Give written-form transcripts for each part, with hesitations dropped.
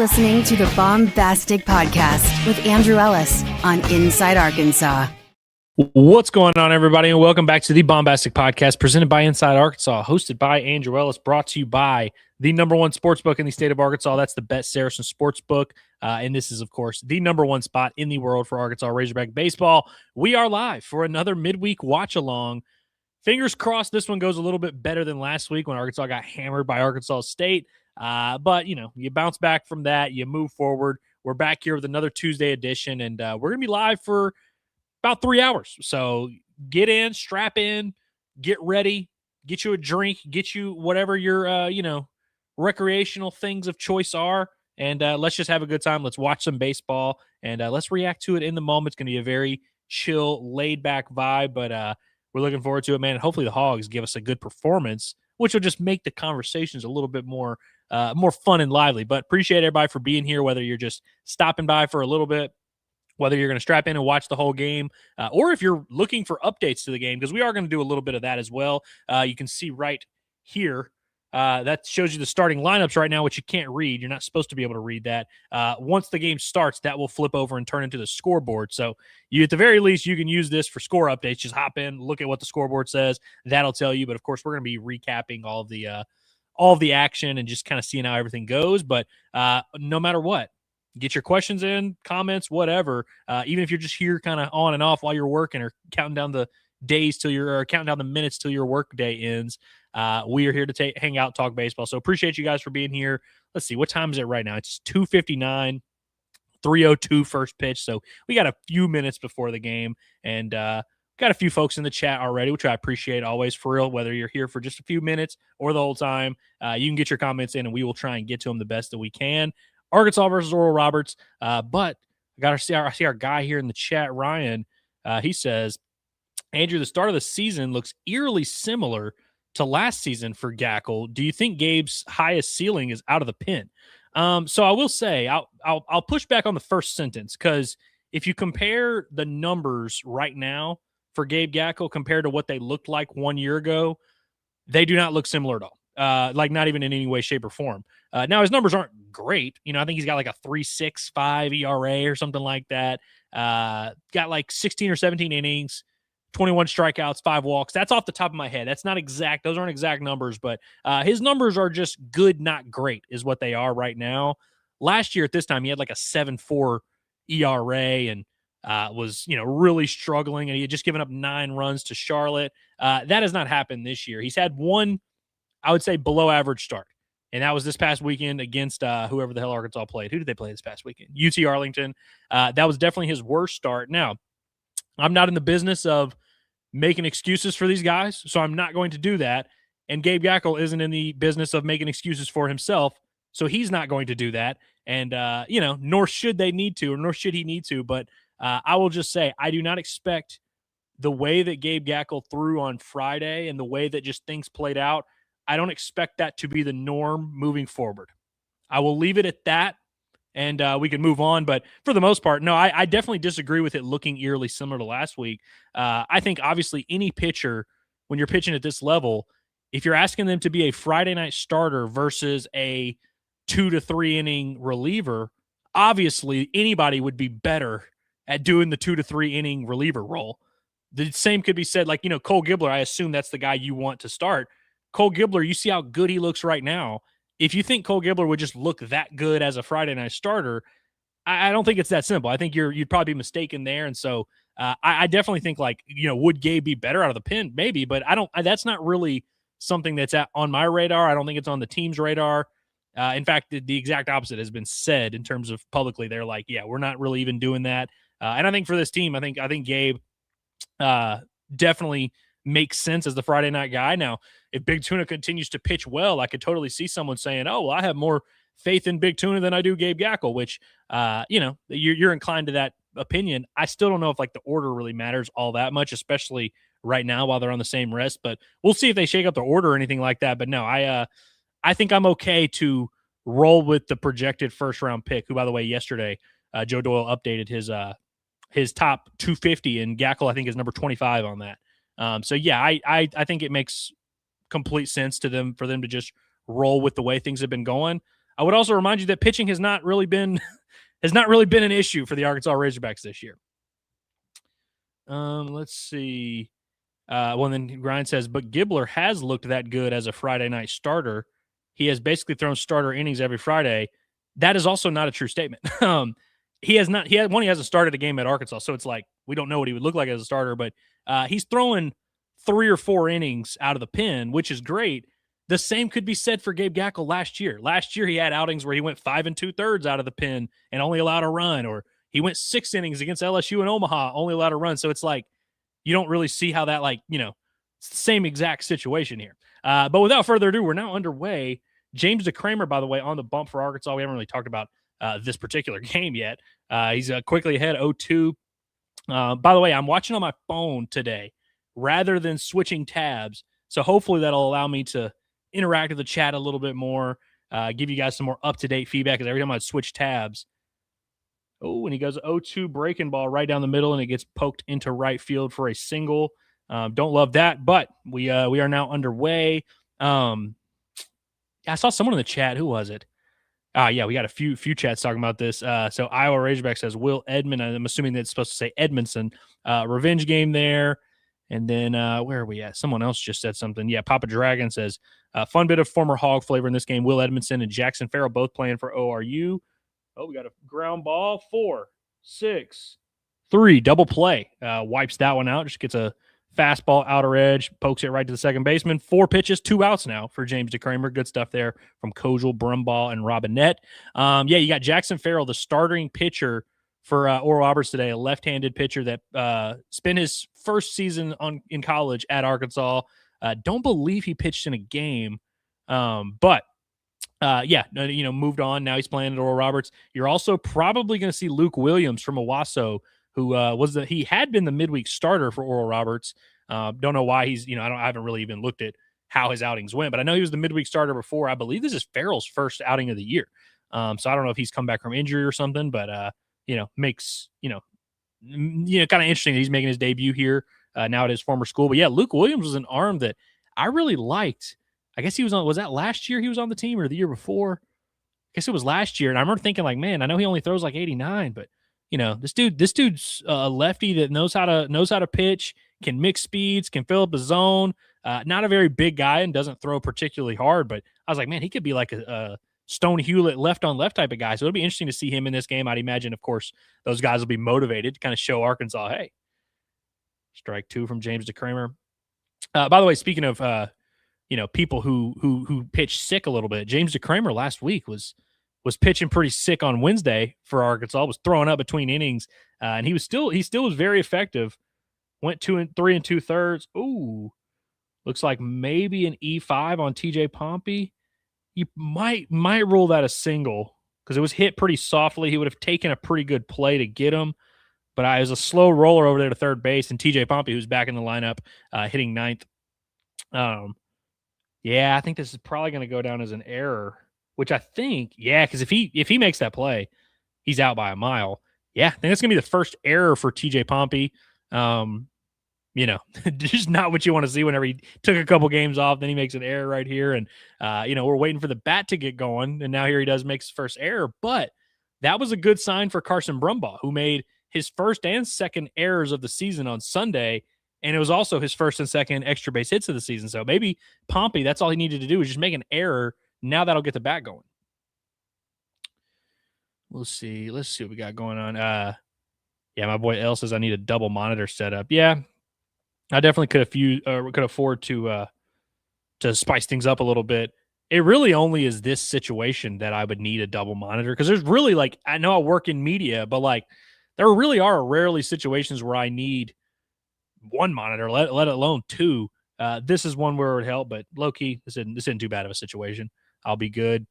listening to the Baumbastic Podcast with Andrew Ellis on Inside Arkansas. What's going on, everybody, and welcome back to the Baumbastic Podcast, presented by Inside Arkansas, hosted by Andrew Ellis, brought to you by the number one sportsbook in the state of Arkansas. That's the SARACEN Sportsbook, and this is, of course, the number one spot in the world for Arkansas Razorback baseball. We are live for another midweek watch-along. Fingers crossed this one goes a little bit better than last week when Arkansas got hammered by Arkansas State. But, you bounce back from that. You move forward. We're back here with another Tuesday edition, and we're going to be live for about 3 hours. So get in, strap in, get ready, get you a drink, get you whatever your, recreational things of choice are, and let's just have a good time. Let's watch some baseball, and let's react to it in the moment. It's going to be a very chill, laid-back vibe, but we're looking forward to it, man. Hopefully the Hogs give us a good performance, which will just make the conversations a little bit more fun and lively. But appreciate everybody for being here, whether you're just stopping by for a little bit, whether you're going to strap in and watch the whole game, or if you're looking for updates to the game, because we are going to do a little bit of that as well. You can see right here. That shows you the starting lineups right now, which you can't read. You're not supposed to be able to read that. Once the game starts, that will flip over and turn into the scoreboard. So you, at the very least, you can use this for score updates. Just hop in, look at what the scoreboard says. That'll tell you. But, of course, we're going to be recapping all of the action and just kind of seeing how everything goes. But no matter what, get your questions in, comments, whatever. Even if you're just here kind of on and off while you're working or counting down the days counting down the minutes till your work day ends. We are here to hang out, talk baseball. So appreciate you guys for being here. Let's see, what time is it right now? It's 2:59, 3:02 first pitch. So we got a few minutes before the game, and got a few folks in the chat already, which I appreciate always, for real, whether you're here for just a few minutes or the whole time. You can get your comments in, and we will try and get to them the best that we can. Arkansas versus Oral Roberts. But I see our guy here in the chat, Ryan. He says, Andrew, the start of the season looks eerily similar to last season for Gackle. Do you think Gabe's highest ceiling is out of the pen? So I will say, I'll push back on the first sentence, because if you compare the numbers right now for Gabe Gackle compared to what they looked like 1 year ago, they do not look similar at all. Like not even in any way, shape, or form. Now his numbers aren't great. I think he's got like a 3.65 ERA or something like that. Got like 16 or 17 innings, 21 strikeouts, 5 walks. That's off the top of my head. That's not exact. Those aren't exact numbers, but his numbers are just good, not great, is what they are right now. Last year at this time, he had like a 7.4 ERA and was, really struggling, and he had just given up 9 runs to Charlotte. That has not happened this year. He's had one, I would say, below average start, and that was this past weekend against whoever the hell Arkansas played. Who did they play this past weekend? UT Arlington. That was definitely his worst start. Now, I'm not in the business of making excuses for these guys, so I'm not going to do that. And Gabe Gackle isn't in the business of making excuses for himself, so he's not going to do that. And, nor should they need to, or nor should he need to. But I will just say, I do not expect the way that Gabe Gackle threw on Friday and the way that just things played out, I don't expect that to be the norm moving forward. I will leave it at that, and we can move on. But for the most part, no, I definitely disagree with it looking eerily similar to last week. I think, obviously, any pitcher, when you're pitching at this level, if you're asking them to be a Friday night starter versus a 2 to 3 inning reliever, obviously anybody would be better at doing the 2 to 3 inning reliever role. The same could be said, like, Cole Gibbler, I assume that's the guy you want to start. Cole Gibbler, you see how good he looks right now. If you think Cole Gibbler would just look that good as a Friday night starter, I don't think it's that simple. I think you'd probably be mistaken there. And so I definitely think, like, would Gabe be better out of the pen? Maybe, but that's not really something that's on my radar. I don't think it's on the team's radar. In fact, the exact opposite has been said in terms of publicly. They're like, yeah, we're not really even doing that. And I think for this team, I think Gabe definitely makes sense as the Friday night guy. Now, if Big Tuna continues to pitch well, I could totally see someone saying, oh, well, I have more faith in Big Tuna than I do Gabe Gackle, which, you're inclined to that opinion. I still don't know if, like, the order really matters all that much, especially right now while they're on the same rest. But we'll see if they shake up the order or anything like that. But no, I think I'm okay to roll with the projected first-round pick, who, by the way, yesterday, Joe Doyle updated his top 250, and Gackle, I think, is number 25 on that. So yeah, I think it makes complete sense for them to just roll with the way things have been going. I would also remind you that pitching has not really been an issue for the Arkansas Razorbacks this year. Let's see. Well, then Grind says, but Gibbler has looked that good as a Friday night starter. He has basically thrown starter innings every Friday. That is also not a true statement. He hasn't started a game at Arkansas, so it's like we don't know what he would look like as a starter, but he's throwing 3 or 4 innings out of the pen, which is great. The same could be said for Gabe Gackle last year. Last year, he had outings where he went 5 2/3 out of the pen and only allowed a run, or he went 6 innings against LSU and Omaha, only allowed a run. So it's like you don't really see how that, it's the same exact situation here. But without further ado, we're now underway. James DeCramer, by the way, on the bump for Arkansas. We haven't really talked about this particular game yet. He's quickly ahead 0-2. By the way, I'm watching on my phone today rather than switching tabs. So hopefully that'll allow me to interact with the chat a little bit more, give you guys some more up-to-date feedback, because every time I switch tabs, and he goes 0-2 breaking ball right down the middle, and it gets poked into right field for a single. Don't love that, but we are now underway. I saw someone in the chat. Who was it? Yeah, we got a few chats talking about this. So Iowa Razorback says Will Edmond. I'm assuming that's supposed to say Edmondson. Revenge game there. And then where are we at? Someone else just said something. Yeah, Papa Dragon says fun bit of former Hog flavor in this game. Will Edmondson and Jackson Farrell both playing for ORU. Oh, we got a ground ball. 4-6-3 double play. Wipes that one out. Just gets a fastball outer edge, pokes it right to the second baseman. 4 pitches, 2 outs now for James DeCramer. Good stuff there from Kojal, Brumbaugh, and Robinette. You got Jackson Farrell, the starting pitcher for Oral Roberts today, a left-handed pitcher that spent his first season in college at Arkansas. Don't believe he pitched in a game, but moved on. Now he's playing at Oral Roberts. You're also probably going to see Luke Williams from Owasso, who he had been the midweek starter for Oral Roberts. Don't know why he's, I haven't really even looked at how his outings went, but I know he was the midweek starter before. I believe this is Farrell's first outing of the year. So I don't know if he's come back from injury or something, but makes, kind of interesting that he's making his debut here now at his former school. But yeah, Luke Williams was an arm that I really liked. I guess was that last year he was on the team or the year before? I guess it was last year. And I remember thinking like, man, I know he only throws like 89, but this dude's a lefty that knows how to pitch, can mix speeds, can fill up the zone. Not a very big guy and doesn't throw particularly hard, but I was like, man, he could be like a Stone Hewlett left on left type of guy. So it'll be interesting to see him in this game. I'd imagine, of course, those guys will be motivated to kind of show Arkansas, hey, strike 2 from James DeCramer. By the way, speaking of, people who pitch sick a little bit, James DeCramer last week was pitching pretty sick on Wednesday for Arkansas, was throwing up between innings, and he still was very effective. Went 3 2/3. Ooh, looks like maybe an E5 on TJ Pompey. You might rule that a single because it was hit pretty softly. He would have taken a pretty good play to get him, but it was a slow roller over there to third base, and TJ Pompey, who's back in the lineup, hitting 9th. I think this is probably going to go down as an error. Which I think, because if he makes that play, he's out by a mile. Yeah, I think that's going to be the first error for TJ Pompey. Just not what you want to see whenever he took a couple games off. Then he makes an error right here. And, we're waiting for the bat to get going. And now here he does make his first error. But that was a good sign for Carson Brumbaugh, who made his first and second errors of the season on Sunday. And it was also his first and second extra base hits of the season. So maybe Pompey, that's all he needed to do was just make an error. Now that'll get the bat going. We'll see. Let's see what we got going on. My boy L says I need a double monitor setup. Yeah, I definitely could afford to spice things up a little bit. It really only is this situation that I would need a double monitor, because there's really I know I work in media, but there really are rarely situations where I need one monitor, let alone 2. This is one where it would help, but low key, this isn't too bad of a situation. I'll be good.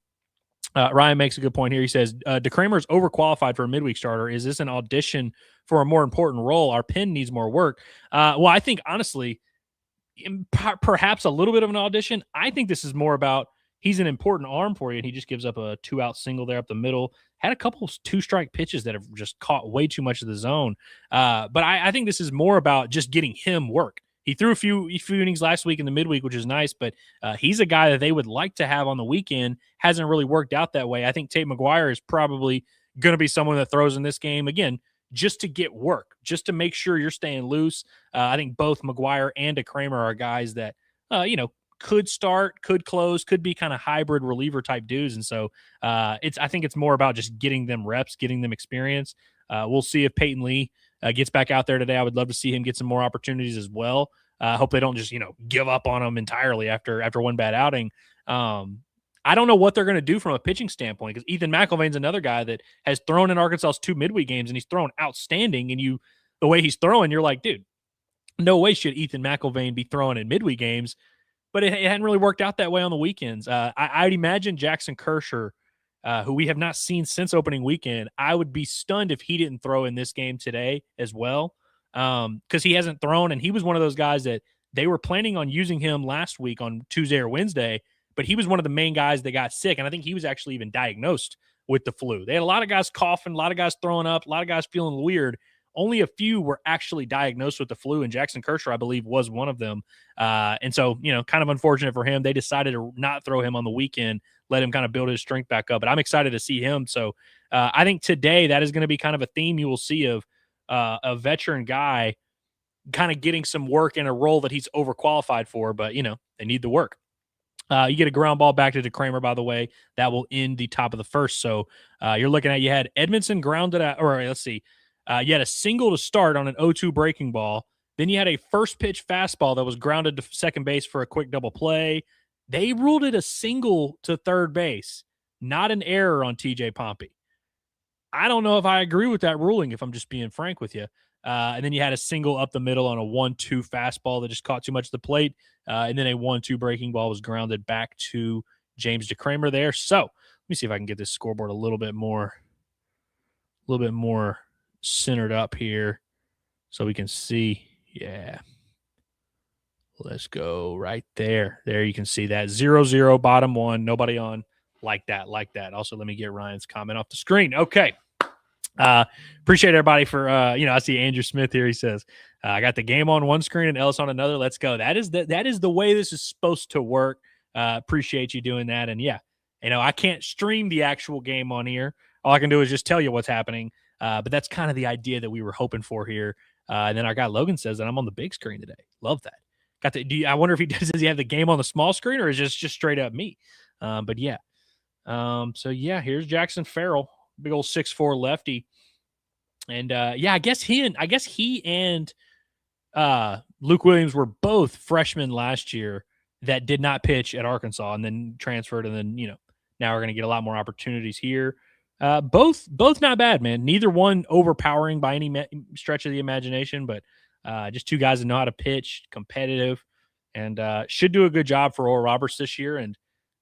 Ryan makes a good point here. He says, DeCramer is overqualified for a midweek starter. Is this an audition for a more important role? Our pen needs more work. Well, I think, honestly, perhaps a little bit of an audition. I think this is more about he's an important arm for you, and he just gives up a 2-out single there up the middle. Had a couple of 2-strike pitches that have just caught way too much of the zone. But I think this is more about just getting him work. He threw a few innings last week in the midweek, which is nice, but he's a guy that they would like to have on the weekend. Hasn't really worked out that way. I think Tate McGuire is probably going to be someone that throws in this game, again, just to get work, just to make sure you're staying loose. I think both McGuire and DeCramer are guys that, could start, could close, could be kind of hybrid reliever type dudes. And so I think it's more about just getting them reps, getting them experience. We'll see if Peyton Lee gets back out there today. I would love to see him get some more opportunities as well. I hope they don't just, give up on him entirely after one bad outing. I don't know what they're going to do from a pitching standpoint, because Ethan McIlvain's another guy that has thrown in Arkansas's 2 midweek games, and he's thrown outstanding. And the way he's throwing, you're like, dude, no way should Ethan McIlvain be throwing in midweek games. But it hadn't really worked out that way on the weekends. I'd imagine Jackson Kersher, who we have not seen since opening weekend, I would be stunned if he didn't throw in this game today as well, because he hasn't thrown, and he was one of those guys that they were planning on using him last week on Tuesday or Wednesday, but he was one of the main guys that got sick, and I think he was actually even diagnosed with the flu. They had a lot of guys coughing, a lot of guys throwing up, a lot of guys feeling weird. Only a few were actually diagnosed with the flu, and Jackson Kersher, I believe, was one of them. And so, kind of unfortunate for him. They decided to not throw him on the weekend, let him kind of build his strength back up. But I'm excited to see him. So I think today that is going to be kind of a theme you will see of a veteran guy kind of getting some work in a role that he's overqualified for, but, they need the work. You get a ground ball back to DeCramer, by the way. That will end the top of the first. So you're looking at, you had Edmondson grounded out, or let's see. You had a single to start on an 0-2 breaking ball. Then you had a first pitch fastball that was grounded to second base for a quick double play. They ruled it a single to third base, not an error on TJ Pompey. I don't know if I agree with that ruling, if I'm just being frank with you. And then you had a single up the middle on a 1-2 fastball that just caught too much of the plate. And then a 1-2 breaking ball was grounded back to James DeCramer there. So let me see if I can get this scoreboard a little bit more centered up here so we can see. Yeah. Let's go right there. There you can see that 0-0 bottom one. Nobody on like that. Also, let me get Ryan's comment off the screen. Okay. Appreciate everybody for, I see Andrew Smith here. He says, I got the game on one screen and Ellis on another. Let's go. That is the way this is supposed to work. Appreciate you doing that. And yeah, I can't stream the actual game on here. All I can do is just tell you what's happening. But that's kind of the idea that we were hoping for here. And then our guy Logan says that I'm on the big screen today. Love that. I wonder if does he have the game on the small screen, or is it just straight up me? But yeah. So yeah, here's Jackson Farrell, big old 6'4" lefty. And I guess he and Luke Williams were both freshmen last year that did not pitch at Arkansas and then transferred. And then, now we're going to get a lot more opportunities here. Both not bad, man. Neither one overpowering by any stretch of the imagination, but just two guys that know how to pitch, competitive, and should do a good job for Oral Roberts this year. And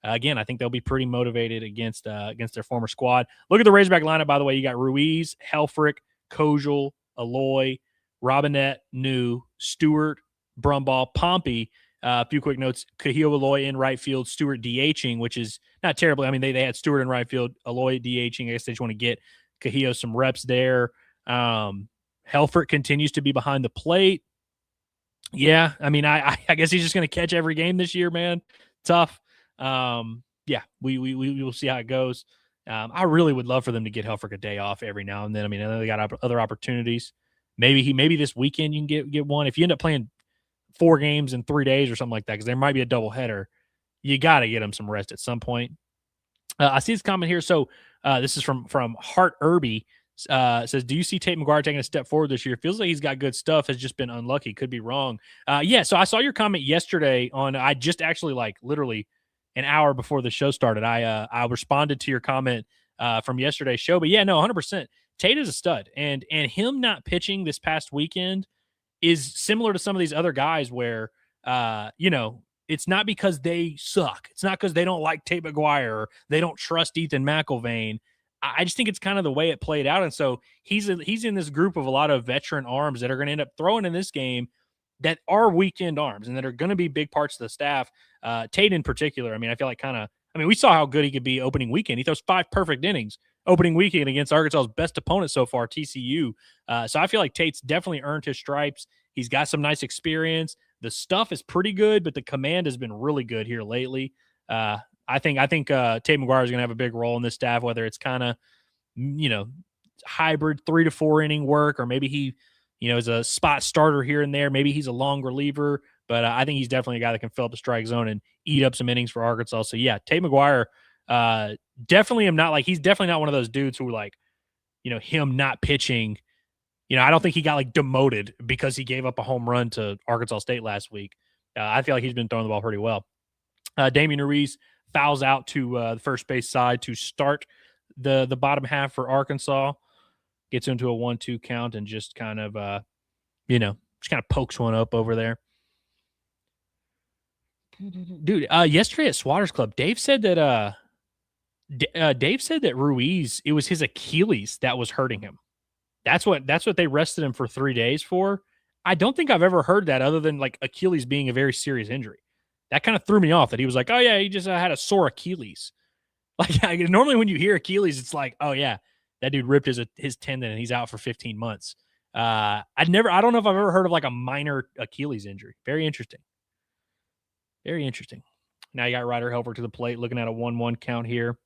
again, I think they'll be pretty motivated against their former squad. Look at the Razorback lineup, by the way. You got Ruiz, Helfrich, Kojal, Aloy, Robinette, New, Stewart, Brumball, Pompey. A few quick notes. Kahil Aloy in right field, Stewart DHing, which is not terrible. I mean, they had Stewart in right field, Aloy DHing. I guess they just want to get Kahil some reps there. Helfrich continues to be behind the plate. Yeah, I mean, I guess he's just going to catch every game this year, man. Tough. We will see how it goes. I really would love for them to get Helfrich a day off every now and then. I mean, I know they got other opportunities. Maybe this weekend you can get one. If you end up playing 4 games in 3 days or something like that, because there might be a doubleheader, you got to get him some rest at some point. I see this comment here. So this is from Hart Irby. Says, do you see Tate McGuire taking a step forward this year? Feels like he's got good stuff, has just been unlucky. Could be wrong. So I saw your comment yesterday I just actually literally an hour before the show started. I responded to your comment from yesterday's show. But yeah, no, 100%. Tate is a stud. And him not pitching this past weekend is similar to some of these other guys where, it's not because they suck. It's not because they don't like Tate McGuire or they don't trust Ethan McIlvain. I just think it's kind of the way it played out. And so he's in this group of a lot of veteran arms that are going to end up throwing in this game that are weekend arms and that are going to be big parts of the staff. Tate in particular, I mean, I feel like we saw how good he could be opening weekend. He throws 5 perfect innings opening weekend against Arkansas's best opponent so far, TCU. So I feel like Tate's definitely earned his stripes. He's got some nice experience. the stuff is pretty good, but the command has been really good here lately. I think Tate McGuire is going to have a big role in this staff, whether it's kind of, hybrid 3 to 4 inning work, or maybe he, is a spot starter here and there. Maybe he's a long reliever, but I think he's definitely a guy that can fill up the strike zone and eat up some innings for Arkansas. So yeah, Tate McGuire, he's definitely not one of those dudes who him not pitching. I don't think he got demoted because he gave up a home run to Arkansas State last week. I feel like he's been throwing the ball pretty well. Damian Ruiz fouls out to the first base side to start the bottom half for Arkansas. Gets into a 1-2 count and just kind of, pokes one up over there. Dude, yesterday at Swatters Club, Dave said that Ruiz, it was his Achilles that was hurting him. That's what they rested him for 3 days for. I don't think I've ever heard that other than Achilles being a very serious injury. That kind of threw me off that he was like, oh yeah, he just had a sore Achilles. Normally when you hear Achilles, it's like, oh yeah, that dude ripped his tendon and he's out for 15 months. I don't know if I've ever heard of a minor Achilles injury. Very interesting. Very interesting. Now you got Ryder Helfer to the plate, looking at a 1-1 count here.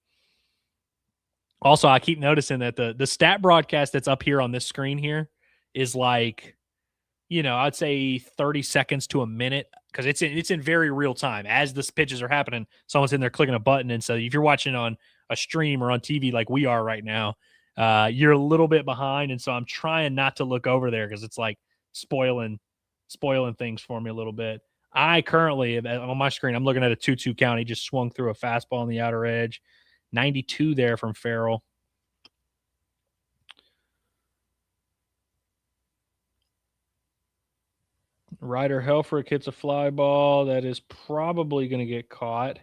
Also, I keep noticing that the stat broadcast that's up here on this screen here is I'd say 30 seconds to a minute, because it's in very real time. As the pitches are happening, someone's in there clicking a button. And so if you're watching on a stream or on TV like we are right now, you're a little bit behind. And so I'm trying not to look over there because it's spoiling things for me a little bit. I currently, on my screen, I'm looking at a 2-2 count. He just swung through a fastball on the outer edge. 92 there from Farrell. Ryder Helfrich hits a fly ball that is probably going to get caught.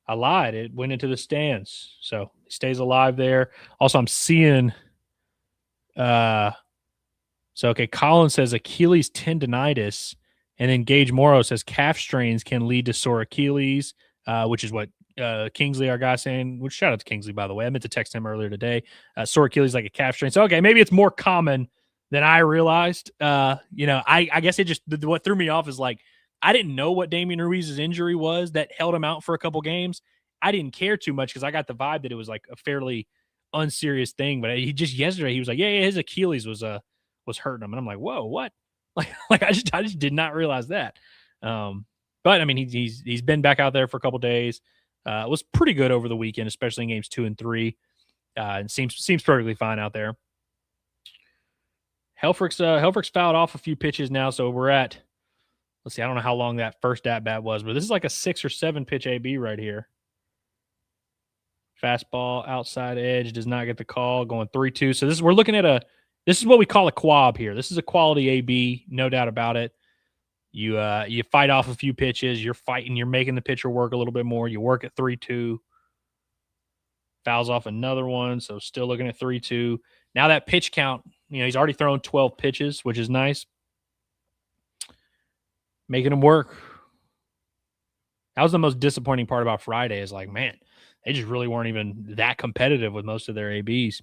I lied. It went into the stands. So he stays alive there. Also, I'm seeing Colin says Achilles tendonitis, and then Gage Morrow says calf strains can lead to sore Achilles, which is what Kingsley, our guy, saying. Which shout out to Kingsley, by the way. I meant to text him earlier today. Sore Achilles like a calf strain. So maybe it's more common than I realized. I guess it just, what threw me off is I didn't know what Damian Ruiz's injury was that held him out for a couple games. I didn't care too much because I got the vibe that it was a fairly unserious thing. But yesterday he was his Achilles was hurting him, and I'm like, whoa, what? I just did not realize that. But I mean, he's been back out there for a couple days. Was pretty good over the weekend, especially in games 2 and 3. And seems perfectly fine out there. Helfrich's fouled off a few pitches now, so we're at, let's see, I don't know how long that first at-bat was, but this is a 6 or 7 pitch AB right here. Fastball, outside edge, does not get the call, going 3-2. So we're looking at this is what we call a quab here. This is a quality AB, no doubt about it. You fight off a few pitches, you're making the pitcher work a little bit more, you work at 3-2. Fouls off another one, so still looking at 3-2. Now that pitch count, he's already thrown 12 pitches, which is nice. Making him work. That was the most disappointing part about Friday is man, they just really weren't even that competitive with most of their ABs.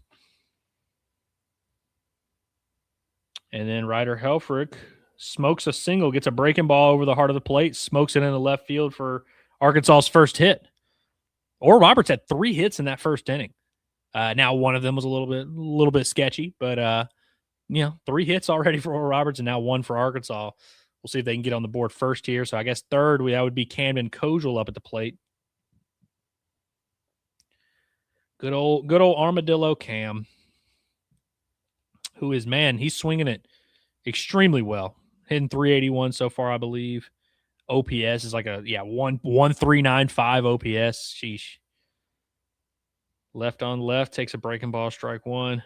And then Ryder Helfrich smokes a single, gets a breaking ball over the heart of the plate, smokes it into left field for Arkansas's first hit. Oral Roberts had 3 hits in that first inning. Now one of them was a little bit sketchy, but 3 hits already for Oral Roberts and now 1 for Arkansas. We'll see if they can get on the board first here. So I guess third, that would be Camden Kojal up at the plate. Good old Armadillo Cam, who is, he's swinging it extremely well. Hitting 381 so far, I believe. OPS is 1.1395 OPS. Sheesh. Left on left, takes a breaking ball, strike one.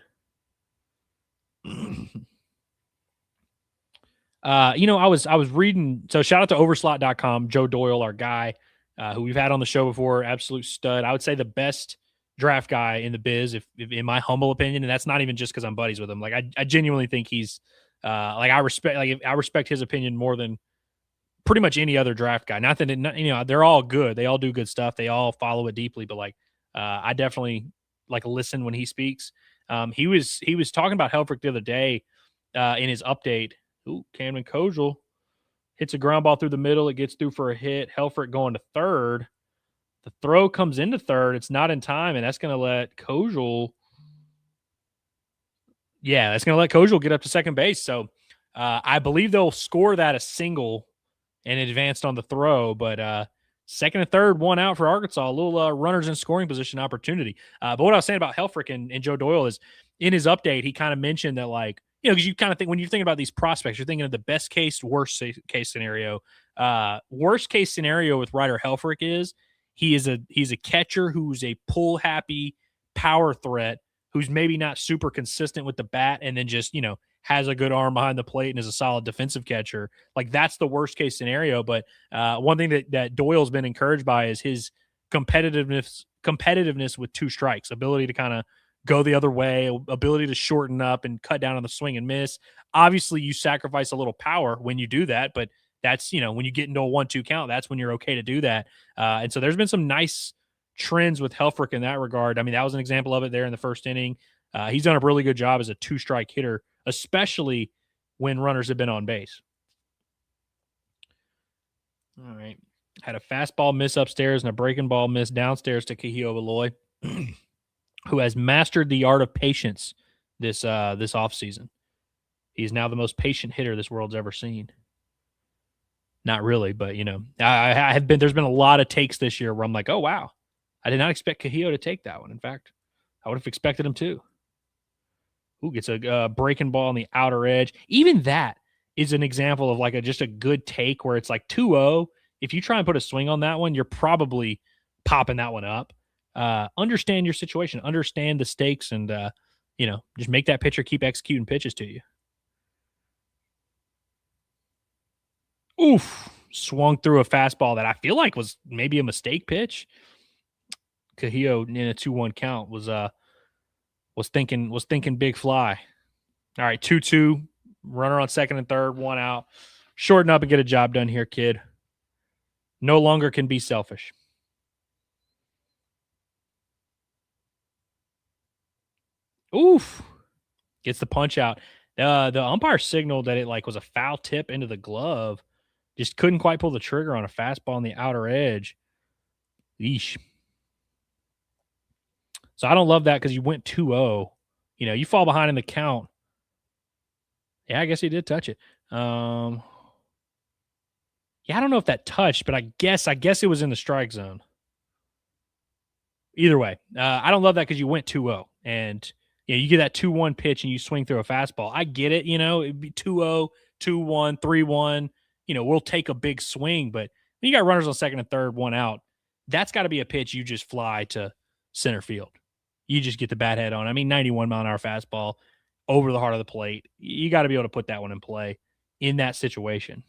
I was reading, so shout out to overslot.com, Joe Doyle, our guy, who we've had on the show before, absolute stud. I would say the best draft guy in the biz, if in my humble opinion, and that's not even just because I'm buddies with him. I genuinely think he's I respect his opinion more than pretty much any other draft guy. Not that they're all good, they all do good stuff, they all follow it deeply, but I definitely listen when he speaks. He was talking about Helfrich the other day in his update. Ooh, Camden Kojal hits a ground ball through the middle. It gets through for a hit. Helfrich going to third. The throw comes into third. It's not in time, and that's going to let Kojal. Yeah, that's going to let Kojal get up to second base. So I believe they'll score that a single and advanced on the throw. But second and third, one out for Arkansas. A little runners in scoring position opportunity. But what I was saying about Helfrich and Joe Doyle is in his update, he kind of mentioned that, like, because you kind of think when you're thinking about these prospects, you're thinking of the best case, worst case scenario. Worst case scenario with Ryder Helfrich is he's a catcher who's a pull happy power threat who's maybe not super consistent with the bat and then just, has a good arm behind the plate and is a solid defensive catcher. Like, that's the worst case scenario. But one thing that Doyle's been encouraged by is his competitiveness with two strikes, ability to kind of go the other way, ability to shorten up and cut down on the swing and miss. Obviously, you sacrifice a little power when you do that, but that's, when you get into a 1-2 count, that's when you're okay to do that. And so there's been some nice trends with Helfrich in that regard. I mean, that was an example of it there in the first inning. He's done a really good job as a two-strike hitter, especially when runners have been on base. All right. Had a fastball miss upstairs and a breaking ball miss downstairs to Kahio Eloy, who has mastered the art of patience this offseason. He's now the most patient hitter this world's ever seen. Not really, but, there's been a lot of takes this year where I'm like, oh, wow, I did not expect Kahio to take that one. In fact, I would have expected him to. Ooh, gets a breaking ball on the outer edge. Even that is an example of like just a good take where it's like 2-0. If you try and put a swing on that one, you're probably popping that one up. Understand your situation, understand the stakes, and, just make that pitcher keep executing pitches to you. Oof, swung through a fastball that I feel like was maybe a mistake pitch. Kahio in a 2-1 count was thinking big fly. All right, 2-2, runner on second and third, one out. Shorten up and get a job done here, kid. No longer can be selfish. Oof, gets the punch out. The umpire signaled that it was a foul tip into the glove. Just couldn't quite pull the trigger on a fastball on the outer edge. Eesh. So I don't love that because you went 2-0. You fall behind in the count. Yeah, I guess he did touch it. Yeah, I don't know if that touched, but I guess it was in the strike zone. Either way, I don't love that because you went 2-0. And you get that 2-1 pitch and you swing through a fastball. I get it. It'd be 2-0, 2-1, 3-1. We'll take a big swing. But when you got runners on second and third, one out, that's got to be a pitch you just fly to center field. You just get the bat head on. 91-mile-an-hour fastball over the heart of the plate. You got to be able to put that one in play in that situation.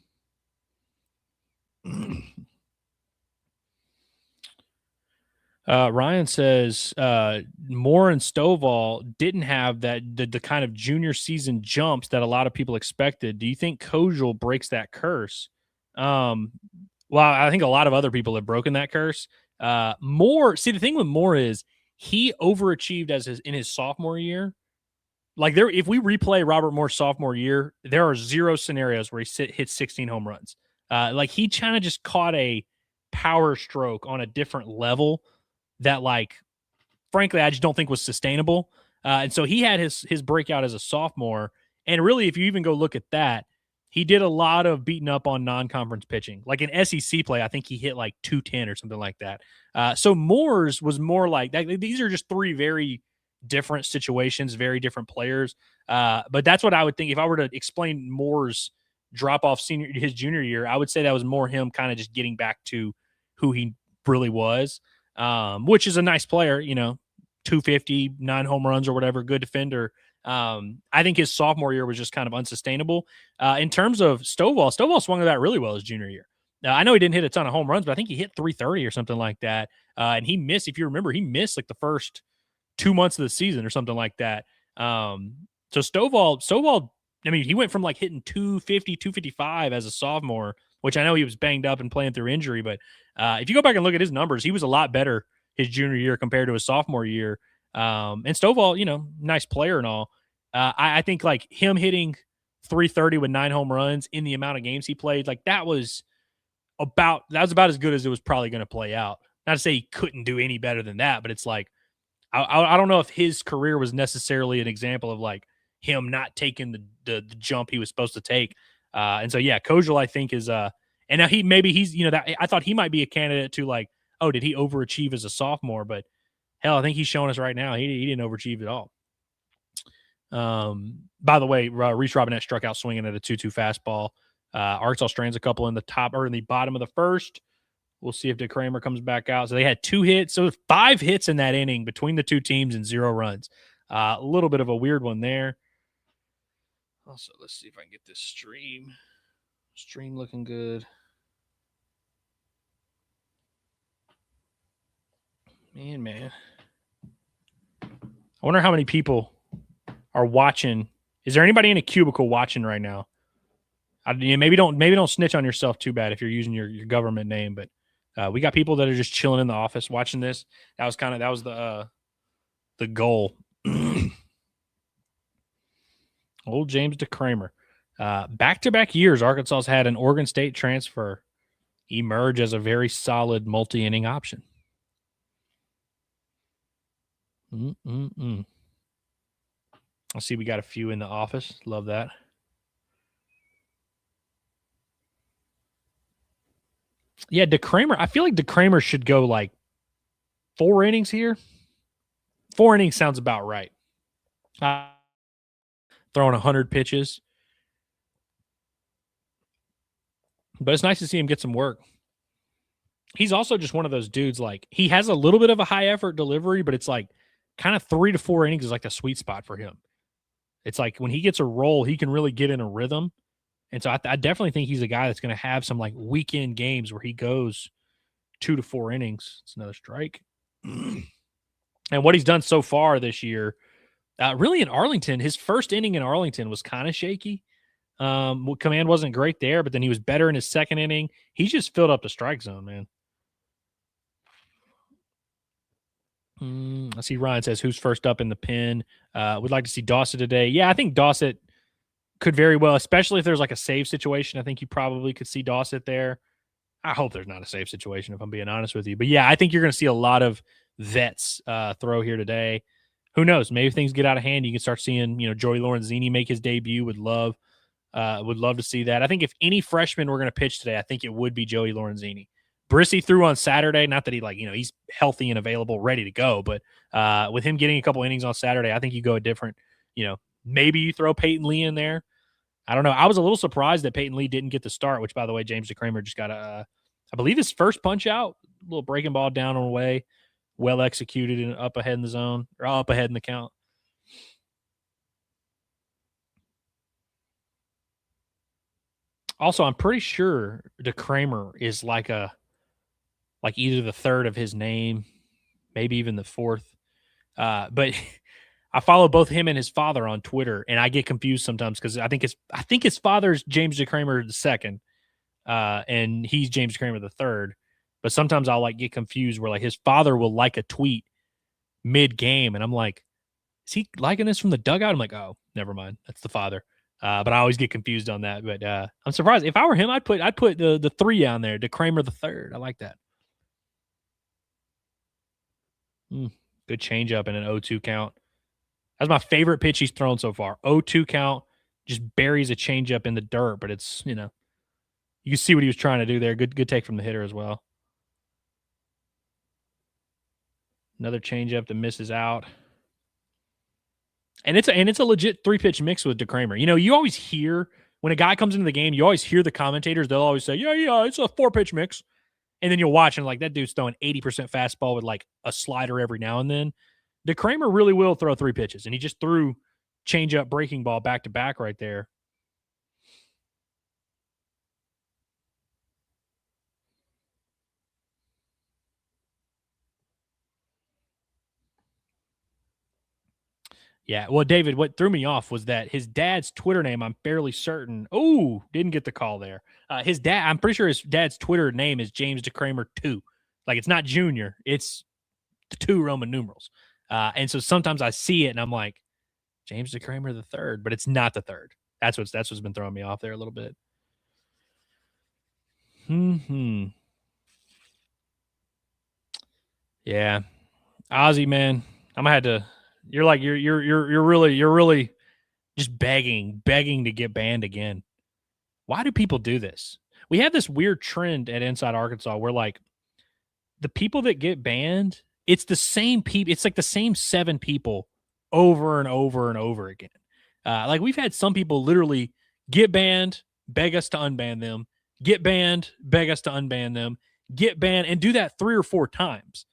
Ryan says Moore and Stovall didn't have the kind of junior season jumps that a lot of people expected. Do you think Kojal breaks that curse? Well, I think a lot of other people have broken that curse. Moore, see, the thing with Moore is he overachieved in his sophomore year. If we replay Robert Moore's sophomore year, there are zero scenarios where he hits 16 home runs. He kind of just caught a power stroke on a different level that, frankly, I just don't think was sustainable. And so he had his breakout as a sophomore. And really, if you even go look at that, he did a lot of beating up on non-conference pitching. Like in SEC play, I think he hit 210 or something like that. So Moore's was more like that. These are just three very different situations, very different players. But that's what I would think. If I were to explain Moore's drop-off his junior year, I would say that was more him kind of just getting back to who he really was, which is a nice player, 250, 9 home runs or whatever, good defender. I think his sophomore year was just kind of unsustainable. In terms of Stovall swung at that really well his junior year. I know he didn't hit a ton of home runs, but I think he hit 330 or something like that. And he missed, if you remember, the first 2 months of the season or something like that. So Stovall, he went from hitting 250, 255 as a sophomore, which I know he was banged up and playing through injury. But if you go back and look at his numbers, he was a lot better his junior year compared to his sophomore year. And Stovall, nice player and all. I think him hitting .330 with 9 home runs in the amount of games he played. Like that was about as good as it was probably going to play out. Not to say he couldn't do any better than that, but it's like I don't know if his career was necessarily an example of like him not taking the jump he was supposed to take. And so yeah, Kojal I think is and now he's that I thought he might be a candidate to like, oh, did he overachieve as a sophomore? But hell, I think he's showing us right now he didn't overachieve at all. By the way, Reese Robinette struck out swinging at a 2-2 fastball. Arkansas strands a couple in the top or in the bottom of the first. We'll see if DeCramer comes back out. So they had 2 hits. So 5 hits in that inning between the two teams and 0 runs. A little bit of a weird one there. Also, let's see if I can get this stream. Stream looking good. Man. I wonder how many people are watching. Is there anybody in a cubicle watching right now? Maybe don't snitch on yourself too bad if you're using your government name, but we got people that are just chilling in the office watching this. That was the goal. Old James DeCramer. Back-to-back years, Arkansas's had an Oregon State transfer emerge as a very solid multi-inning option. I see we got a few in the office. Love that. Yeah, DeCramer. I feel like DeCramer should go like 4 innings here. 4 innings sounds about right. Throwing 100 pitches. But it's nice to see him get some work. He's also just one of those dudes, like, he has a little bit of a high-effort delivery, but it's like kind of 3 to 4 innings is like the sweet spot for him. It's like when he gets a roll, he can really get in a rhythm. And so I definitely think he's a guy that's going to have some like weekend games where he goes 2 to 4 innings. It's another strike. And what he's done so far this year, really in Arlington, his first inning in Arlington was kind of shaky. Command wasn't great there, but then he was better in his second inning. He just filled up the strike zone, man. I see Ryan says, who's first up in the pen? Would like to see Dawsett today. Yeah, I think Dawsett could very well, especially if there's like a save situation. I think you probably could see Dawsett there. I hope there's not a save situation, if I'm being honest with you. But yeah, I think you're going to see a lot of vets throw here today. Who knows? Maybe if things get out of hand, you can start seeing, Joey Lorenzini make his debut. Would love to see that. I think if any freshman were going to pitch today, I think it would be Joey Lorenzini. Brissy threw on Saturday. Not that he's healthy and available, ready to go. But with him getting a couple innings on Saturday, I think you go a different, maybe you throw Peyton Lee in there. I don't know. I was a little surprised that Peyton Lee didn't get the start, which, by the way, James DeCramer just got I believe his first punch out, a little breaking ball down on the way, well executed and up ahead in the zone, or up ahead in the count. Also, I'm pretty sure DeCramer is like either the third of his name, maybe even the fourth. But I follow both him and his father on Twitter, and I get confused sometimes because I think his father's James DeCramer the second, and he's James DeCramer the third. But sometimes I'll get confused where his father will like a tweet mid game, and I'm like, is he liking this from the dugout? I'm like, oh, never mind, that's the father. But I always get confused on that. But I'm surprised. If I were him, I'd put the 3 down there, DeCramer the third. I like that. Good changeup and an 0-2 count. That's my favorite pitch he's thrown so far. 0-2 count, just buries a changeup in the dirt, but it's, you can see what he was trying to do there. Good take from the hitter as well. Another changeup that misses out. And it's a legit 3-pitch mix with DeCramer. You always hear when a guy comes into the game, you always hear the commentators, they'll always say, yeah, it's a 4-pitch mix. And then you'll watch and that dude's throwing 80% fastball with a slider every now and then. DeCramer really will throw 3 pitches, and he just threw changeup breaking ball back to back right there. Yeah, well, David, what threw me off was that his dad's Twitter name, I'm fairly certain. Oh, didn't get the call there. His dad, I'm pretty sure his dad's Twitter name is James DeCramer 2. It's not Junior, it's the 2 Roman numerals. And so sometimes I see it and I'm like, James DeCramer the third, but it's not the third. That's what's been throwing me off there a little bit. Yeah, Ozzy, man, I'm gonna have to. You're like you're really just begging to get banned again. Why do people do this? We have this weird trend at Inside Arkansas where like the people that get banned, it's the same people. It's like the same 7 people over and over and over again. Like we've had some people literally get banned, beg us to unban them, get banned, beg us to unban them, get banned, and do that 3 or 4 times.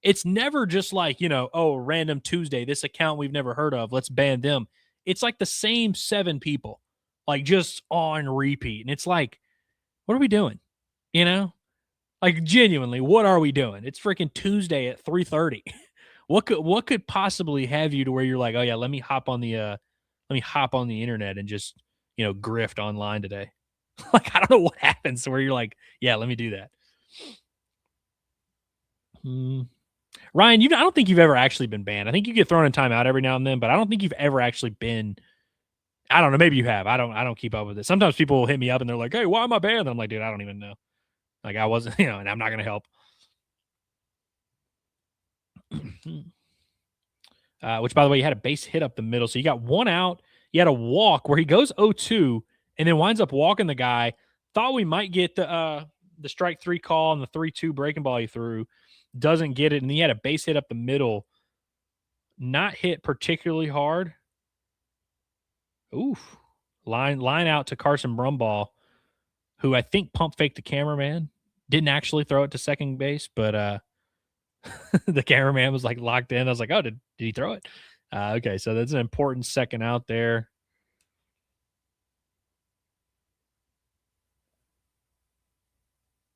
It's never just like, oh, random Tuesday, this account we've never heard of, let's ban them. It's like the same 7 people, like just on repeat. And it's like, what are we doing? Like genuinely, what are we doing? It's freaking Tuesday at 3:30. What could possibly have you to where you're like, oh yeah, let me hop on the internet and just, grift online today. Like, I don't know what happens where you're like, yeah, let me do that. Ryan, I don't think you've ever actually been banned. I think you get thrown in timeout every now and then, but I don't think you've ever actually been. I don't know. Maybe you have. I don't keep up with it. Sometimes people will hit me up and they're like, hey, why am I banned? And I'm like, dude, I don't even know. Like I wasn't, and I'm not going to help. Which, by the way, you had a base hit up the middle. So you got 1 out. You had a walk where he goes 0-2 and then winds up walking the guy. Thought we might get the strike 3 call and the 3-2 breaking ball he threw. Doesn't get it. And he had a base hit up the middle. Not hit particularly hard. Oof. Line out to Carson Brumball, who I think pump faked the cameraman. Didn't actually throw it to second base, but the cameraman was like locked in. I was like, oh, did he throw it? Okay, so that's an important second out there.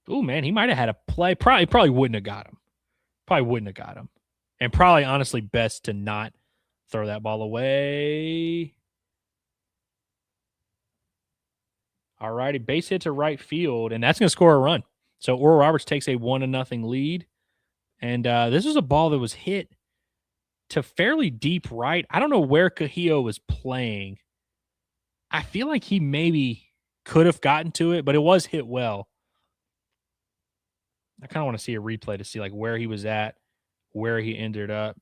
Oh, man, he might have had a play. Probably wouldn't have got him. And probably, honestly, best to not throw that ball away. All righty, base hit to right field, and that's going to score a run. So Oral Roberts takes a 1-0 lead. And this was a ball that was hit to fairly deep right. I don't know where Cahillo was playing. I feel like he maybe could have gotten to it, but it was hit well. I kind of want to see a replay to see like where he was at, where he ended up.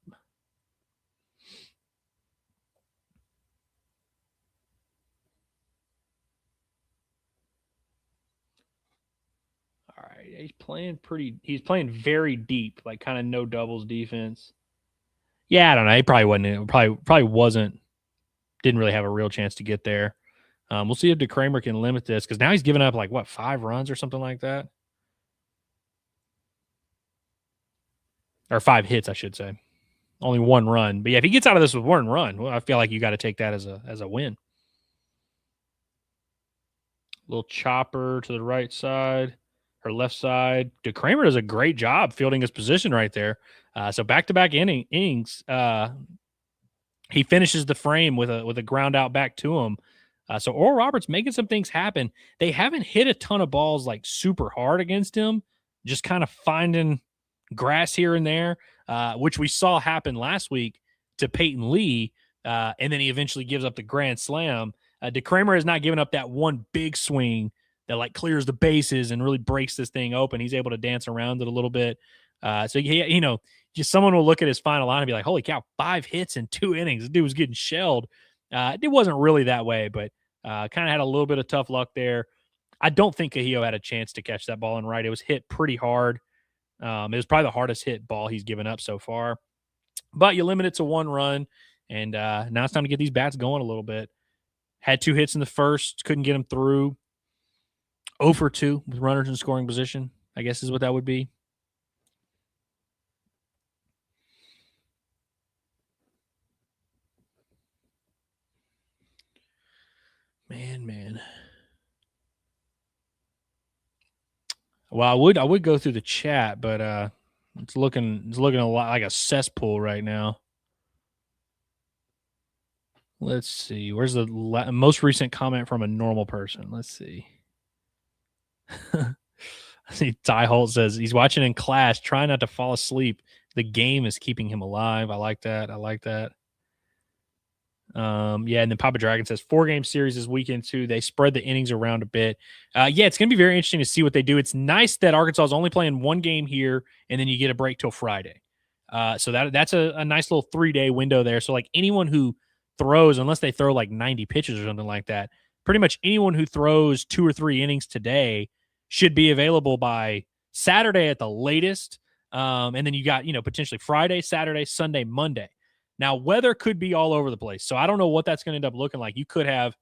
All right, he's playing very deep, like kind of no doubles defense. Yeah, I don't know. He probably wasn't, didn't really have a real chance to get there. We'll see if DeCramer can limit this because now he's given up like 5 runs or something like that. Or 5 hits, I should say. Only 1 run. But yeah, if he gets out of this with 1 run, well, I feel like you got to take that as a win. Little chopper to the right side or left side. DeCramer does a great job fielding his position right there. So back-to-back innings, he finishes the frame with a ground out back to him. So Oral Roberts making some things happen. They haven't hit a ton of balls like super hard against him, just kind of finding grass here and there, which we saw happen last week to Peyton Lee, and then he eventually gives up the grand slam. DeCramer has not given up that one big swing that like clears the bases and really breaks this thing open. He's able to dance around it a little bit. So just someone will look at his final line and be like, holy cow, 5 hits in 2 innings. This dude was getting shelled. It wasn't really that way, but kind of had a little bit of tough luck there. I don't think Cahillo had a chance to catch that ball in right. It was hit pretty hard. It was probably the hardest hit ball he's given up so far. But you limit it to 1 run, and now it's time to get these bats going a little bit. Had 2 hits in the first, couldn't get them through. 0 for 2 with runners in scoring position, I guess is what that would be. Man. Well, I would go through the chat, but it's looking a lot like a cesspool right now. Let's see. Where's the most recent comment from a normal person? Let's see. I see Ty Holt says he's watching in class, trying not to fall asleep. The game is keeping him alive. I like that. And then Papa Dragon says 4-game series this weekend too. They spread the innings around a bit. It's going to be very interesting to see what they do. It's nice that Arkansas is only playing 1 game here, and then you get a break till Friday. So that's a nice little 3-day window there. So like anyone who throws, unless they throw like 90 pitches or something like that, pretty much anyone who throws 2 or 3 innings today should be available by Saturday at the latest. And then you got, potentially Friday, Saturday, Sunday, Monday. Now, weather could be all over the place. So I don't know what that's going to end up looking like. You could have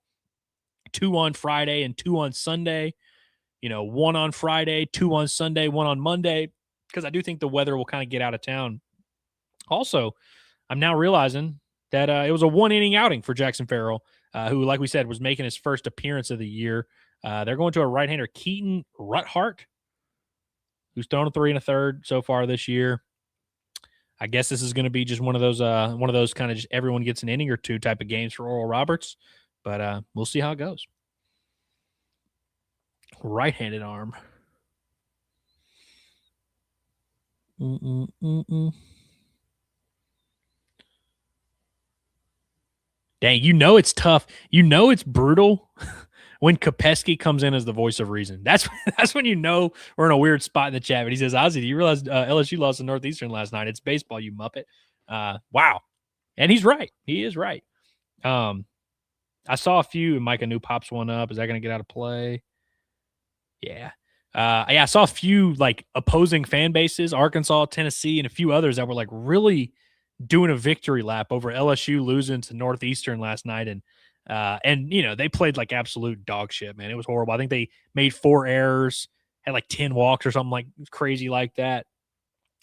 2 on Friday and 2 on Sunday, 1 on Friday, 2 on Sunday, 1 on Monday, because I do think the weather will kind of get out of town. Also, I'm now realizing that it was a 1-inning outing for Jackson Farrell, who, like we said, was making his first appearance of the year. They're going to a right-hander, Keaton Ruthart, who's thrown a 3 1/3 so far this year. I guess this is going to be just one of those kind of just everyone gets an inning or 2 type of games for Oral Roberts, but we'll see how it goes. Right-handed arm. Dang, it's tough. It's brutal when Kopecky comes in as the voice of reason. That's when we're in a weird spot in the chat. But he says, Ozzy, do you realize LSU lost to Northeastern last night? It's baseball, you muppet. Wow. And he's right. He is right. I saw a few, and Micah New pops one up. Is that going to get out of play? Yeah. I saw a few like opposing fan bases, Arkansas, Tennessee, and a few others that were like really doing a victory lap over LSU losing to Northeastern last night. And they played like absolute dog shit, man. It was horrible. I think they made 4 errors, had like 10 walks or something like crazy like that.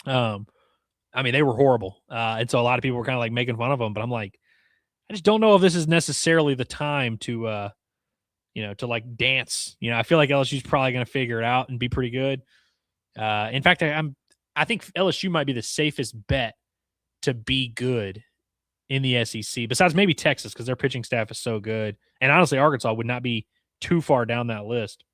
They were horrible. And so a lot of people were kind of like making fun of them, but I'm like, I just don't know if this is necessarily the time to like dance. I feel like LSU's probably going to figure it out and be pretty good. In fact, I think LSU might be the safest bet to be good in the SEC, besides maybe Texas, because their pitching staff is so good. And honestly, Arkansas would not be too far down that list.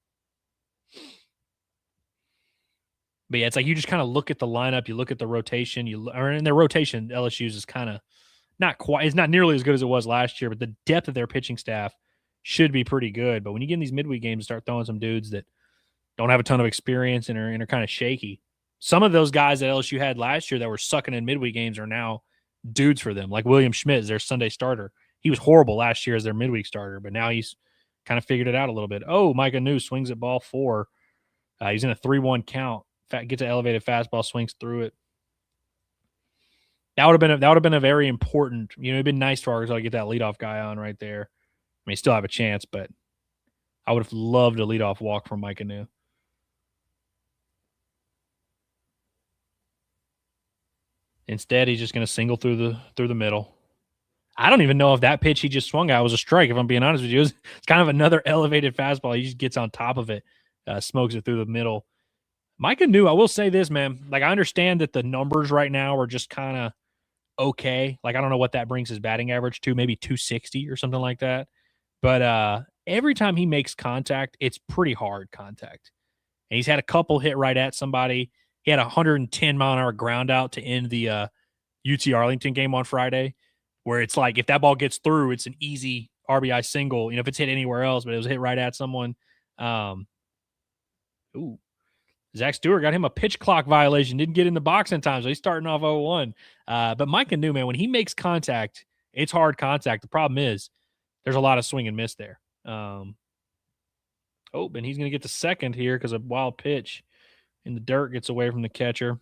But yeah, it's like you just kind of look at the lineup, you look at the rotation, or in their rotation, LSU's is kind of it's not nearly as good as it was last year, but the depth of their pitching staff should be pretty good. But when you get in these midweek games and start throwing some dudes that don't have a ton of experience and are kind of shaky, some of those guys that LSU had last year that were sucking in midweek games are now dudes for them. Like William Schmidt is their Sunday starter. He was horrible last year as their midweek starter, but now he's kind of figured it out a little bit. Oh, Micah New swings at ball 4. He's in a 3-1 count. Gets an elevated fastball, swings through it. That would have been a very important. It'd been nice for Arkansas to get that leadoff guy on right there. Still have a chance, but I would have loved a leadoff walk from Micah New. Instead, he's just going to single through the middle. I don't even know if that pitch he just swung at was a strike, if I'm being honest with you. It's kind of another elevated fastball. He just gets on top of it, smokes it through the middle. Micah New, I will say this, man. Like, I understand that the numbers right now are just kind of okay. Like, I don't know what that brings his batting average to, maybe 260 or something like that. But every time he makes contact, it's pretty hard contact. And he's had a couple hit right at somebody. He had a 110-mile-an-hour ground out to end the UT Arlington game on Friday, where it's like if that ball gets through, it's an easy RBI single. If it's hit anywhere else, but it was hit right at someone. Zach Stewart got him a pitch clock violation. Didn't get in the box in time, so he's starting off 0-1. But Micah New, man, when he makes contact, it's hard contact. The problem is there's a lot of swing and miss there. And he's going to get to second here because a wild pitch in the dirt gets away from the catcher.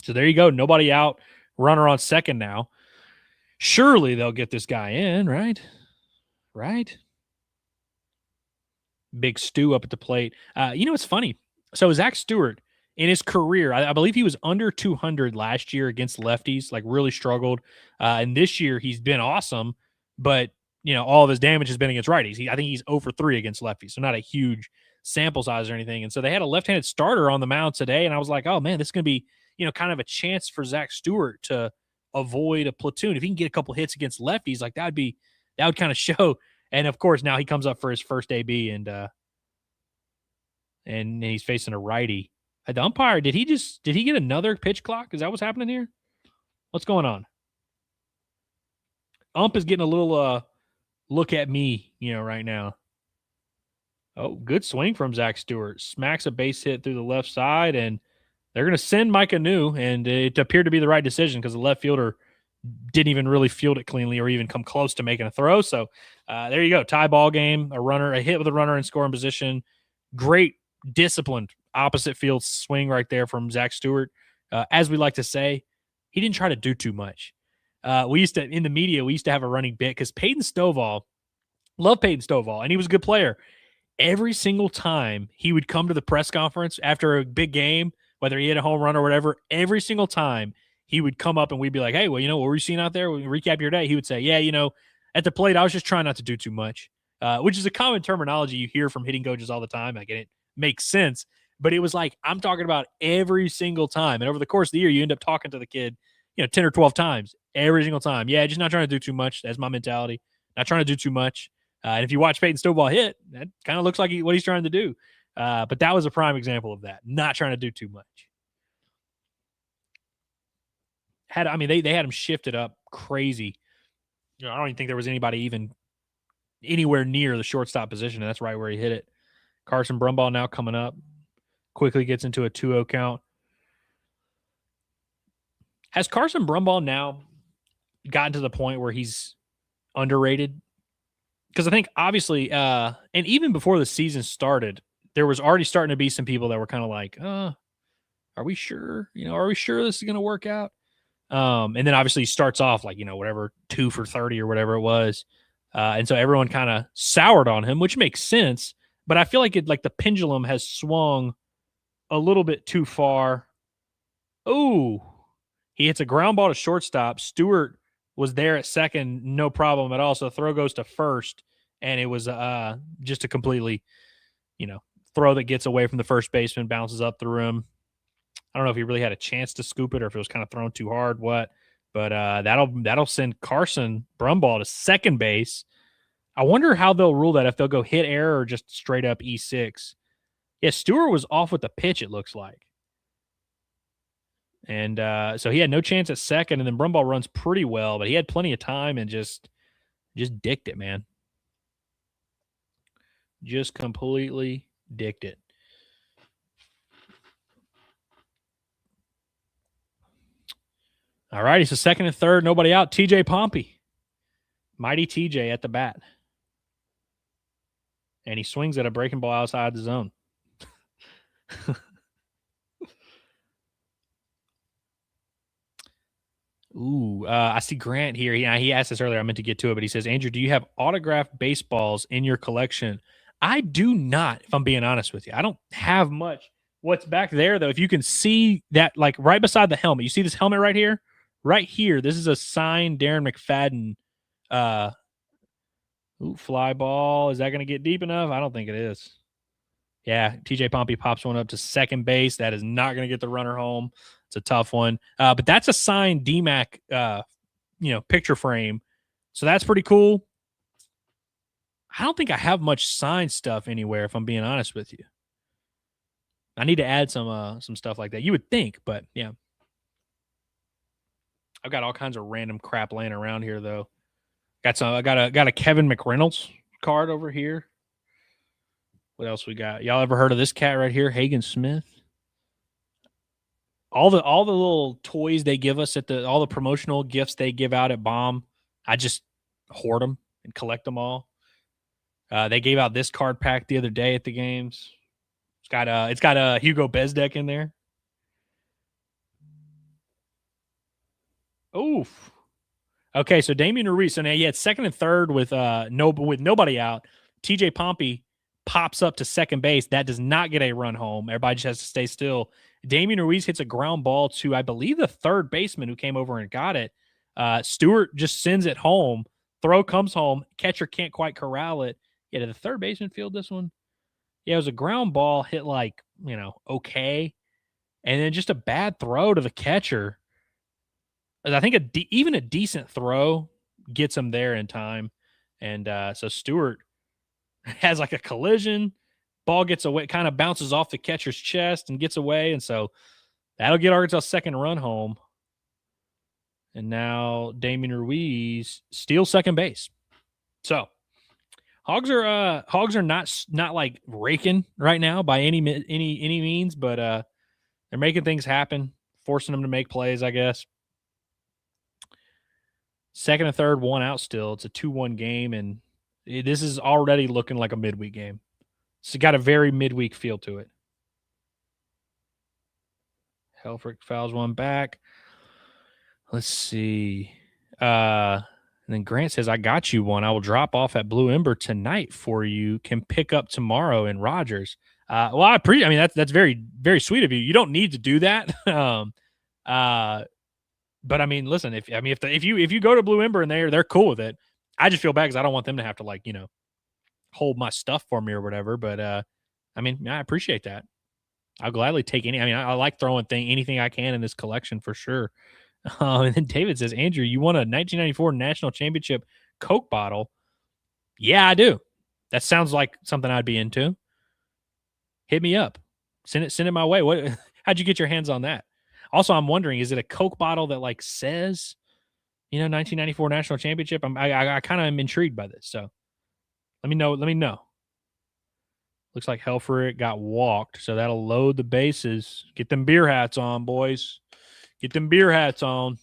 So there you go. Nobody out. Runner on second now. Surely they'll get this guy in, right? Right? Big Stu up at the plate. It's funny. So Zach Stewart, in his career, I believe he was under 200 last year against lefties, like really struggled. And this year he's been awesome, but all of his damage has been against righties. I think he's 0 for 3 against lefties, so not a huge sample size or anything. And so they had a left-handed starter on the mound today, and I was like, oh man, this is going to be, kind of a chance for Zach Stewart to avoid a platoon. If he can get a couple hits against lefties, like that would kind of show. And of course, now he comes up for his first AB, and he's facing a righty. The umpire, did he get another pitch clock? Is that what's happening here? What's going on? Ump is getting a little look at me, right now. Oh, good swing from Zach Stewart. Smacks a base hit through the left side, and they're going to send Micah New, and it appeared to be the right decision because the left fielder didn't even really field it cleanly or even come close to making a throw. So there you go. Tie ball game, a hit with a runner in scoring position. Great disciplined opposite field swing right there from Zach Stewart. As we like to say, he didn't try to do too much. In the media, we used to have a running bit because Peyton Stovall, love Peyton Stovall, and he was a good player. Every single time he would come to the press conference after a big game, whether he hit a home run or whatever, every single time he would come up and we'd be like, hey, well, what were you seeing out there? We recap your day. He would say, yeah, at the plate, I was just trying not to do too much, which is a common terminology you hear from hitting coaches all the time. Like, it makes sense. But it was like, I'm talking about every single time. And over the course of the year, you end up talking to the kid, 10 or 12 times every single time. Yeah, just not trying to do too much. That's my mentality. Not trying to do too much. And if you watch Peyton Stovall hit, that kind of looks like what he's trying to do. But that was a prime example of that. Not trying to do too much. They had him shifted up crazy. I don't even think there was anybody even anywhere near the shortstop position, and that's right where he hit it. Carson Brumbaugh now coming up. Quickly gets into a 2-0 count. Has Carson Brumbaugh now gotten to the point where he's underrated? Because I think obviously, and even before the season started, there was already starting to be some people that were kind of like, are we sure? Are we sure this is going to work out? And then obviously he starts off like, whatever, 2 for 30 or whatever it was. And so everyone kind of soured on him, which makes sense. But I feel like the pendulum has swung a little bit too far. Oh, he hits a ground ball to shortstop. Stewart was there at second, no problem at all. So the throw goes to first, and it was just a completely, throw that gets away from the first baseman, bounces up through him. I don't know if he really had a chance to scoop it or if it was kind of thrown too hard, but that'll send Carson Brumbaugh to second base. I wonder how they'll rule that, if they'll go hit error or just straight up E6. Yeah, Stewart was off with the pitch, it looks like. And so he had no chance at second, and then Brumbaugh runs pretty well, but he had plenty of time and just dicked it, man. Just completely dicked it. All righty, so second and third, nobody out. TJ Pompey. Mighty TJ at the bat. And he swings at a breaking ball outside the zone. Ooh, I see Grant here. He asked this earlier. I meant to get to it, but he says, Andrew, do you have autographed baseballs in your collection? I do not, if I'm being honest with you. I don't have much. What's back there, though, if you can see that, like right beside the helmet, you see this helmet right here? Right here, this is a signed Darren McFadden. Fly ball. Is that going to get deep enough? I don't think it is. Yeah, TJ Pompey pops one up to second base. That is not going to get the runner home. It's a tough one. But that's a signed DMAC, picture frame. So that's pretty cool. I don't think I have much signed stuff anywhere, if I'm being honest with you. I need to add some stuff like that. You would think, but yeah. I've got all kinds of random crap laying around here, though. I got a Kevin McReynolds card over here. What else we got? Y'all ever heard of this cat right here, Hagen Smith? All the little toys they give us all the promotional gifts they give out at Baum, I just hoard them and collect them all. They gave out this card pack the other day at the games. It's got a Hugo Bezdek in there. Oof. Okay, so Damian Ruiz. So now he had second and third with nobody out. TJ Pompey pops up to second base. That does not get a run home. Everybody just has to stay still. Damian Ruiz hits a ground ball to, I believe, the third baseman who came over and got it. Stewart just sends it home. Throw comes home. Catcher can't quite corral it. Yeah, did the third baseman field this one? Yeah, it was a ground ball hit okay. And then just a bad throw to the catcher. I think even a decent throw gets him there in time. And so Stewart has like a collision. Ball gets away, kind of bounces off the catcher's chest and gets away. And so that'll get Arkansas' second run home. And now Damian Ruiz steals second base. So Hogs are not like raking right now by any means, but they're making things happen, forcing them to make plays, I guess. Second and third, one out still. It's a 2-1 game, and this is already looking like a midweek game. It's got a very midweek feel to it. Helfrich fouls one back. Let's see. And then Grant says, I got you one. I will drop off at Blue Ember tonight for you. Can pick up tomorrow in Rogers. Well, I mean, that's very, very sweet of you. You don't need to do that. But I mean, listen, if you go to Blue Ember and they're cool with it, I just feel bad because I don't want them to have to hold my stuff for me or whatever. But I mean, I appreciate that. I'll gladly take any. I mean, I like throwing anything I can in this collection for sure. And then David says, Andrew, you won a 1994 National Championship Coke bottle. Yeah, I do. That sounds like something I'd be into. Hit me up. Send it my way. How'd you get your hands on that? Also, I'm wondering, is it a Coke bottle that says, 1994 National Championship? I kind of am intrigued by this. So let me know. Looks like Helfrich got walked, so that'll load the bases. Get them beer hats on, boys. Get them beer hats on.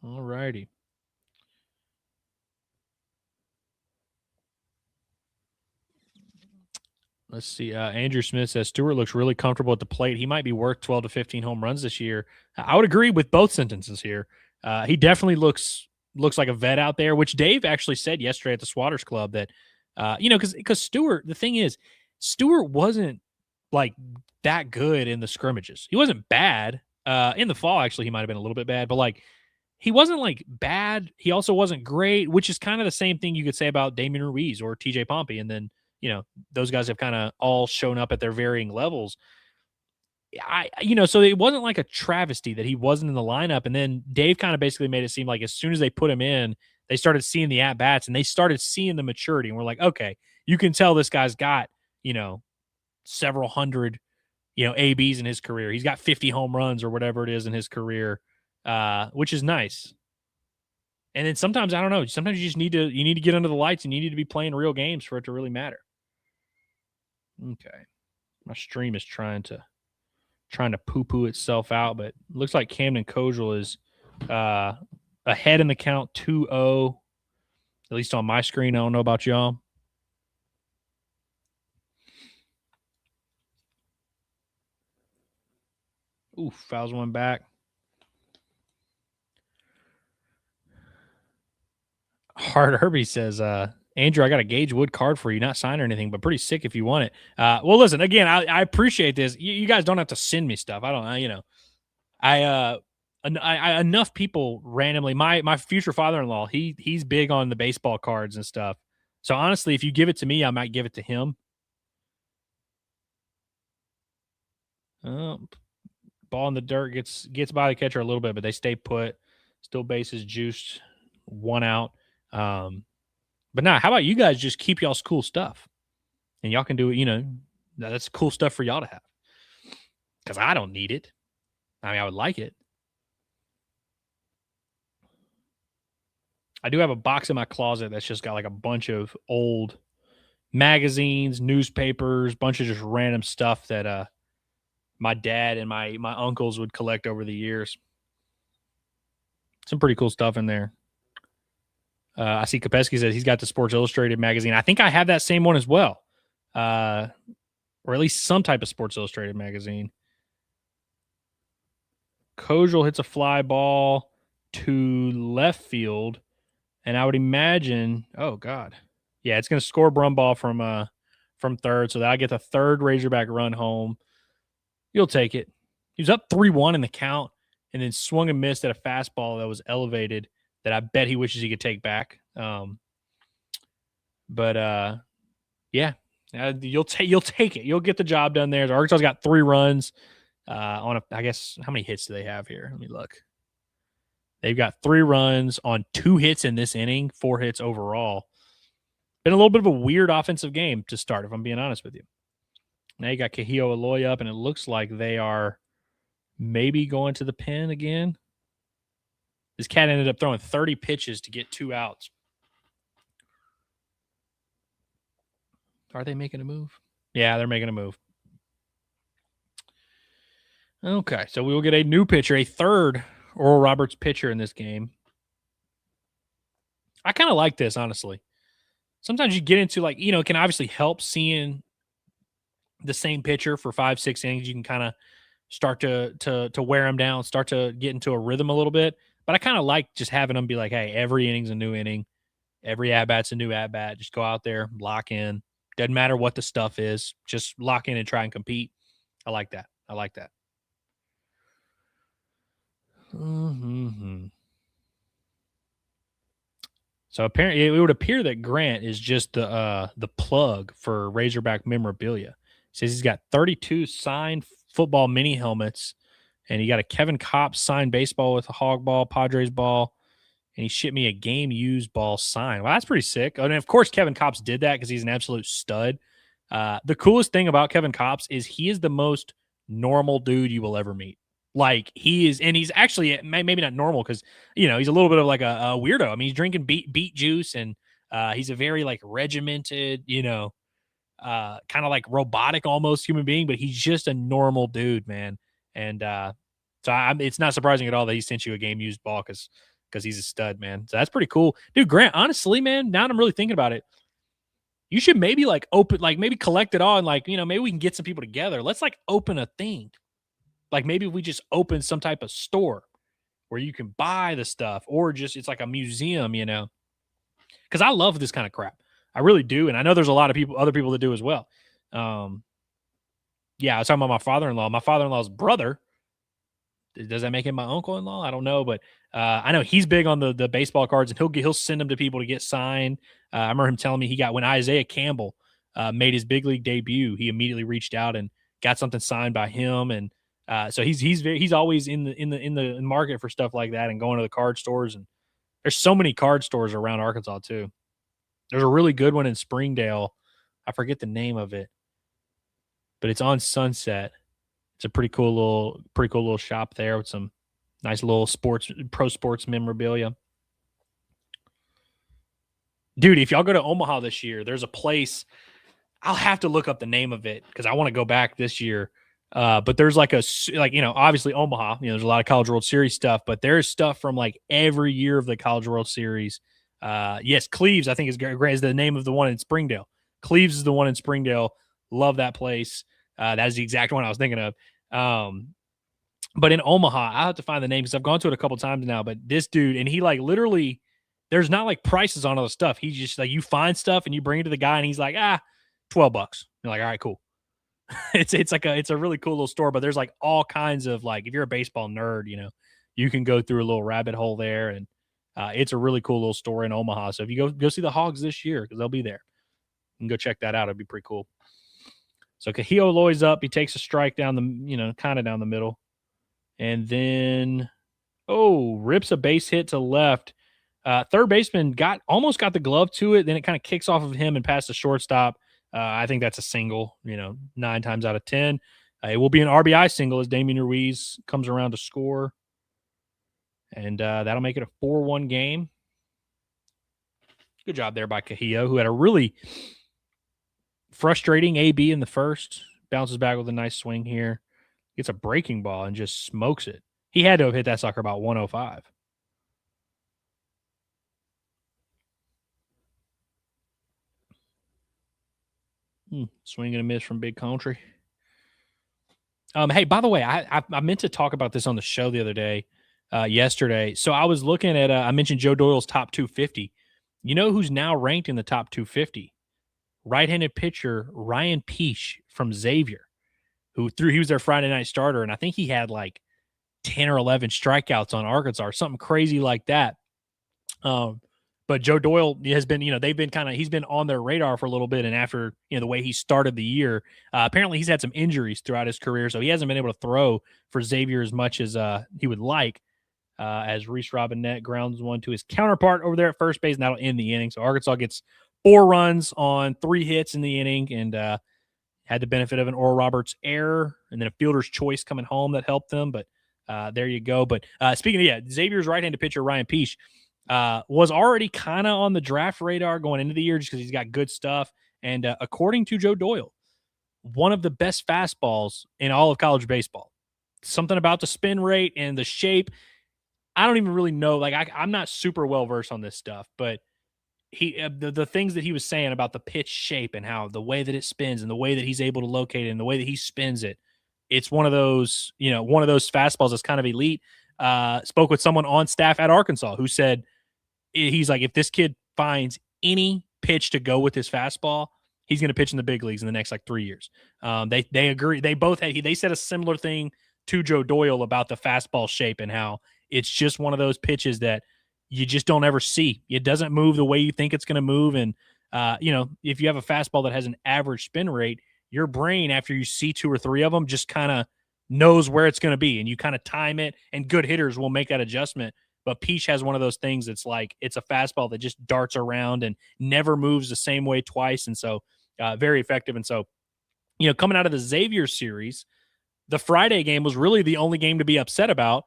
All righty. Let's see. Andrew Smith says Stewart looks really comfortable at the plate. He might be worth 12 to 15 home runs this year. I would agree with both sentences here. He definitely looks like a vet out there, which Dave actually said yesterday at the Swatters Club that, because Stewart, the thing is, Stewart wasn't that good in the scrimmages. He wasn't bad. In the fall, actually, he might have been a little bit bad, but he wasn't bad. He also wasn't great, which is kind of the same thing you could say about Damian Ruiz or TJ Pompey. And then, those guys have kind of all shown up at their varying levels. So it wasn't like a travesty that he wasn't in the lineup. And then Dave kind of basically made it seem like as soon as they put him in, they started seeing the at-bats and they started seeing the maturity. And we're like, okay, you can tell this guy's got, several hundred, ABs in his career. He's got 50 home runs or whatever it is in his career, which is nice. And then sometimes, I don't know, sometimes you just need to get under the lights and you need to be playing real games for it to really matter. Okay. My stream is trying to poo-poo itself out, but it looks like Camden Kojal is ahead in the count 2-0, at least on my screen. I don't know about y'all. Ooh, fouls one back. Hard Herbie says, Andrew, I got a Gage Wood card for you, not signed or anything, but pretty sick if you want it. Well, listen, again, I appreciate this. You guys don't have to send me stuff. I don't, enough people randomly. My future father-in-law, he's big on the baseball cards and stuff. So honestly, if you give it to me, I might give it to him. Ball in the dirt gets by the catcher a little bit, but they stay put. Still bases juiced, one out. But now, how about you guys just keep y'all's cool stuff? And y'all can do it, that's cool stuff for y'all to have. Because I don't need it. I mean, I would like it. I do have a box in my closet that's just got a bunch of old magazines, newspapers, bunch of just random stuff that my dad and my uncles would collect over the years. Some pretty cool stuff in there. I see Kopesky says he's got the Sports Illustrated magazine. I think I have that same one as well. Or at least some type of Sports Illustrated magazine. Kojal hits a fly ball to left field. And I would imagine, oh God. Yeah, it's going to score Brumball from third. So that I get the third Razorback run home. You'll take it. He was up 3-1 in the count and then swung and missed at a fastball that was elevated that I bet he wishes he could take back. Yeah, you'll take it. You'll get the job done there. Arkansas's got 3 runs on I guess, how many hits do they have here? Let me look. They've got 3 runs on 2 hits in this inning, 4 hits overall. Been a little bit of a weird offensive game to start, if I'm being honest with you. Now you got Kahio Aloy up, and it looks like they are maybe going to the pen again. This cat ended up throwing 30 pitches to get 2 outs. Are they making a move? Yeah, they're making a move. Okay, so we will get a new pitcher, a third Oral Roberts pitcher in this game. I kind of like this, honestly. Sometimes you get into like, it can obviously help seeing the same pitcher for 5-6 innings. You can kind of start to wear them down, start to get into a rhythm a little bit. But I kind of like just having them be like, hey, every inning's a new inning. Every at-bat's a new at-bat. Just go out there, lock in. Doesn't matter what the stuff is. Just lock in and try and compete. I like that. Mm-hmm. So apparently, it would appear that Grant is just the plug for Razorback memorabilia. He says he's got 32 signed football mini helmets, and he got a Kevin Kopp signed baseball with a hog ball, Padres ball, and he shipped me a game used ball signed. Well, that's pretty sick. And of course, Kevin Kopps did that because he's an absolute stud. The coolest thing about Kevin Kopps is he is the most normal dude you will ever meet. Like he is, and he's actually maybe not normal because he's a little bit of like a weirdo. I mean, he's drinking beet juice, and he's a very like regimented, kind of like robotic almost human being. But he's just a normal dude, man. And so it's not surprising at all that he sent you a game used ball because he's a stud, man. So that's pretty cool, dude. Grant, honestly, man, now that I'm really thinking about it, you should maybe like open, like maybe collect it all, and like maybe we can get some people together. Let's like open a thing. Like maybe we just open some type of store where you can buy the stuff, or just it's like a museum, because I love this kind of crap. I really do. And I know there's a lot of other people that do as well. Yeah, I was talking about my father-in-law. My father-in-law's brother. Does that make him my uncle-in-law? I don't know, but I know he's big on the baseball cards, and he'll send them to people to get signed. I remember him telling me he got when Isaiah Campbell made his big league debut, he immediately reached out and got something signed by him, and so he's always in the market for stuff like that and going to the card stores. And there's so many card stores around Arkansas too. There's a really good one in Springdale. I forget the name of it, but it's on Sunset. It's a pretty cool little shop there with some nice little pro sports memorabilia. Dude, if y'all go to Omaha this year, there's a place. I'll have to look up the name of it because I want to go back this year. But there's obviously Omaha, there's a lot of College World Series stuff, but there's stuff from like every year of the College World Series. Yes, Cleves, I think is the name of the one in Springdale. Cleves is the one in Springdale. Love that place. That is the exact one I was thinking of. But in Omaha, I have to find the name because I've gone to it a couple times now, but this dude, and he like literally, there's not like prices on all the stuff. He's just like, you find stuff and you bring it to the guy and he's like, $12. You're like, all right, cool. It's a really cool little store, but there's like all kinds of like, if you're a baseball nerd, you can go through a little rabbit hole there, and it's a really cool little store in Omaha. So if you go see the Hogs this year, because they'll be there, you can go check that out. It'd be pretty cool. So Kahio Loy's up. He takes a strike down the, kind of down the middle, and then rips a base hit to left. Third baseman almost got the glove to it. Then it kind of kicks off of him and past the shortstop. I think that's a single, 9 times out of 10. It will be an RBI single as Damian Ruiz comes around to score. And that'll make it a 4-1 game. Good job there by Kahio, who had a really frustrating AB in the first. Bounces back with a nice swing here. Gets a breaking ball and just smokes it. He had to have hit that sucker about 105. Swing and a miss from Big Country. Hey, by the way, I meant to talk about this on the show the other day, yesterday. So I was looking at, I mentioned Joe Doyle's top 250. You know who's now ranked in the top 250? Right-handed pitcher Ryan Peach from Xavier, he was their Friday night starter, and I think he had like 10 or 11 strikeouts on Arkansas or something crazy like that. But Joe Doyle has been, he's been on their radar for a little bit. And after, the way he started the year, apparently he's had some injuries throughout his career. So he hasn't been able to throw for Xavier as much as he would like, as Reese Robinette grounds one to his counterpart over there at first base, and that'll end the inning. So Arkansas gets 4 runs on 3 hits in the inning. And, Had the benefit of an Oral Roberts error and then a fielder's choice coming home that helped them. But there you go. But speaking of, Xavier's right-handed pitcher, Ryan Peach, was already kind of on the draft radar going into the year just because he's got good stuff. And according to Joe Doyle, one of the best fastballs in all of college baseball. Something about the spin rate and the shape. I don't even really know. Like, I'm not super well-versed on this stuff, but he the things that he was saying about the pitch shape and how the way that it spins and the way that he's able to locate it and the way that he spins it, it's one of those fastballs that's kind of elite. Spoke with someone on staff at Arkansas who said, he's like, if this kid finds any pitch to go with his fastball, he's going to pitch in the big leagues in the next 3 years. They agree. They said a similar thing to Joe Doyle about the fastball shape and how it's just one of those pitches that you just don't ever see. It doesn't move the way you think it's going to move. And, if you have a fastball that has an average spin rate, your brain, after you see 2 or 3 of them, just kind of knows where it's going to be. And you kind of time it, and good hitters will make that adjustment. But Peach has one of those things that's like, it's a fastball that just darts around and never moves the same way twice. And so very effective. And so, coming out of the Xavier series, the Friday game was really the only game to be upset about.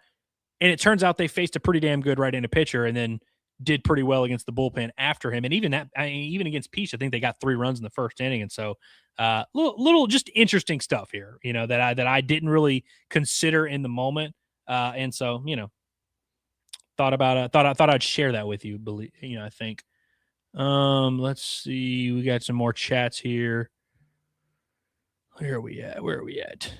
And it turns out they faced a pretty damn good right-handed pitcher and then did pretty well against the bullpen after him. And even against Peach, I think they got 3 runs in the first inning. And so little just interesting stuff here, that I didn't really consider in the moment. And so, thought I'd share that with you. I think. Let's see. We got some more chats here. Where are we at?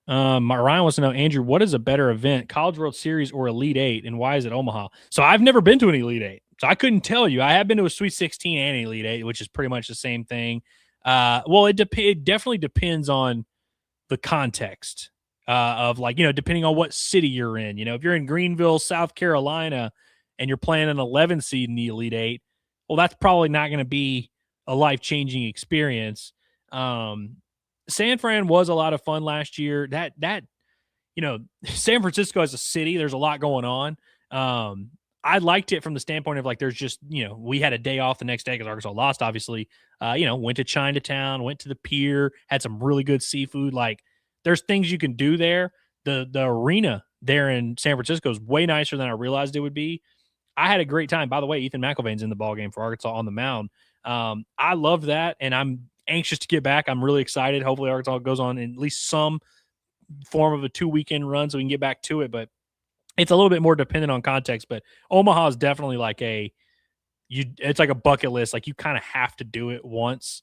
Ryan wants to know, Andrew, what is a better event, College World Series or Elite Eight, and why is it Omaha? So I've never been to an Elite Eight, so I couldn't tell you. I have been to a Sweet 16 and an Elite Eight, which is pretty much the same thing. It definitely depends on the context of depending on what city you're in. If you're in Greenville, South Carolina, and you're playing an 11 seed in the Elite Eight, well, that's probably not going to be a life-changing experience. San Fran was a lot of fun last year. San Francisco as a city, there's a lot going on. I liked it from the standpoint of there's just, we had a day off the next day because Arkansas lost, obviously. Went to Chinatown, went to the pier, had some really good seafood. There's things you can do there. The arena there in San Francisco is way nicer than I realized it would be. I had a great time. By the way, Ethan McElvain's in the ballgame for Arkansas on the mound. I love that, and I'm anxious to get back. I'm really excited. Hopefully Arkansas goes on at least some form of a 2-weekend run so we can get back to it. But it's a little bit more dependent on context. But Omaha is definitely it's like a bucket list. You kind of have to do it once,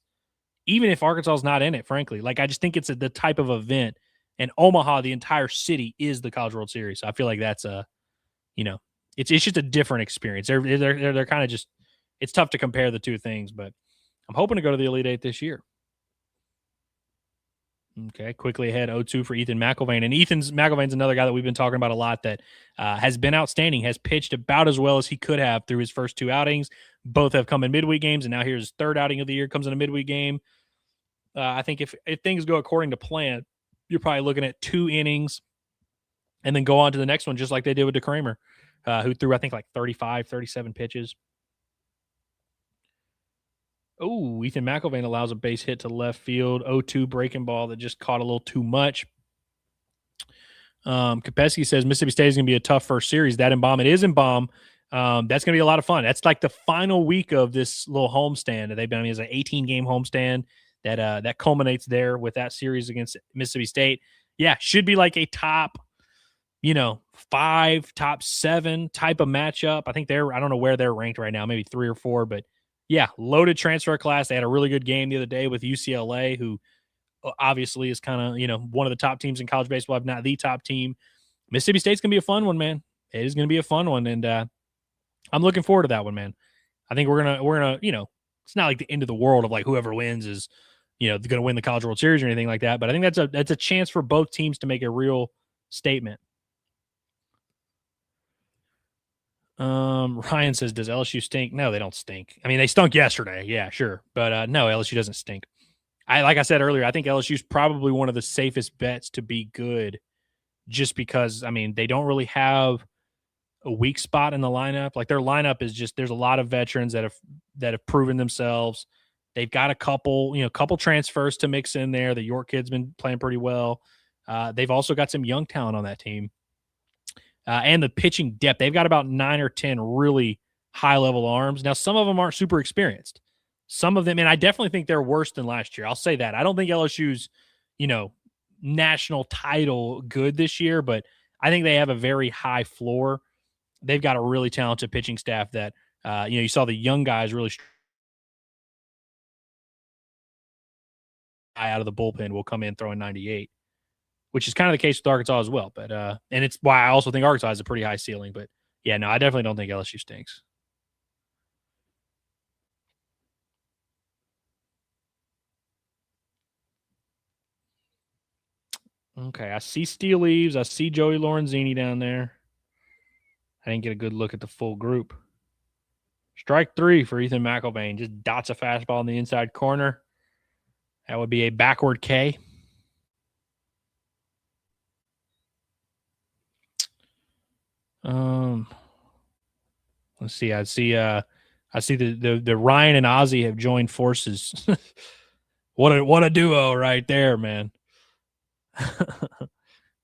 even if Arkansas is not in it, frankly. I just think it's the type of event. And Omaha, the entire city, is the College World Series. So I feel like that's it's just a different experience. They're kind of just, it's tough to compare the two things, but I'm hoping to go to the Elite Eight this year. Okay, quickly ahead, 0-2 for Ethan McElvain. And McElvain's another guy that we've been talking about a lot that has been outstanding, has pitched about as well as he could have through his first 2 outings. Both have come in midweek games, and now here's his 3rd outing of the year, comes in a midweek game. I think if things go according to plan, you're probably looking at 2 innings and then go on to the next one, just like they did with DeCramer, who threw, I think, 35, 37 pitches. Oh, Ethan McElvain allows a base hit to left field. 0-2 breaking ball that just caught a little too much. Kopesky says Mississippi State is going to be a tough first series. That in Baum. It is in Baum. That's going to be a lot of fun. That's the final week of this little homestand that they've been. It's an 18-game homestand that culminates there with that series against Mississippi State. Yeah, should be a top, 5, top 7 type of matchup. I think I don't know where they're ranked right now, maybe 3 or 4, but yeah, loaded transfer class. They had a really good game the other day with UCLA, who obviously is kind of, one of the top teams in college baseball, if not the top team. Mississippi State's going to be a fun one, man. It is going to be a fun one, and I'm looking forward to that one, man. I think we're gonna, it's not like the end of the world of whoever wins is, going to win the College World Series or anything like that. But I think that's a chance for both teams to make a real statement. Ryan says, does LSU stink? No, they don't stink. I mean, they stunk yesterday. Yeah, sure. But no, LSU doesn't stink. Like I said earlier, I think LSU is probably one of the safest bets to be good just because, they don't really have a weak spot in the lineup. Their lineup is just, there's a lot of veterans that have proven themselves. They've got a couple transfers to mix in there. The York kid's been playing pretty well. They've also got some young talent on that team. And the pitching depth. They've got about 9 or 10 really high-level arms. Now, some of them aren't super experienced. Some of them, and I definitely think they're worse than last year. I'll say that. I don't think LSU's, national title good this year, but I think they have a very high floor. They've got a really talented pitching staff that, you saw the young guys really out of the bullpen will come in throwing 98, which is kind of the case with Arkansas as well. But and it's why I also think Arkansas has a pretty high ceiling. But yeah, no, I definitely don't think LSU stinks. Okay, I see Steele Eves. I see Joey Lorenzini down there. I didn't get a good look at the full group. Strike 3 for Ethan McElvain. Just dots a fastball in the inside corner. That would be a backward K. Let's see. I see the Ryan and Ozzy have joined forces. What a duo right there, man.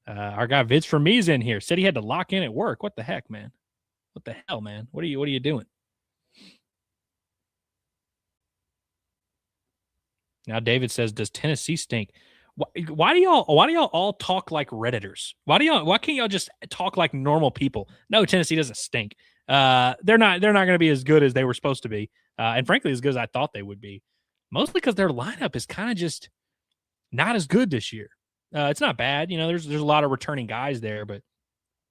Our guy Vince for me's in here. Said he had to lock in at work. What the heck, man? What the hell, man? What are you doing? Now David says, "Does Tennessee stink?" Why do y'all all talk like Redditors? Why can't y'all just talk like normal people? No, Tennessee doesn't stink. They're not going to be as good as they were supposed to be, and frankly, as good as I thought they would be. Mostly because their lineup is kind of just not as good this year. It's not bad, There's a lot of returning guys there, but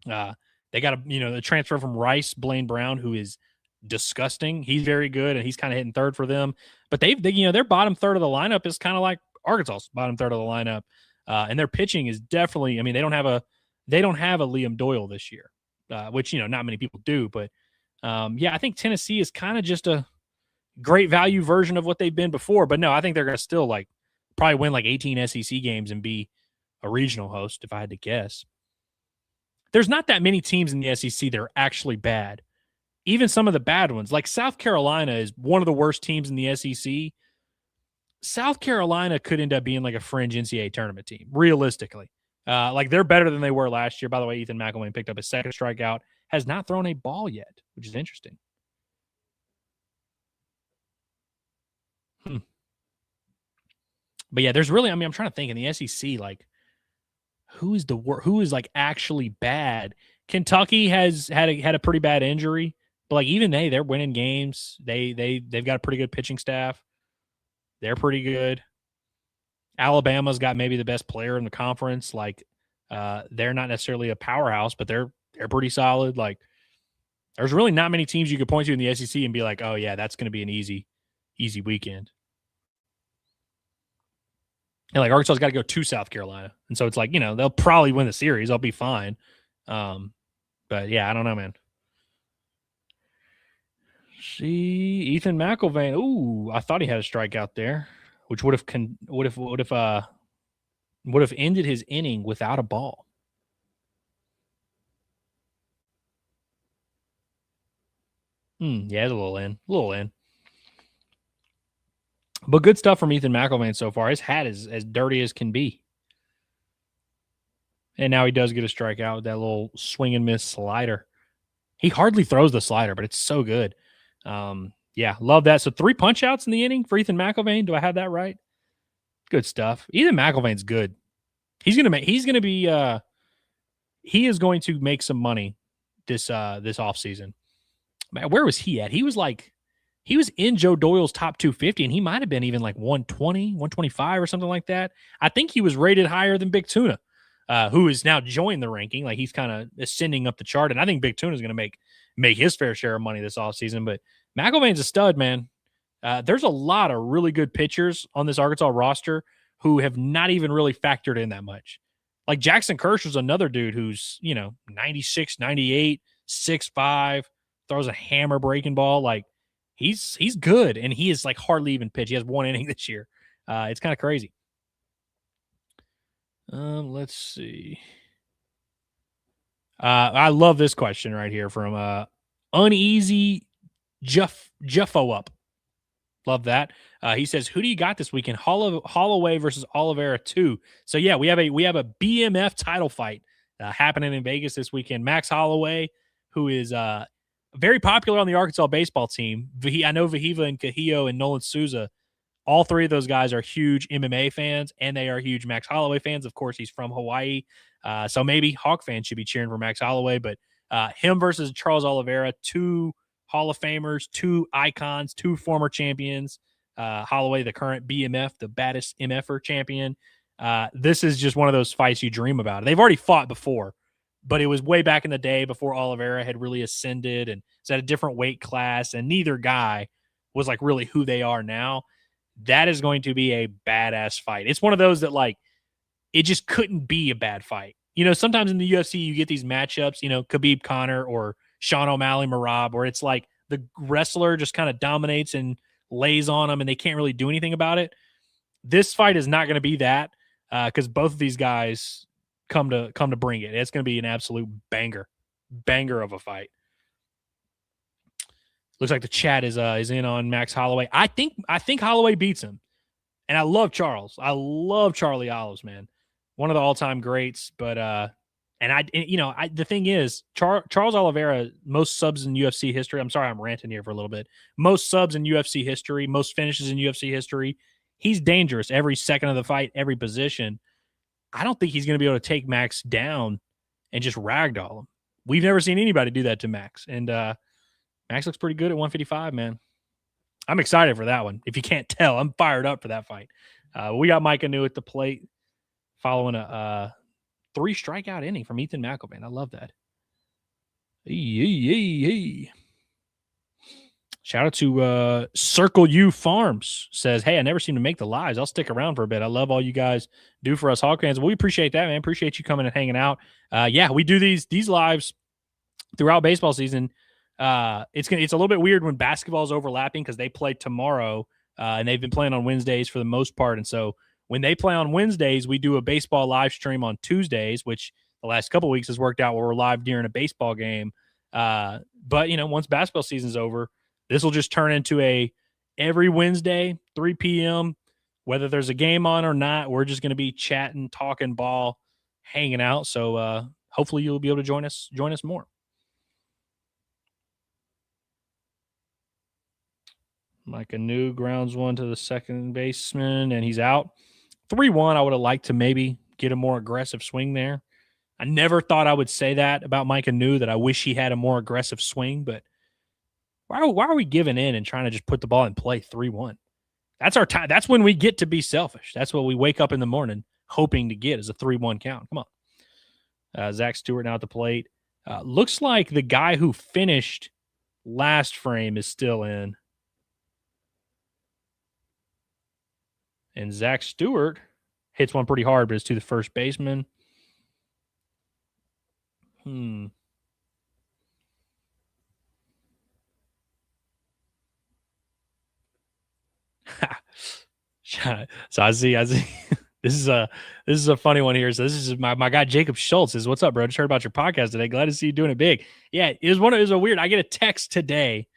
they got the transfer from Rice, Blaine Brown, who is disgusting. He's very good, and he's kind of hitting third for them. But they their bottom third of the lineup is kind of like Arkansas's bottom third of the lineup, and their pitching is definitely. I mean, they don't have a Liam Doyle this year, which not many people do. But I think Tennessee is kind of just a great value version of what they've been before. But no, I think they're going to still probably win 18 SEC games and be a regional host, if I had to guess. There's not that many teams in the SEC that are actually bad. Even some of the bad ones, like South Carolina is one of the worst teams in the SEC. South Carolina could end up being a fringe NCAA tournament team, realistically. They're better than they were last year. By the way, Ethan McElvain picked up his second strikeout, has not thrown a ball yet, which is interesting. But yeah, there's really, I'm trying to think in the SEC, who is actually bad? Kentucky has had a pretty bad injury, but even they're winning games. They've got a pretty good pitching staff. They're pretty good. Alabama's got maybe the best player in the conference. They're not necessarily a powerhouse, but they're pretty solid. There's really not many teams you could point to in the SEC and be like, oh yeah, that's going to be an easy weekend. And Arkansas's got to go to South Carolina. And so it's they'll probably win the series. I'll be fine. But yeah, I don't know, man. See, Ethan McElvain. Ooh, I thought he had a strikeout there, which would have ended his inning without a ball. Yeah, it's a little in. But good stuff from Ethan McElvain so far. His hat is as dirty as can be. And now he does get a strikeout with that little swing and miss slider. He hardly throws the slider, but it's so good. Yeah, love that. So 3 punch outs in the inning for Ethan McElvain. Do I have that right? Good stuff. Ethan McElvain's good. He is going to make some money this offseason. Man, where was he at? He was in Joe Doyle's top 250, and he might have been even 120, 125 or something like that. I think he was rated higher than Big Tuna, who has now joined the ranking. He's kind of ascending up the chart, and I think Big Tuna is going to make his fair share of money this offseason. But McElvain's a stud, man. There's a lot of really good pitchers on this Arkansas roster who have not even really factored in that much. Jackson Kersher's another dude who's, 96, 98, 6'5", throws a hammer breaking ball. He's good, and he is hardly even pitched. He has 1 inning this year. It's kind of crazy. Let's see. I love this question right here from Uneasy Jeffo Up. Love that. He says, "Who do you got this weekend? Holloway versus Oliveira 2." So yeah, we have a BMF title fight happening in Vegas this weekend. Max Holloway, who is very popular on the Arkansas baseball team. I know Vahiva and Cajillo and Nolan Souza. All three of those guys are huge MMA fans, and they are huge Max Holloway fans. Of course, he's from Hawaii, so maybe Hawk fans should be cheering for Max Holloway. But him versus Charles Oliveira, two Hall of Famers, two icons, two former champions. Holloway, the current BMF, the baddest MFer champion. This is just one of those fights you dream about. They've already fought before, but it was way back in the day before Oliveira had really ascended and it's at a different weight class, and neither guy was like really who they are now. That is going to be a badass fight. It's one of those that like it just couldn't be a bad fight. You know, sometimes in the UFC you get these matchups, you know, Khabib Conor or Sean O'Malley Merab, where it's like the wrestler just kind of dominates and lays on them and they can't really do anything about it. This fight is not going to be that because both of these guys come to bring it. It's going to be an absolute banger of a fight. Looks like the chat is in on Max Holloway. I think Holloway beats him, and I love Charles. I love Charlie Olives, man, one of the all-time greats. But the thing is, Charles Oliveira, most subs in UFC history. I'm sorry, I'm ranting here for a little bit. Most subs in UFC history, most finishes in UFC history. He's dangerous every second of the fight, every position. I don't think he's going to be able to take Max down and just ragdoll him. We've never seen anybody do that to Max, and Max looks pretty good at 155, man. I'm excited for that one. If you can't tell, I'm fired up for that fight. We got Mike Anu at the plate following a 3 strikeout inning from Ethan McElvain. I love that. Hey. Shout out to Circle U Farms. Says, hey, I never seem to make the lives. I'll stick around for a bit. I love all you guys do for us Hawk fans. Well, we appreciate that, man. Appreciate you coming and hanging out. Yeah, we do these lives throughout baseball season. It's a little bit weird when basketball is overlapping because they play tomorrow and they've been playing on Wednesdays for the most part. And so when they play on Wednesdays, we do a baseball live stream on Tuesdays, which the last couple of weeks has worked out where we're live during a baseball game. But you know, once basketball season's over, this will just turn into a every Wednesday, 3 p.m., whether there's a game on or not, we're just going to be chatting, talking ball, hanging out. So hopefully you'll be able to join us more. Mike Anu grounds one to the second baseman, and he's out. 3-1, I would have liked to maybe get a more aggressive swing there. I never thought I would say that about Mike Anu, that I wish he had a more aggressive swing, but why are we giving in and trying to just put the ball in play 3-1? That's our time. That's when we get to be selfish. That's what we wake up in the morning hoping to get is a 3-1 count. Come on. Zach Stewart now at the plate. Looks like the guy who finished last frame is still in. And Zach Stewart hits one pretty hard, but it's to the first baseman. So I see. This is a funny one here. So this is my guy Jacob Schultz says, "What's up, bro? Just heard about your podcast today. Glad to see you doing it big." Yeah, it was a weird. I get a text today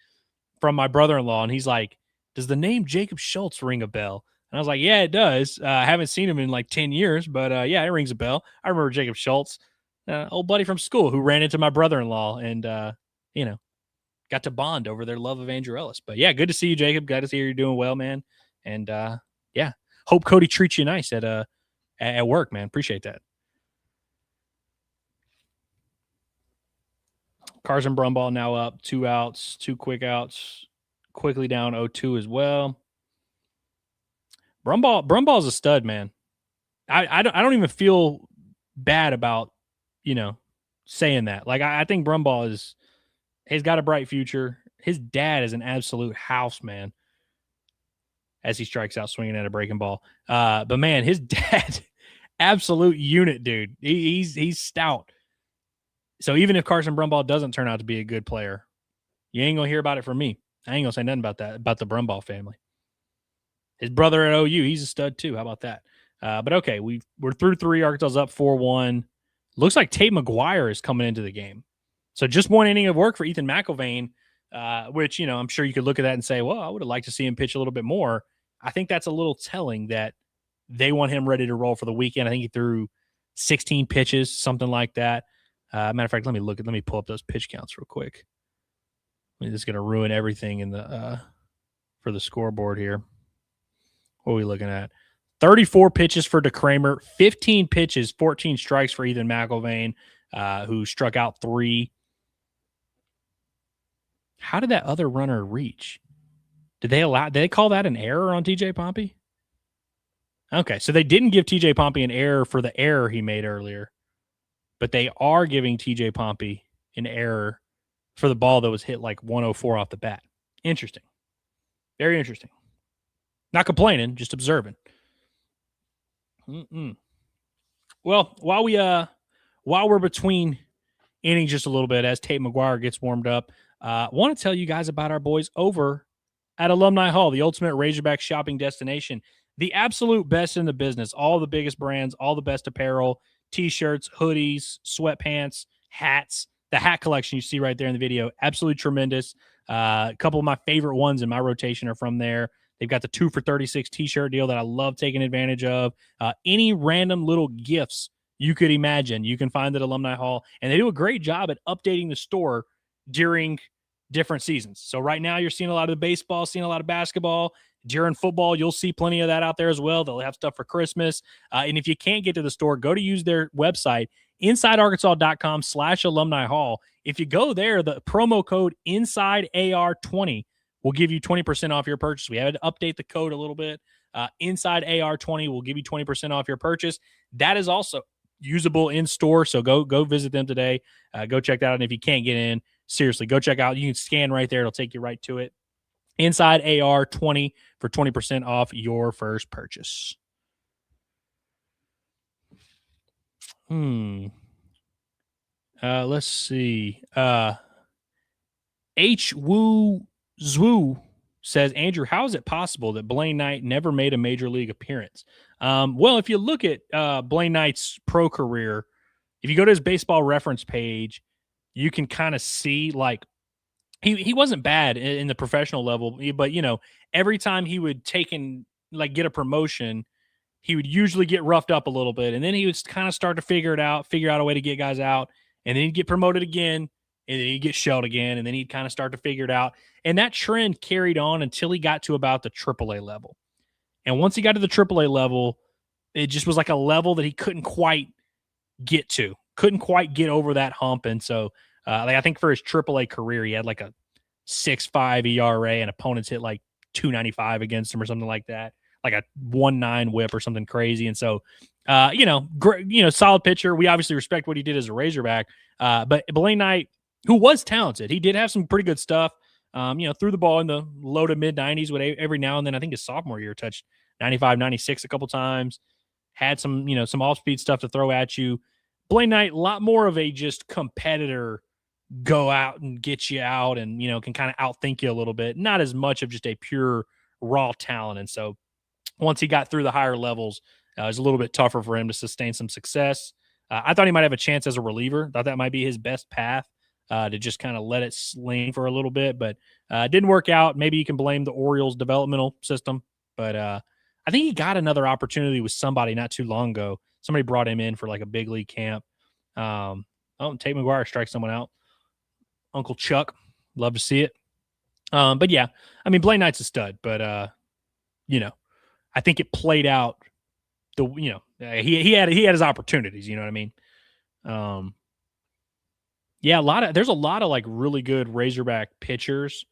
from my brother-in-law, and he's like, "Does the name Jacob Schultz ring a bell?" And I was like, "Yeah, it does. I haven't seen him in like 10 years, but yeah, it rings a bell. I remember Jacob Schultz, old buddy from school who ran into my brother-in-law, and got to bond over their love of Andrew Ellis. But yeah, good to see you, Jacob. Glad to see you're doing well, man. And yeah, hope Cody treats you nice at work, man. Appreciate that." Carson Brumball now up, 2 outs, 2 quick outs, quickly down 0-2 as well. Brumball's a stud, man. I don't even feel bad about saying that. Like I think Brumball he's got a bright future. His dad is an absolute house, man, as he strikes out swinging at a breaking ball. But man, his dad, absolute unit, dude. He's stout. So even if Carson Brumball doesn't turn out to be a good player, you ain't gonna hear about it from me. I ain't gonna say nothing about that, about the Brumball family. His brother at OU, he's a stud too. How about that? But okay, we're through 3. Arkansas's up 4-1. Looks like Tate McGuire is coming into the game. So just 1 inning of work for Ethan McElvain. which, I'm sure you could look at that and say, well, I would have liked to see him pitch a little bit more. I think that's a little telling that they want him ready to roll for the weekend. I think he threw 16 pitches, something like that. Matter of fact, let me pull up those pitch counts real quick. This is going to ruin everything in the for the scoreboard here. What are we looking at? 34 pitches for DeCramer, 15 pitches, 14 strikes for Ethan McIlvain, who struck out 3. How did that other runner reach? Did they call that an error on TJ Pompey? Okay, so they didn't give TJ Pompey an error for the error he made earlier, but they are giving TJ Pompey an error for the ball that was hit like 104 off the bat. Interesting. Very interesting. Not complaining, just observing. Well, while we're between innings just a little bit as Tate McGuire gets warmed up, I want to tell you guys about our boys over at Alumni Hall, the ultimate Razorback shopping destination. The absolute best in the business. All the biggest brands, all the best apparel, T-shirts, hoodies, sweatpants, hats. The hat collection you see right there in the video, absolutely tremendous. A couple of my favorite ones in my rotation are from there. They've got the 2 for $36 T-shirt deal that I love taking advantage of. Any random little gifts you could imagine, you can find at Alumni Hall. And they do a great job at updating the store during different seasons. So right now you're seeing a lot of the baseball, seeing a lot of basketball. During football, you'll see plenty of that out there as well. They'll have stuff for Christmas. And if you can't get to the store, go to use their website, InsideArkansas.com/alumni hall. If you go there, the promo code InsideAR20 will give you 20% off your purchase. We had to update the code a little bit. InsideAR20 will give you 20% off your purchase. That is also usable in store. So go visit them today. Go check that out. And if you can't get in, seriously, go check out. You can scan right there. It'll take you right to it. Inside AR20 for 20% off your first purchase. Let's see. H. Woo Zwu says, Andrew, how is it possible that Blaine Knight never made a major league appearance? Well, if you look at Blaine Knight's pro career, if you go to his baseball reference page, you can kind of see like he wasn't bad in the professional level, but every time he would get a promotion, he would usually get roughed up a little bit, and then he would kind of start to figure out a way to get guys out, and then he'd get promoted again, and then he'd get shelled again, and then he'd kind of start to figure it out. And that trend carried on until he got to about the AAA level. And once he got to the AAA level, it just was like a level that he couldn't quite get to, couldn't quite get over that hump. And so I think for his AAA career, he had like a 6.5 ERA and opponents hit like 295 against him or something like that, like a 1.9 whip or something crazy. And so, solid pitcher. We obviously respect what he did as a Razorback. But Blaine Knight, who was talented, he did have some pretty good stuff. Threw the ball in the low to mid 90s with every now and then. I think his sophomore year touched 95, 96 a couple times. Had some off speed stuff to throw at you. Blaine Knight, a lot more of a just competitor, go out and get you out and, can kind of outthink you a little bit. Not as much of just a pure raw talent. And so once he got through the higher levels, it was a little bit tougher for him to sustain some success. I thought he might have a chance as a reliever. Thought that might be his best path, to just kind of let it sling for a little bit, but it didn't work out. Maybe you can blame the Orioles developmental system, but I think he got another opportunity with somebody not too long ago. Somebody brought him in for like a big league camp. Tate McGuire strikes someone out. Uncle Chuck, love to see it. But yeah, I mean, Blaine Knight's a stud, but I think it played out he had his opportunities, you know what I mean? There's a lot of like really good Razorback pitchers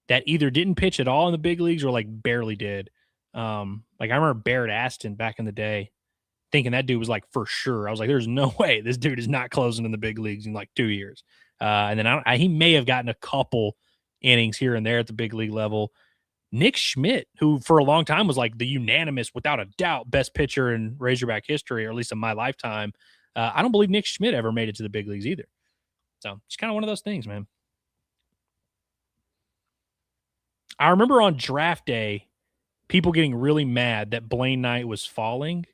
that either didn't pitch at all in the big leagues or like barely did. Like I remember Barrett Aston back in the day, thinking that dude was like for sure. I was like, there's no way this dude is not closing in the big leagues in like 2 years. And then he may have gotten a couple innings here and there at the big league level. Nick Schmidt, who for a long time was like the unanimous, without a doubt, best pitcher in Razorback history, or at least in my lifetime. I don't believe Nick Schmidt ever made it to the big leagues either. So it's kind of one of those things, man. I remember on draft day, people getting really mad that Blaine Knight was falling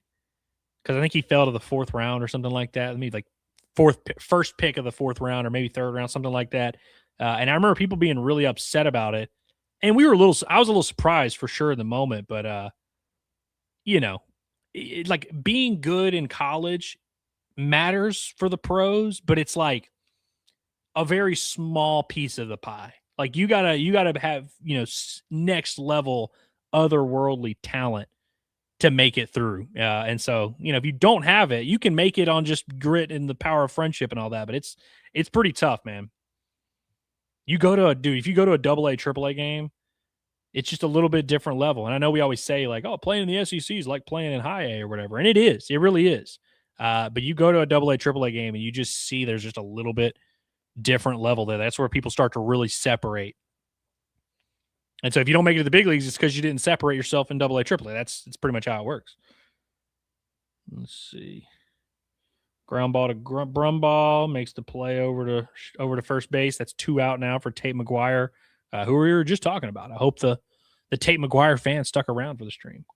because I think he fell to the 4th round or something like that. I mean, like first pick of the 4th round or maybe 3rd round, something like that. And I remember people being really upset about it. And I was a little surprised for sure in the moment, but like being good in college matters for the pros, but it's like a very small piece of the pie. Like you gotta have, next level otherworldly talent to make it through. And so, if you don't have it, you can make it on just grit and the power of friendship and all that, but it's pretty tough, man. If you go to a AA, AAA game, it's just a little bit different level. And I know we always say like, oh, playing in the SEC is like playing in high A or whatever. And it is, it really is. But you go to a AA, AAA game and you just see there's just a little bit different level there. That's where people start to really separate. And so if you don't make it to the big leagues, it's because you didn't separate yourself in AA, AAA. That's pretty much how it works. Let's see. Ground ball to Brumball makes the play over to first base. That's 2 out now for Tate McGuire, who we were just talking about. I hope the Tate McGuire fans stuck around for the stream.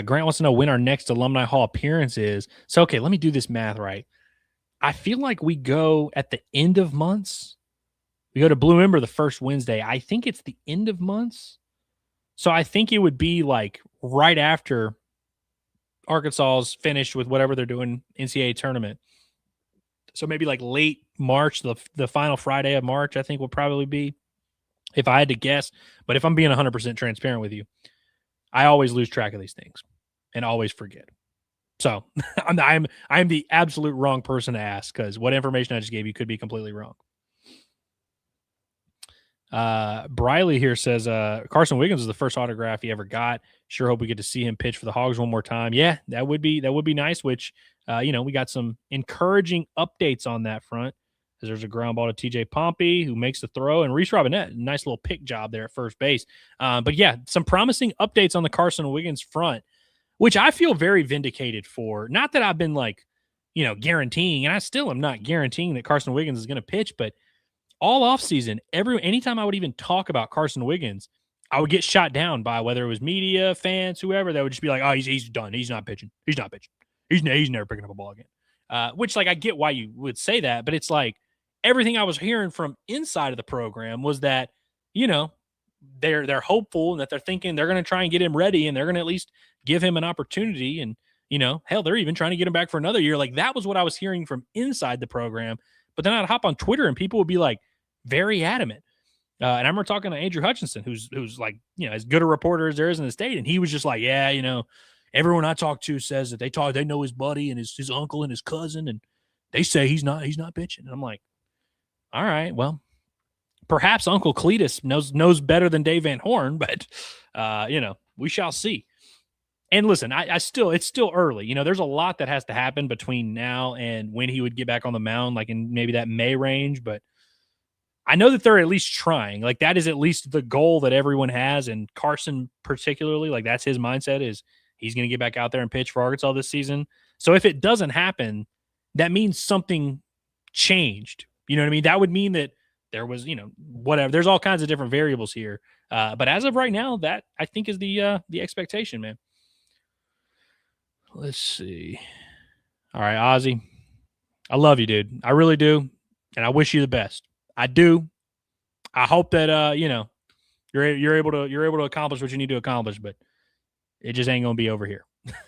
Grant wants to know when our next Alumni Hall appearance is. So, okay, let me do this math right. I feel like we go at the end of months. We go to Blue Ember the first Wednesday. I think it's the end of months. So I think it would be like right after Arkansas's finished with whatever they're doing NCAA tournament. So maybe like late March, the final Friday of March, I think will probably be, if I had to guess. But if I'm being 100% transparent with you, I always lose track of these things and always forget. So I'm the absolute wrong person to ask because what information I just gave you could be completely wrong. Briley here says Carson Wiggins is the first autograph he ever got. Sure hope we get to see him pitch for the Hogs one more time. Yeah, that would be nice, which we got some encouraging updates on that front. As there's a ground ball to TJ Pompey who makes the throw, and Reese Robinette, nice little pick job there at first base. But yeah, some promising updates on the Carson Wiggins front, which I feel very vindicated for. Not that I've been like, guaranteeing, and I still am not guaranteeing that Carson Wiggins is going to pitch, but all offseason, anytime I would even talk about Carson Wiggins, I would get shot down by whether it was media, fans, whoever. That would just be like, oh, he's done. He's not pitching. He's not pitching. He's never picking up a ball again. Which, like, I get why you would say that, but it's like everything I was hearing from inside of the program was that, they're hopeful and that they're thinking they're going to try and get him ready and they're going to at least give him an opportunity. And, hell, they're even trying to get him back for another year. Like, that was what I was hearing from inside the program. But then I'd hop on Twitter and people would be like, very adamant. And I remember talking to Andrew Hutchinson, who's like, as good a reporter as there is in the state. And he was just like, yeah, everyone I talk to says that they know his buddy and his uncle and his cousin, and they say he's not pitching. And I'm like, all right, well, perhaps Uncle Cletus knows better than Dave Van Horn, but we shall see. And listen, it's still early. There's a lot that has to happen between now and when he would get back on the mound, like in maybe that May range, but I know that they're at least trying. Like, that is at least the goal that everyone has, and Carson particularly, like, that's his mindset, is he's going to get back out there and pitch for Arkansas this season. So if it doesn't happen, that means something changed. You know what I mean? That would mean that there was, whatever. There's all kinds of different variables here. But as of right now, that I think is the expectation, man. Let's see. All right, Ozzy, I love you, dude. I really do, and I wish you the best. I do. I hope that you're able to accomplish what you need to accomplish, but it just ain't gonna be over here.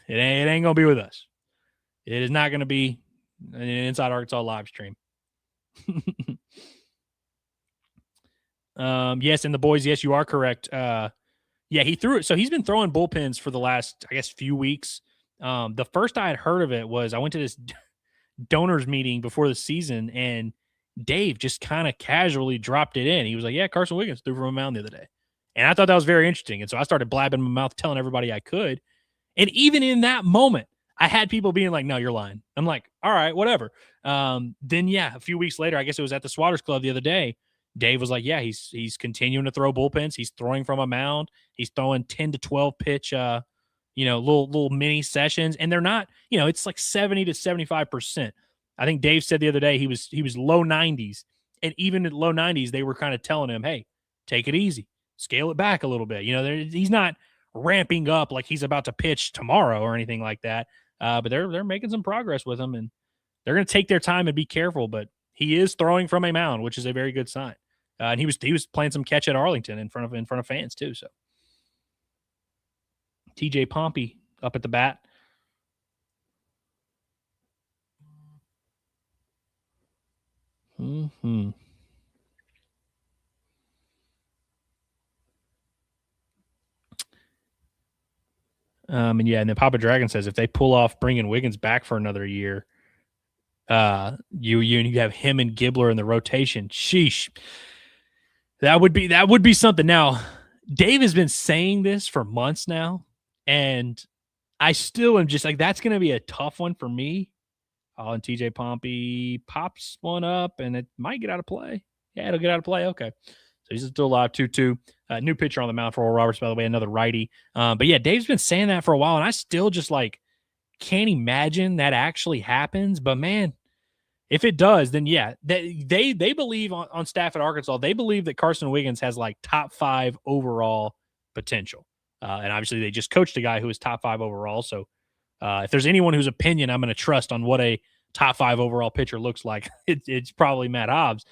It ain't gonna be with us. It is not gonna be an Inside Arkansas live stream. Yes, and the boys, yes, you are correct. He threw it. So he's been throwing bullpens for the last, I guess, few weeks. The first I had heard of it was I went to this donors meeting before the season, and Dave just kind of casually dropped it in. He was like, yeah, Carson Wiggins threw from a mound the other day. And I thought that was very interesting. And so I started blabbing my mouth, telling everybody I could. And even in that moment, I had people being like, no, you're lying. I'm like, all right, whatever. Then, a few weeks later, I guess it was at the Swatters Club the other day, Dave was like, yeah, he's continuing to throw bullpens. He's throwing from a mound. He's throwing 10 to 12 pitch, little mini sessions. And they're not, it's like 70 to 75%. I think Dave said the other day he was low 90s, and even at low 90s, they were kind of telling him, hey, take it easy, scale it back a little bit. He's not ramping up like he's about to pitch tomorrow or anything like that. but they're making some progress with him, and they're going to take their time and be careful. But he is throwing from a mound, which is a very good sign. And he was playing some catch at Arlington in front of fans too. So TJ Pompey up at the bat. Mm-hmm. And then Papa Dragon says if they pull off bringing Wiggins back for another year, you have him and Gibbler in the rotation. Sheesh, that would be something. Now, Dave has been saying this for months now, and I still am just like, that's going to be a tough one for me. Oh, and TJ Pompey pops one up, and it might get out of play. Yeah, it'll get out of play. Okay. So he's still alive, 2-2. New pitcher on the mound for Oral Roberts, by the way, another righty. But yeah, Dave's been saying that for a while, and I still just like can't imagine that actually happens. But man, if it does, then yeah, they believe on staff at Arkansas, they believe that Carson Wiggins has like top 5 overall potential. And obviously they just coached a guy who is top 5 overall. So if there's anyone whose opinion I'm going to trust on what a top 5 overall pitcher looks like, it's probably Matt Hobbs.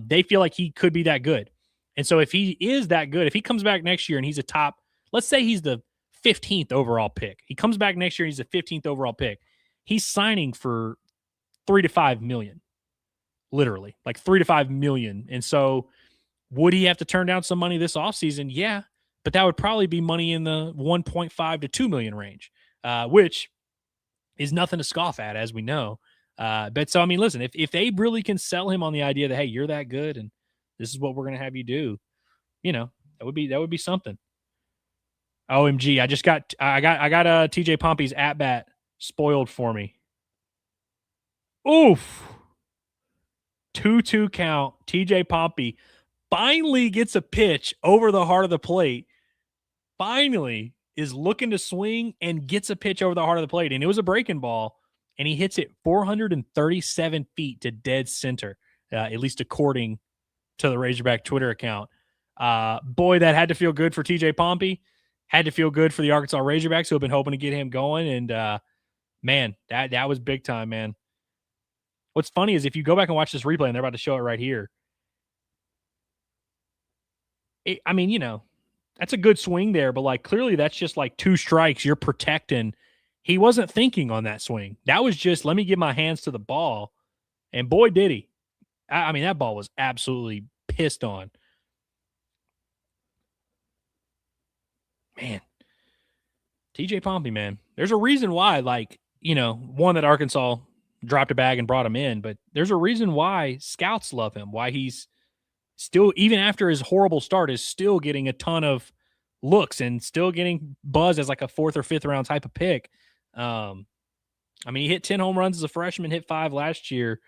They feel like he could be that good. And so if he is that good, if he comes back next year and he's a top, let's say he's the 15th overall pick. He comes back next year, he's the 15th overall pick. He's signing for $3 to $5 million, literally, like $3 to $5 million. And so would he have to turn down some money this offseason? Yeah, but that would probably be money in the 1.5 to 2 million range, which is nothing to scoff at, as we know. But so, I mean, listen, if they really can sell him on the idea that, hey, you're that good and this is what we're going to have you do, that would be something. OMG, I got TJ Pompey's at bat spoiled for me. Oof. 2-2 count. TJ Pompey finally gets a pitch over the heart of the plate. Finally is looking to swing and gets a pitch over the heart of the plate. And it was a breaking ball, and he hits it 437 feet to dead center, at least according to the Razorback Twitter account. Boy, that had to feel good for TJ Pompey. Had to feel good for the Arkansas Razorbacks, who have been hoping to get him going. And, man, that was big time, man. What's funny is if you go back and watch this replay, and they're about to show it right here, that's a good swing there, but like clearly that's just like 2 strikes you're protecting. He wasn't thinking on that swing. That was just, let me get my hands to the ball. And boy, did he. I mean, that ball was absolutely pissed on. Man. TJ Pompey, man. There's a reason why, one that Arkansas dropped a bag and brought him in, but there's a reason why scouts love him, why he's still, even after his horrible start, is still getting a ton of looks and still getting buzz as like a 4th or 5th round type of pick. He hit 10 home runs as a freshman, hit 5 last year.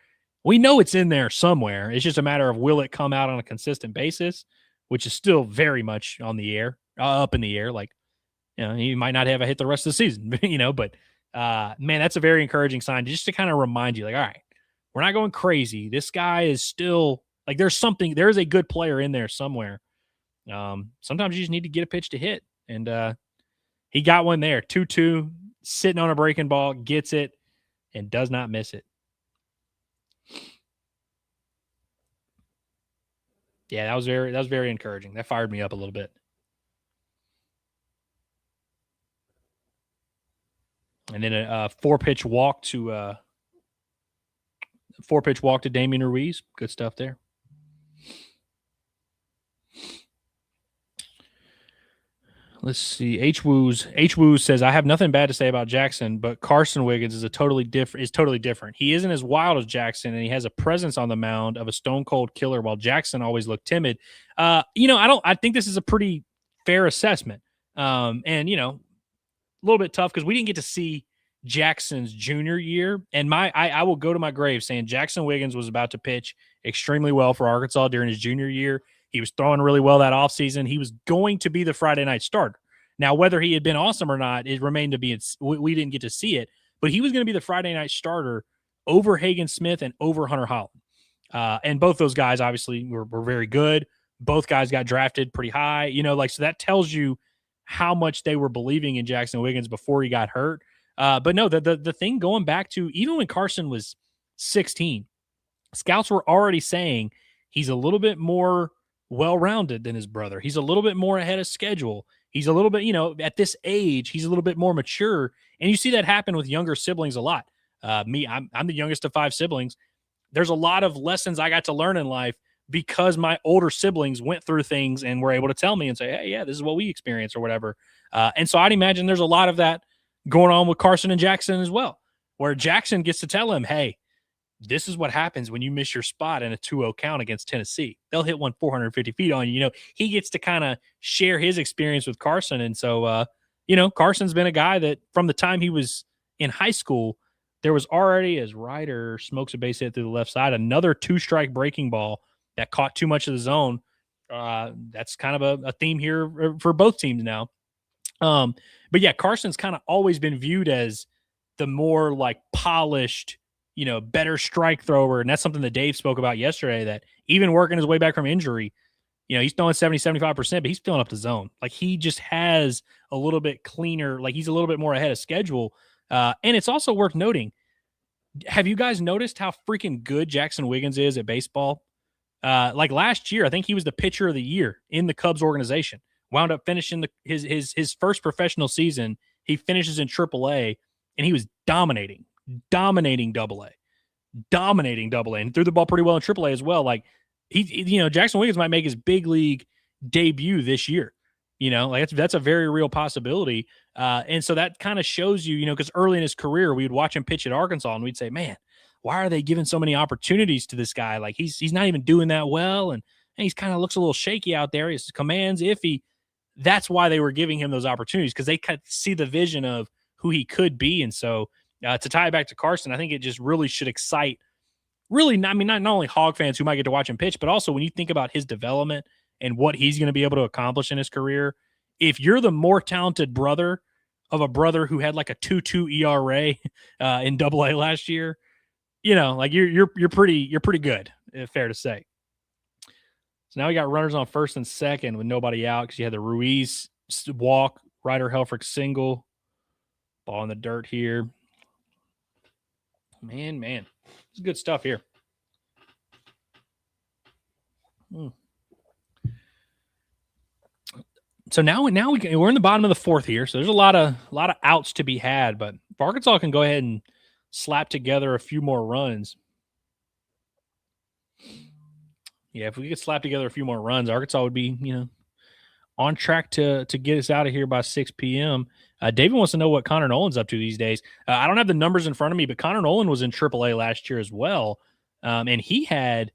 We know it's in there somewhere. It's just a matter of will it come out on a consistent basis, which is still very much on the air, up in the air. Like, he might not have a hit the rest of the season, but man, that's a very encouraging sign just to kind of remind you, like, all right, we're not going crazy. This guy is still like, there's a good player in there somewhere. Sometimes you just need to get a pitch to hit. And he got one there, 2-2, sitting on a breaking ball, gets it, and does not miss it. Yeah, that was very encouraging. That fired me up a little bit. And then a 4-pitch walk to Damian Ruiz. Good stuff there. Let's see. H. Woos says, I have nothing bad to say about Jackson, but Carson Wiggins is totally different. He isn't as wild as Jackson, and he has a presence on the mound of a stone cold killer, while Jackson always looked timid. I think this is a pretty fair assessment. And a little bit tough because we didn't get to see Jackson's junior year. And I will go to my grave saying Jackson Wiggins was about to pitch extremely well for Arkansas during his junior year. He was throwing really well that offseason. He was going to be the Friday night starter. Now, whether he had been awesome or not, it remained to be. We didn't get to see it, but he was going to be the Friday night starter over Hagen Smith and over Hunter Holland. And both those guys obviously were very good. Both guys got drafted pretty high. So that tells you how much they were believing in Jackson Wiggins before he got hurt. But no, the thing going back to even when Carson was 16, scouts were already saying he's a little bit more well-rounded than his brother. He's a little bit more ahead of schedule. He's a little bit, at this age, he's a little bit more mature. And you see that happen with younger siblings a lot. I'm the youngest of 5 siblings. There's a lot of lessons I got to learn in life because my older siblings went through things and were able to tell me and say, hey, yeah, this is what we experienced or whatever. And so I'd imagine there's a lot of that going on with Carson and Jackson as well, where Jackson gets to tell him, hey, this is what happens when you miss your spot in a 2-0 count against Tennessee. They'll hit one 450 feet on you. He gets to kind of share his experience with Carson. And so, Carson's been a guy that from the time he was in high school, there was already, as Ryder smokes a base hit through the left side, another 2-strike breaking ball that caught too much of the zone. That's kind of a theme here for both teams now. But yeah, Carson's kind of always been viewed as the more like polished, better strike thrower. And that's something that Dave spoke about yesterday, that even working his way back from injury, he's throwing 70-75%, but he's filling up the zone. Like he just has a little bit cleaner, like he's a little bit more ahead of schedule. And it's also worth noting, have you guys noticed how freaking good Jackson Wiggins is at baseball? Like last year, I think he was the pitcher of the year in the Cubs organization. Wound up finishing his first professional season. He finishes in AAA, and he was dominating Double A, and threw the ball pretty well in AAA as well. Like Jackson Wiggins might make his big league debut this year. Like that's a very real possibility. And so that kind of shows you, because early in his career, we would watch him pitch at Arkansas, and we'd say, man, why are they giving so many opportunities to this guy? Like he's not even doing that well, and he's kind of looks a little shaky out there. His command's iffy. That's why they were giving him those opportunities, because they could see the vision of who he could be. And so to tie it back to Carson, I think it just really should excite not only Hog fans who might get to watch him pitch, but also when you think about his development and what he's going to be able to accomplish in his career. If you're the more talented brother of a brother who had like a 2.2 ERA in Double A last year, like you're pretty good, fair to say. So now we got runners on first and second with nobody out because you had the Ruiz walk, Ryder Helfrich single, ball in the dirt here. Man, it's good stuff here. So now we're in the bottom of the fourth here. So there's a lot of outs to be had, but if Arkansas can go ahead and slap together a few more runs. Yeah, if we could slap together a few more runs, Arkansas would be, on track to get us out of here by 6 p.m. David wants to know what Connor Nolan's up to these days. I don't have the numbers in front of me, but Connor Nolan was in AAA last year as well, and he had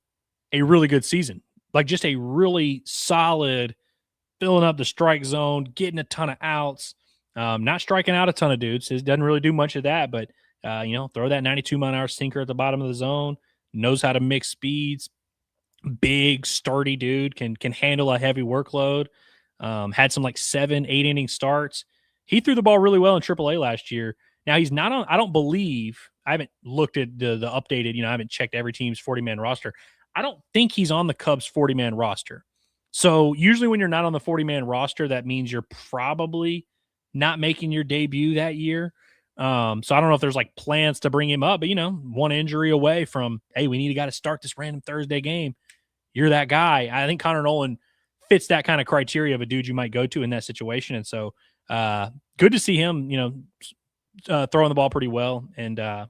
a really good season, like just a really solid, filling up the strike zone, getting a ton of outs, not striking out a ton of dudes. It doesn't really do much of that, but, throw that 92-mile-an-hour sinker at the bottom of the zone, knows how to mix speeds, big, sturdy dude, can handle a heavy workload, had some like 7-8 inning starts. He threw the ball really well in AAA last year. Now he's not on, I don't believe, I haven't looked at the updated, I haven't checked every team's 40-man roster. I don't think he's on the Cubs 40-man roster. So usually when you're not on the 40-man roster, that means you're probably not making your debut that year. So I don't know if there's like plans to bring him up, but one injury away from, hey, we need a guy to start this random Thursday game. You're that guy. I think Connor Nolan fits that kind of criteria of a dude you might go to in that situation. And so good to see him, throwing the ball pretty well and, on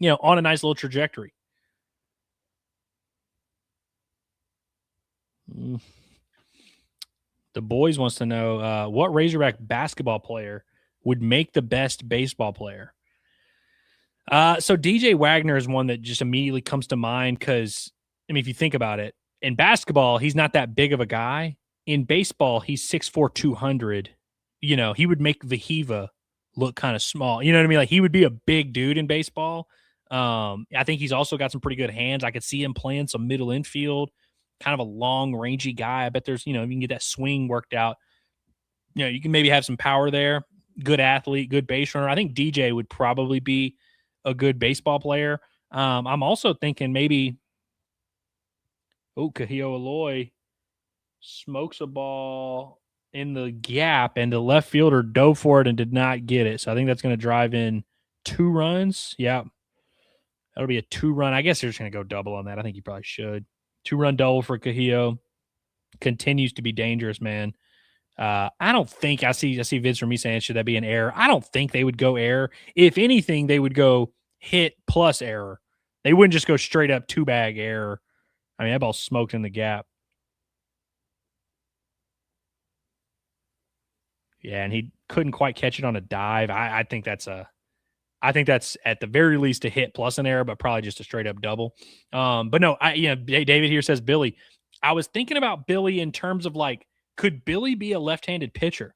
a nice little trajectory. The boys wants to know what Razorback basketball player would make the best baseball player. So DJ Wagner is one that just immediately comes to mind because, if you think about it, in basketball, he's not that big of a guy. In baseball, he's 6'4", 200. He would make Vahiva look kind of small. You know what I mean? Like he would be a big dude in baseball. I think he's also got some pretty good hands. I could see him playing some middle infield, kind of a long, rangy guy. I bet there's, you can get that swing worked out. You can maybe have some power there. Good athlete, good base runner. I think DJ would probably be a good baseball player. I'm also thinking maybe, Kahio Aloy smokes a ball in the gap, and the left fielder dove for it and did not get it. So I think that's going to drive in 2 runs. Yeah. That'll be a 2-run. I guess they're just going to go double on that. I think you probably should. 2-run double for Cajillo. Continues to be dangerous, man. I don't think I see Vince Remy saying, should that be an error? I don't think they would go error. If anything, they would go hit plus error. They wouldn't just go straight up 2-bag error. I mean, that ball smoked in the gap. Yeah, and he couldn't quite catch it on a dive. I think that's at the very least a hit plus an error, but probably just a straight up double. But no, David here says Billy. I was thinking about Billy in terms of like, could Billy be a left-handed pitcher?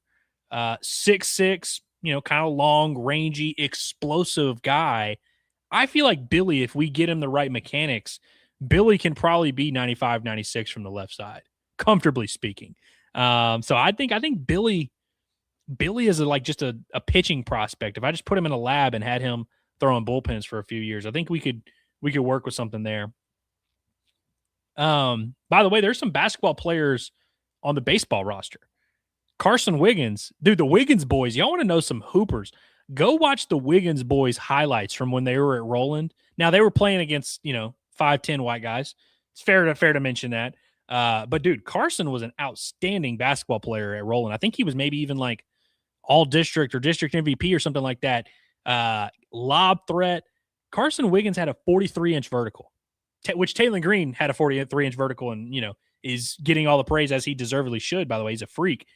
6'6", kind of long, rangy, explosive guy. I feel like Billy, if we get him the right mechanics, Billy can probably be 95, 96 from the left side, comfortably speaking. So I think Billy is just a pitching prospect. If I just put him in a lab and had him throwing bullpens for a few years, I think we could work with something there. By the way, there's some basketball players on the baseball roster. Carson Wiggins, dude, the Wiggins boys, y'all want to know some hoopers? Go watch the Wiggins boys highlights from when they were at Roland. Now they were playing against, 5'10" white guys. It's fair to mention that. But dude, Carson was an outstanding basketball player at Roland. I think he was maybe even like all district or district MVP or something like that. Lob threat. Carson Wiggins had a 43-inch vertical, which Taylor Green had a 43-inch vertical and, is getting all the praise as he deservedly should. By the way, he's a freak.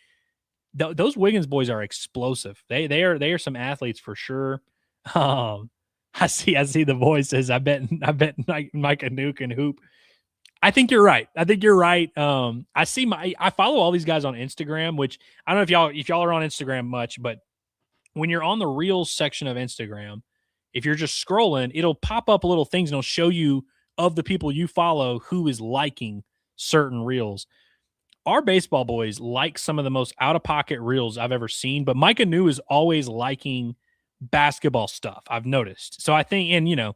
Those Wiggins boys are explosive. They are some athletes for sure. I see the voice says, I bet Micah Nuke can hoop. I think you're right. I follow all these guys on Instagram, which I don't know if y'all are on Instagram much, but when you're on the Reels section of Instagram, if you're just scrolling, it'll pop up little things and it'll show you of the people you follow who is liking certain Reels. Our baseball boys like some of the most out-of-pocket Reels I've ever seen, but Micah New is always liking basketball stuff, I've noticed. So I think, and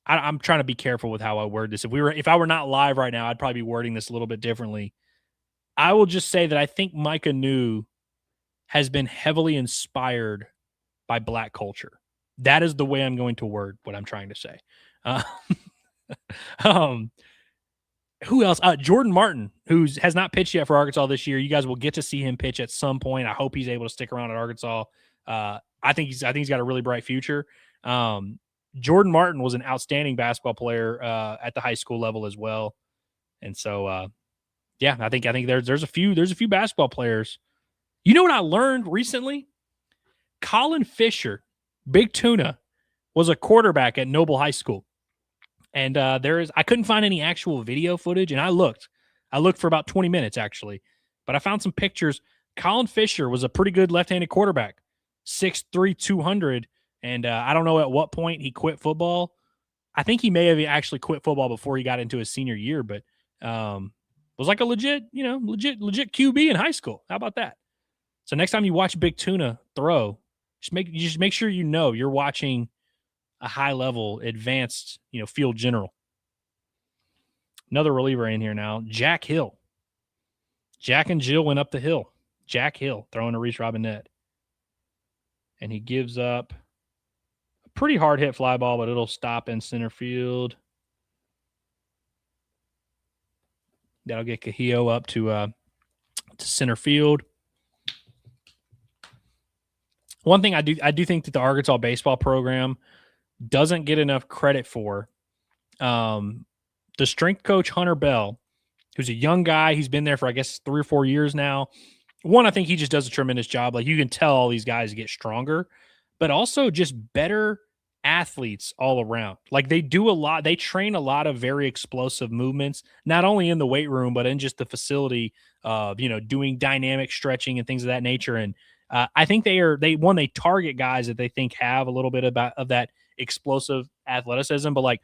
I'm trying to be careful with how I word this. If I were not live right now, I'd probably be wording this a little bit differently. I will just say that I think Micah New has been heavily inspired by Black culture. That is the way I'm going to word what I'm trying to say. Who else? Jordan Martin, who has not pitched yet for Arkansas this year. You guys will get to see him pitch at some point. I hope he's able to stick around at Arkansas. I think he's got a really bright future. Jordan Martin was an outstanding basketball player at the high school level as well. And so, I think there's a few basketball players. You know what I learned recently? Colin Fisher, Big Tuna, was a quarterback at Noble High School. And I couldn't find any actual video footage, and I looked for about 20 minutes actually, but I found some pictures. Colin Fisher was a pretty good left-handed quarterback, 6'3", 200, and I don't know at what point he quit football. I think he may have actually quit football before he got into his senior year, but was like a legit QB in high school. How about that? So next time you watch Big Tuna throw, just make sure you're watching a high-level, advanced, field general. Another reliever in here now, Jack Hill. Jack and Jill went up the hill. Jack Hill throwing a Reese Robinette. And he gives up a pretty hard hit fly ball, but it'll stop in center field. That'll get Cajillo up to center field. One thing I do think that the Arkansas baseball program doesn't get enough credit for. The strength coach, Hunter Bell, who's a young guy. He's been there for, I guess, 3 or 4 years now. One, I think he just does a tremendous job. Like, you can tell all these guys get stronger, but also just better athletes all around. Like, they do a lot. They train a lot of very explosive movements, not only in the weight room, but in just the facility of, doing dynamic stretching and things of that nature. And I think they target guys that they think have a little bit of that explosive athleticism. But, like,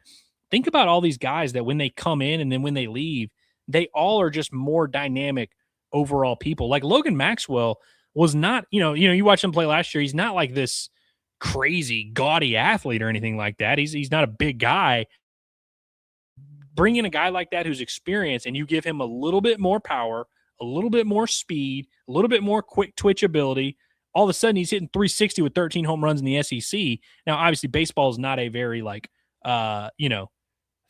think about all these guys that when they come in and then when they leave, they all are just more dynamic overall people. Like Logan Maxwell was not, you watched him play last year. He's not like this crazy gaudy athlete or anything like that. He's not a big guy. Bring in a guy like that who's experienced and you give him a little bit more power, a little bit more speed, a little bit more quick twitch ability. All of a sudden, he's hitting 360 with 13 home runs in the SEC. Now, obviously, baseball is not a very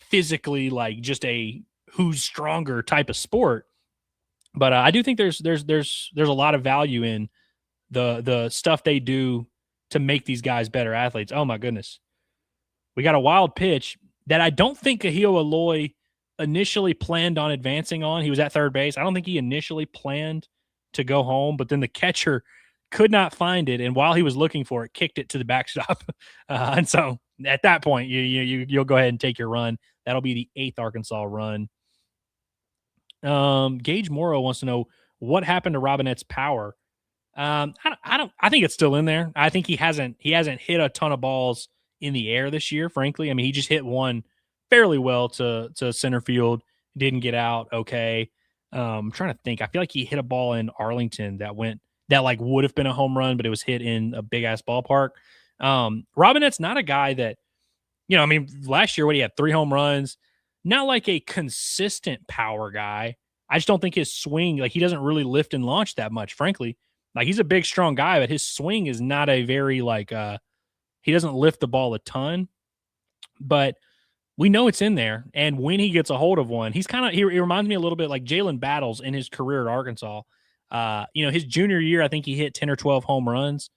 physically just a who's stronger type of sport. But I do think there's a lot of value in the stuff they do to make these guys better athletes. Oh my goodness. We got a wild pitch that I don't think Kahio Aloy initially planned on advancing on. He was at third base. I don't think he initially planned to go home, but then the catcher could not find it, and while he was looking for it, kicked it to the backstop. And so at that point, you'll go ahead and take your run. That'll be the 8th Arkansas run. Gage Morrow wants to know what happened to Robinette's power. I think it's still in there. I think he hasn't hit a ton of balls in the air this year, frankly. I mean, he just hit one fairly well to center field, didn't get out. Okay. I'm trying to think. I feel like he hit a ball in Arlington that would have been a home run, but it was hit in a big ass ballpark. Robinette's not a guy that, last year when he had 3 home runs, not like a consistent power guy. I just don't think his swing, he doesn't really lift and launch that much, frankly. He's a big, strong guy, but his swing is not a very, he doesn't lift the ball a ton. But we know it's in there. And when he gets a hold of one, he reminds me a little bit like Jalen Battles in his career at Arkansas. His junior year, I think he hit 10 or 12 home runs.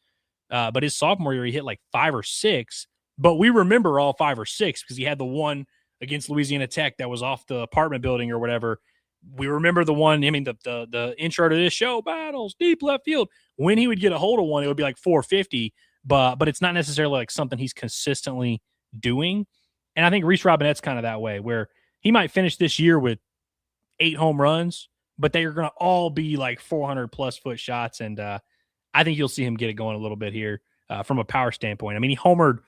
But his sophomore year, he hit 5 or 6. But we remember all 5 or 6 because he had the one against Louisiana Tech that was off the apartment building or whatever. We remember the one, the intro to this show, Battles, deep left field. When he would get a hold of one, it would be 450, but it's not necessarily something he's consistently doing. And I think Reese Robinette's kind of that way, where he might finish this year with 8 home runs, but they are going to all be 400-plus foot shots. And I think you'll see him get it going a little bit here from a power standpoint. He homered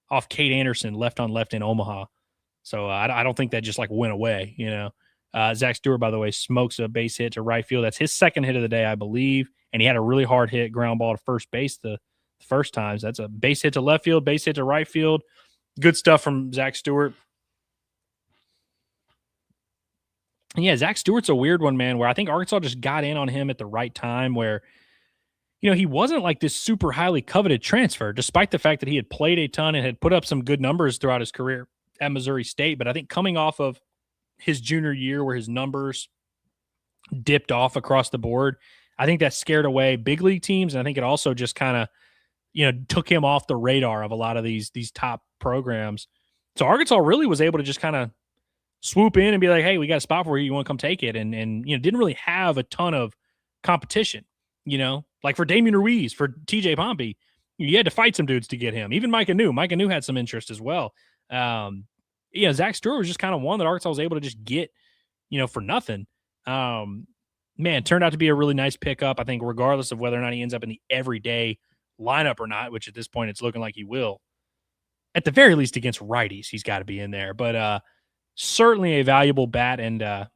off Kate Anderson left on left in Omaha. So I don't think that just went away, Zach Stewart, by the way, smokes a base hit to right field. That's his second hit of the day, I believe. And he had a really hard hit ground ball to first base the first time. So that's a base hit to left field, base hit to right field. Good stuff from Zach Stewart. And yeah, Zach Stewart's a weird one, man, where I think Arkansas just got in on him at the right time where, he wasn't this super highly coveted transfer, despite the fact that he had played a ton and had put up some good numbers throughout his career at Missouri State. But I think coming off of his junior year where his numbers dipped off across the board, I think that scared away big league teams. And I think it also just kind of, took him off the radar of a lot of these top programs. So Arkansas really was able to just kind of swoop in and be like, hey, we got a spot for you. You want to come take it? And didn't really have a ton of competition, for Damian Ruiz, for TJ Pompey, you had to fight some dudes to get him. Even Micah New had some interest as well. Zach Stewart was just kind of one that Arkansas was able to just get, for nothing. Turned out to be a really nice pickup. I think regardless of whether or not he ends up in the everyday lineup or not, which at this point it's looking like he will, at the very least against righties, he's got to be in there. But certainly a valuable bat. And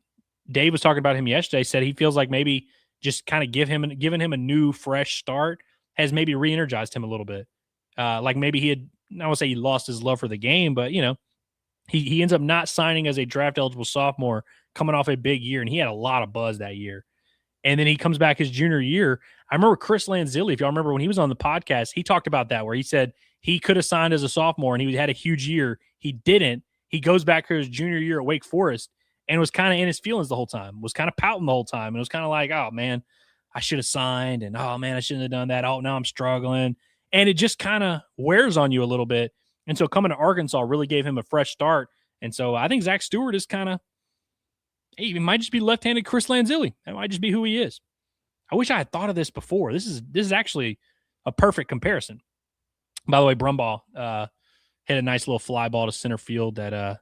Dave was talking about him yesterday, said he feels like maybe just kind of giving him a new, fresh start has maybe re-energized him a little bit. Maybe he had, I won't say he lost his love for the game, but, he ends up not signing as a draft-eligible sophomore coming off a big year, and he had a lot of buzz that year. And then he comes back his junior year. I remember Chris Lanzilli, if y'all remember when he was on the podcast, he talked about that where he said he could have signed as a sophomore and he had a huge year. He didn't. He goes back to his junior year at Wake Forest and was kind of in his feelings the whole time, was kind of pouting the whole time. And it was kind of like, oh, man, I should have signed. And, oh, man, I shouldn't have done that. Oh, now I'm struggling. And it just kind of wears on you a little bit. And so coming to Arkansas really gave him a fresh start. And so I think Zach Stewart is kind of, hey, he might just be left-handed Chris Lanzilli. That might just be who he is. I wish I had thought of this before. This is actually a perfect comparison. By the way, Brumbaugh hit a nice little fly ball to center field that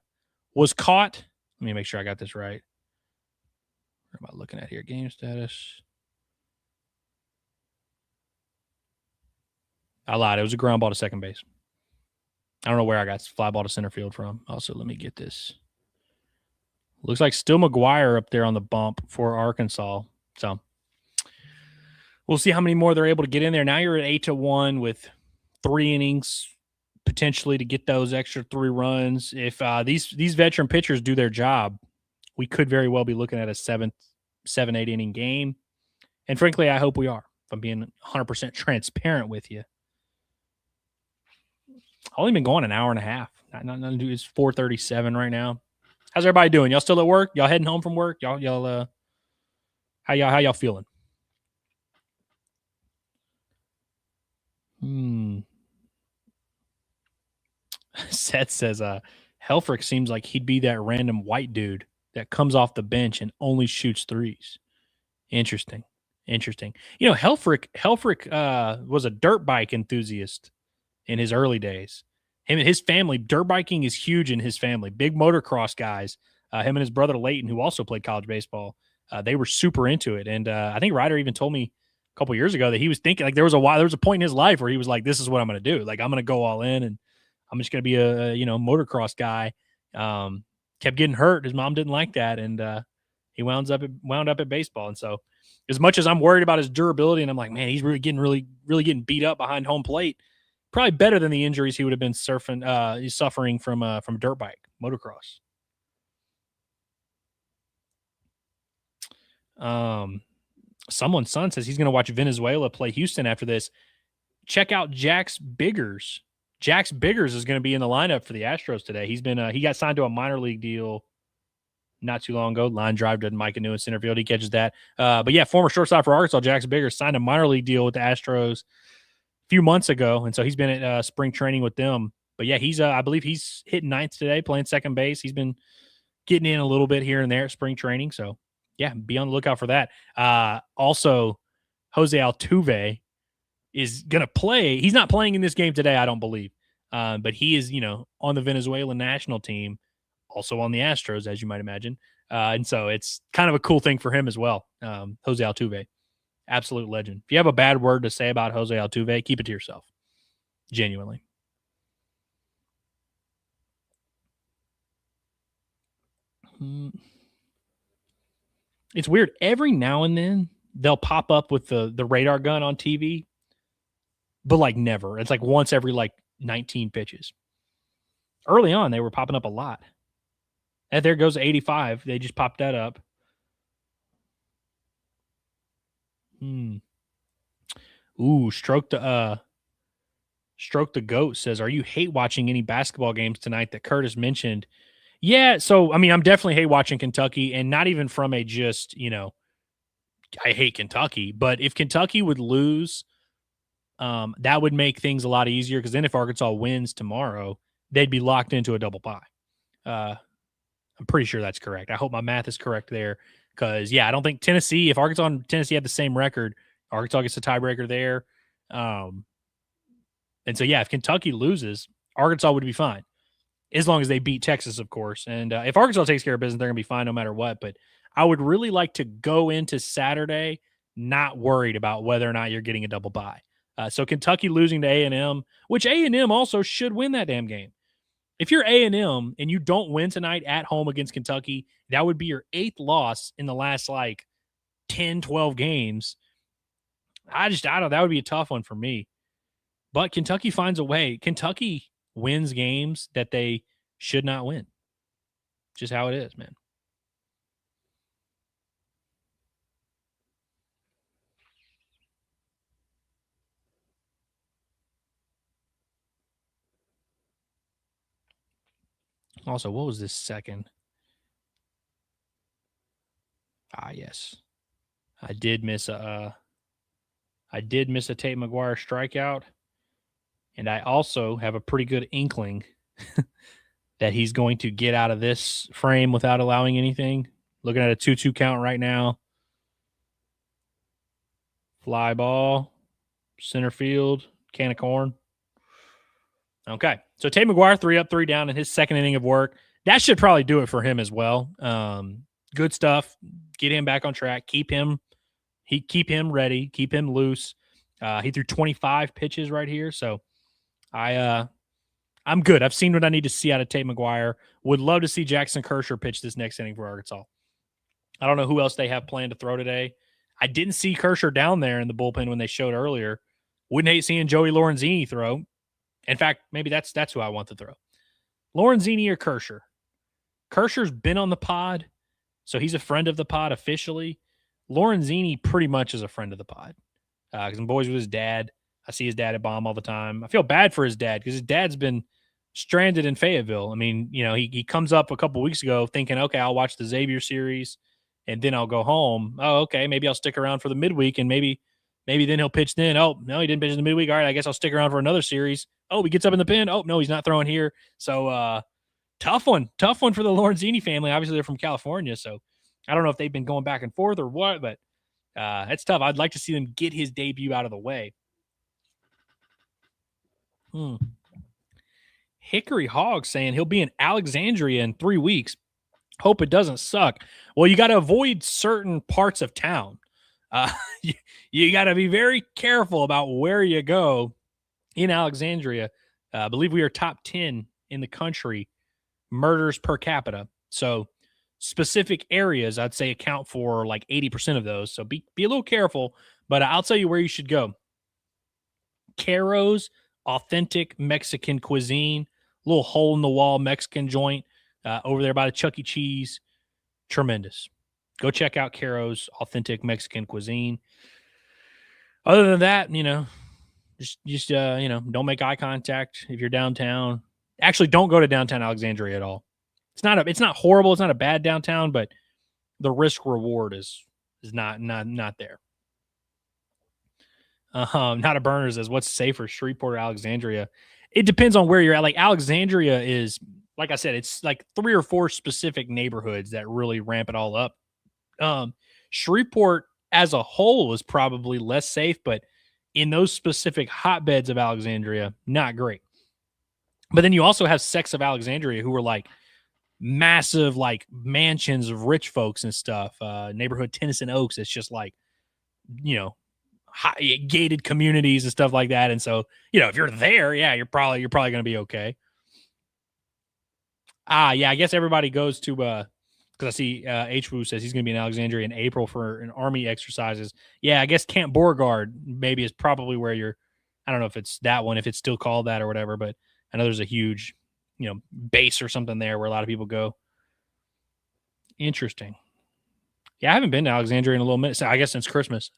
was caught. Let me make sure I got this right. What am I looking at here? Game status. I lied. It was a ground ball to second base. I don't know where I got fly ball to center field from. Also, let me get this. Looks like still McGuire up there on the bump for Arkansas. So we'll see how many more they're able to get in there. Now you're at 8-1 with 3 innings potentially to get those extra 3 runs. If these veteran pitchers do their job, we could very well be looking at a 7th 7, 8 inning game. And frankly, I hope we are, if I'm being 100% transparent with you. I've only been going an hour and a half. It's 4:37 right now. How's everybody doing? Y'all still at work? Y'all heading home from work? How y'all feeling? Seth says, Helfrich seems like he'd be that random white dude that comes off the bench and only shoots threes. Interesting. You know, Helfrich was a dirt bike enthusiast in his early days. Him and his family, dirt biking is huge in his family. Big motocross guys. Him and his brother Leighton, who also played college baseball, they were super into it. And I think Ryder even told me a couple years ago that he was thinking, like, there was a point in his life where he was like, this is what I'm going to do. Like, I'm going to go all in and I'm just going to be a motocross guy. Kept getting hurt. His mom didn't like that. And he wound up at baseball. And so as much as I'm worried about his durability and I'm like, man, he's really getting beat up behind home plate, probably better than the injuries he would have been suffering from dirt bike, motocross. Someone's son says he's going to watch Venezuela play Houston after this. Check out Jax Biggers. Jax Biggers is going to be in the lineup for the Astros today. He got signed to a minor league deal not too long ago. Line drive to Micah New in center field. He catches that. But yeah, former shortstop for Arkansas, Jax Biggers, signed a minor league deal with the Astros a few months ago, and so he's been at spring training with them. But yeah, I believe he's hitting ninth today, playing second base. He's been getting in a little bit here and there at spring training. So yeah, be on the lookout for that. Also, Jose Altuve is going to play. He's not playing in this game today, I don't believe. But he is, on the Venezuelan national team, also on the Astros, as you might imagine. And so it's kind of a cool thing for him as well. Jose Altuve, absolute legend. If you have a bad word to say about Jose Altuve, keep it to yourself. Genuinely. It's weird. Every now and then they'll pop up with the radar gun on TV, but like never. It's like once every 19 pitches. Early on, they were popping up a lot. And there goes 85. They just popped that up. Ooh, Stroke the Goat says, are you hate watching any basketball games tonight that Curtis mentioned? Yeah, so, I mean, I'm definitely hate watching Kentucky, and not even from a just, I hate Kentucky. But if Kentucky would lose, that would make things a lot easier, because then if Arkansas wins tomorrow, they'd be locked into a double bye. I'm pretty sure that's correct. I hope my math is correct there, because, yeah, I don't think Tennessee, if Arkansas and Tennessee had the same record, Arkansas gets a tiebreaker there. And so, yeah, if Kentucky loses, Arkansas would be fine, as long as they beat Texas, of course. And if Arkansas takes care of business, they're going to be fine no matter what. But I would really like to go into Saturday not worried about whether or not you're getting a double bye. So Kentucky losing to A&M, which A&M also should win that damn game. If you're A&M and you don't win tonight at home against Kentucky, that would be your 8th loss in the last 10, 12 games. I don't, that would be a tough one for me. But Kentucky finds a way. Kentucky wins games that they should not win. Just how it is, man. Also, what was this second? Yes. I did miss a Tate McGuire strikeout. And I also have a pretty good inkling that he's going to get out of this frame without allowing anything. Looking at a 2-2 count right now. Fly ball, center field, can of corn. Okay, so Tate McGuire, 3 up, 3 down in his second inning of work. That should probably do it for him as well. Good stuff. Get him back on track. Keep him ready. Keep him loose. He threw 25 pitches right here, so I'm good. I've seen what I need to see out of Tate McGuire. Would love to see Jackson Kershaw pitch this next inning for Arkansas. I don't know who else they have planned to throw today. I didn't see Kershaw down there in the bullpen when they showed earlier. Wouldn't hate seeing Joey Lorenzini throw. In fact, maybe that's who I want to throw. Lorenzini or Kershaw. Kershaw's been on the pod, so he's a friend of the pod officially. Lorenzini pretty much is a friend of the pod because I'm boys with his dad. I see his dad at Baum all the time. I feel bad for his dad because his dad's been stranded in Fayetteville. I mean, he comes up a couple weeks ago thinking, okay, I'll watch the Xavier series and then I'll go home. Oh, okay, maybe I'll stick around for the midweek and maybe then he'll pitch then. Oh, no, he didn't pitch in the midweek. All right, I guess I'll stick around for another series. Oh, he gets up in the pen. Oh, no, he's not throwing here. So tough one for the Lorenzini family. Obviously, they're from California, so I don't know if they've been going back and forth or what, but it's tough. I'd like to see them get his debut out of the way. Hickory Hog saying he'll be in Alexandria in 3 weeks. Hope it doesn't suck. Well, you got to avoid certain parts of town. You got to be very careful about where you go in Alexandria. I believe we are top 10 in the country murders per capita. So specific areas, I'd say, account for like 80% of those. So be a little careful, but I'll tell you where you should go. Caro's authentic Mexican cuisine, little hole in the wall Mexican joint over there by the Chuck E. Cheese. Tremendous. Go check out Caro's authentic Mexican cuisine. Other than that, just don't make eye contact if you're downtown. Actually, don't go to downtown Alexandria at all. It's not horrible. It's not a bad downtown, but the risk reward is not there. Not a burner says, what's safer, Shreveport or Alexandria? It depends on where you're at. Like Alexandria is, like I said, it's like 3 or 4 specific neighborhoods that really ramp it all up. Shreveport as a whole is probably less safe, but in those specific hotbeds of Alexandria, not great. But then you also have sects of Alexandria who are like massive, like mansions of rich folks and stuff. Neighborhood Tennyson Oaks. It's just like, gated communities and stuff like that. And so, if you're there, yeah, you're probably going to be okay. Yeah, I guess everybody goes to, because I see H. Wu says he's going to be in Alexandria in April for an Army exercises. Yeah, I guess Camp Beauregard maybe is probably where I don't know if it's that one, if it's still called that or whatever, but I know there's a huge, base or something there where a lot of people go. Interesting. Yeah, I haven't been to Alexandria in a little minute. So I guess since Christmas.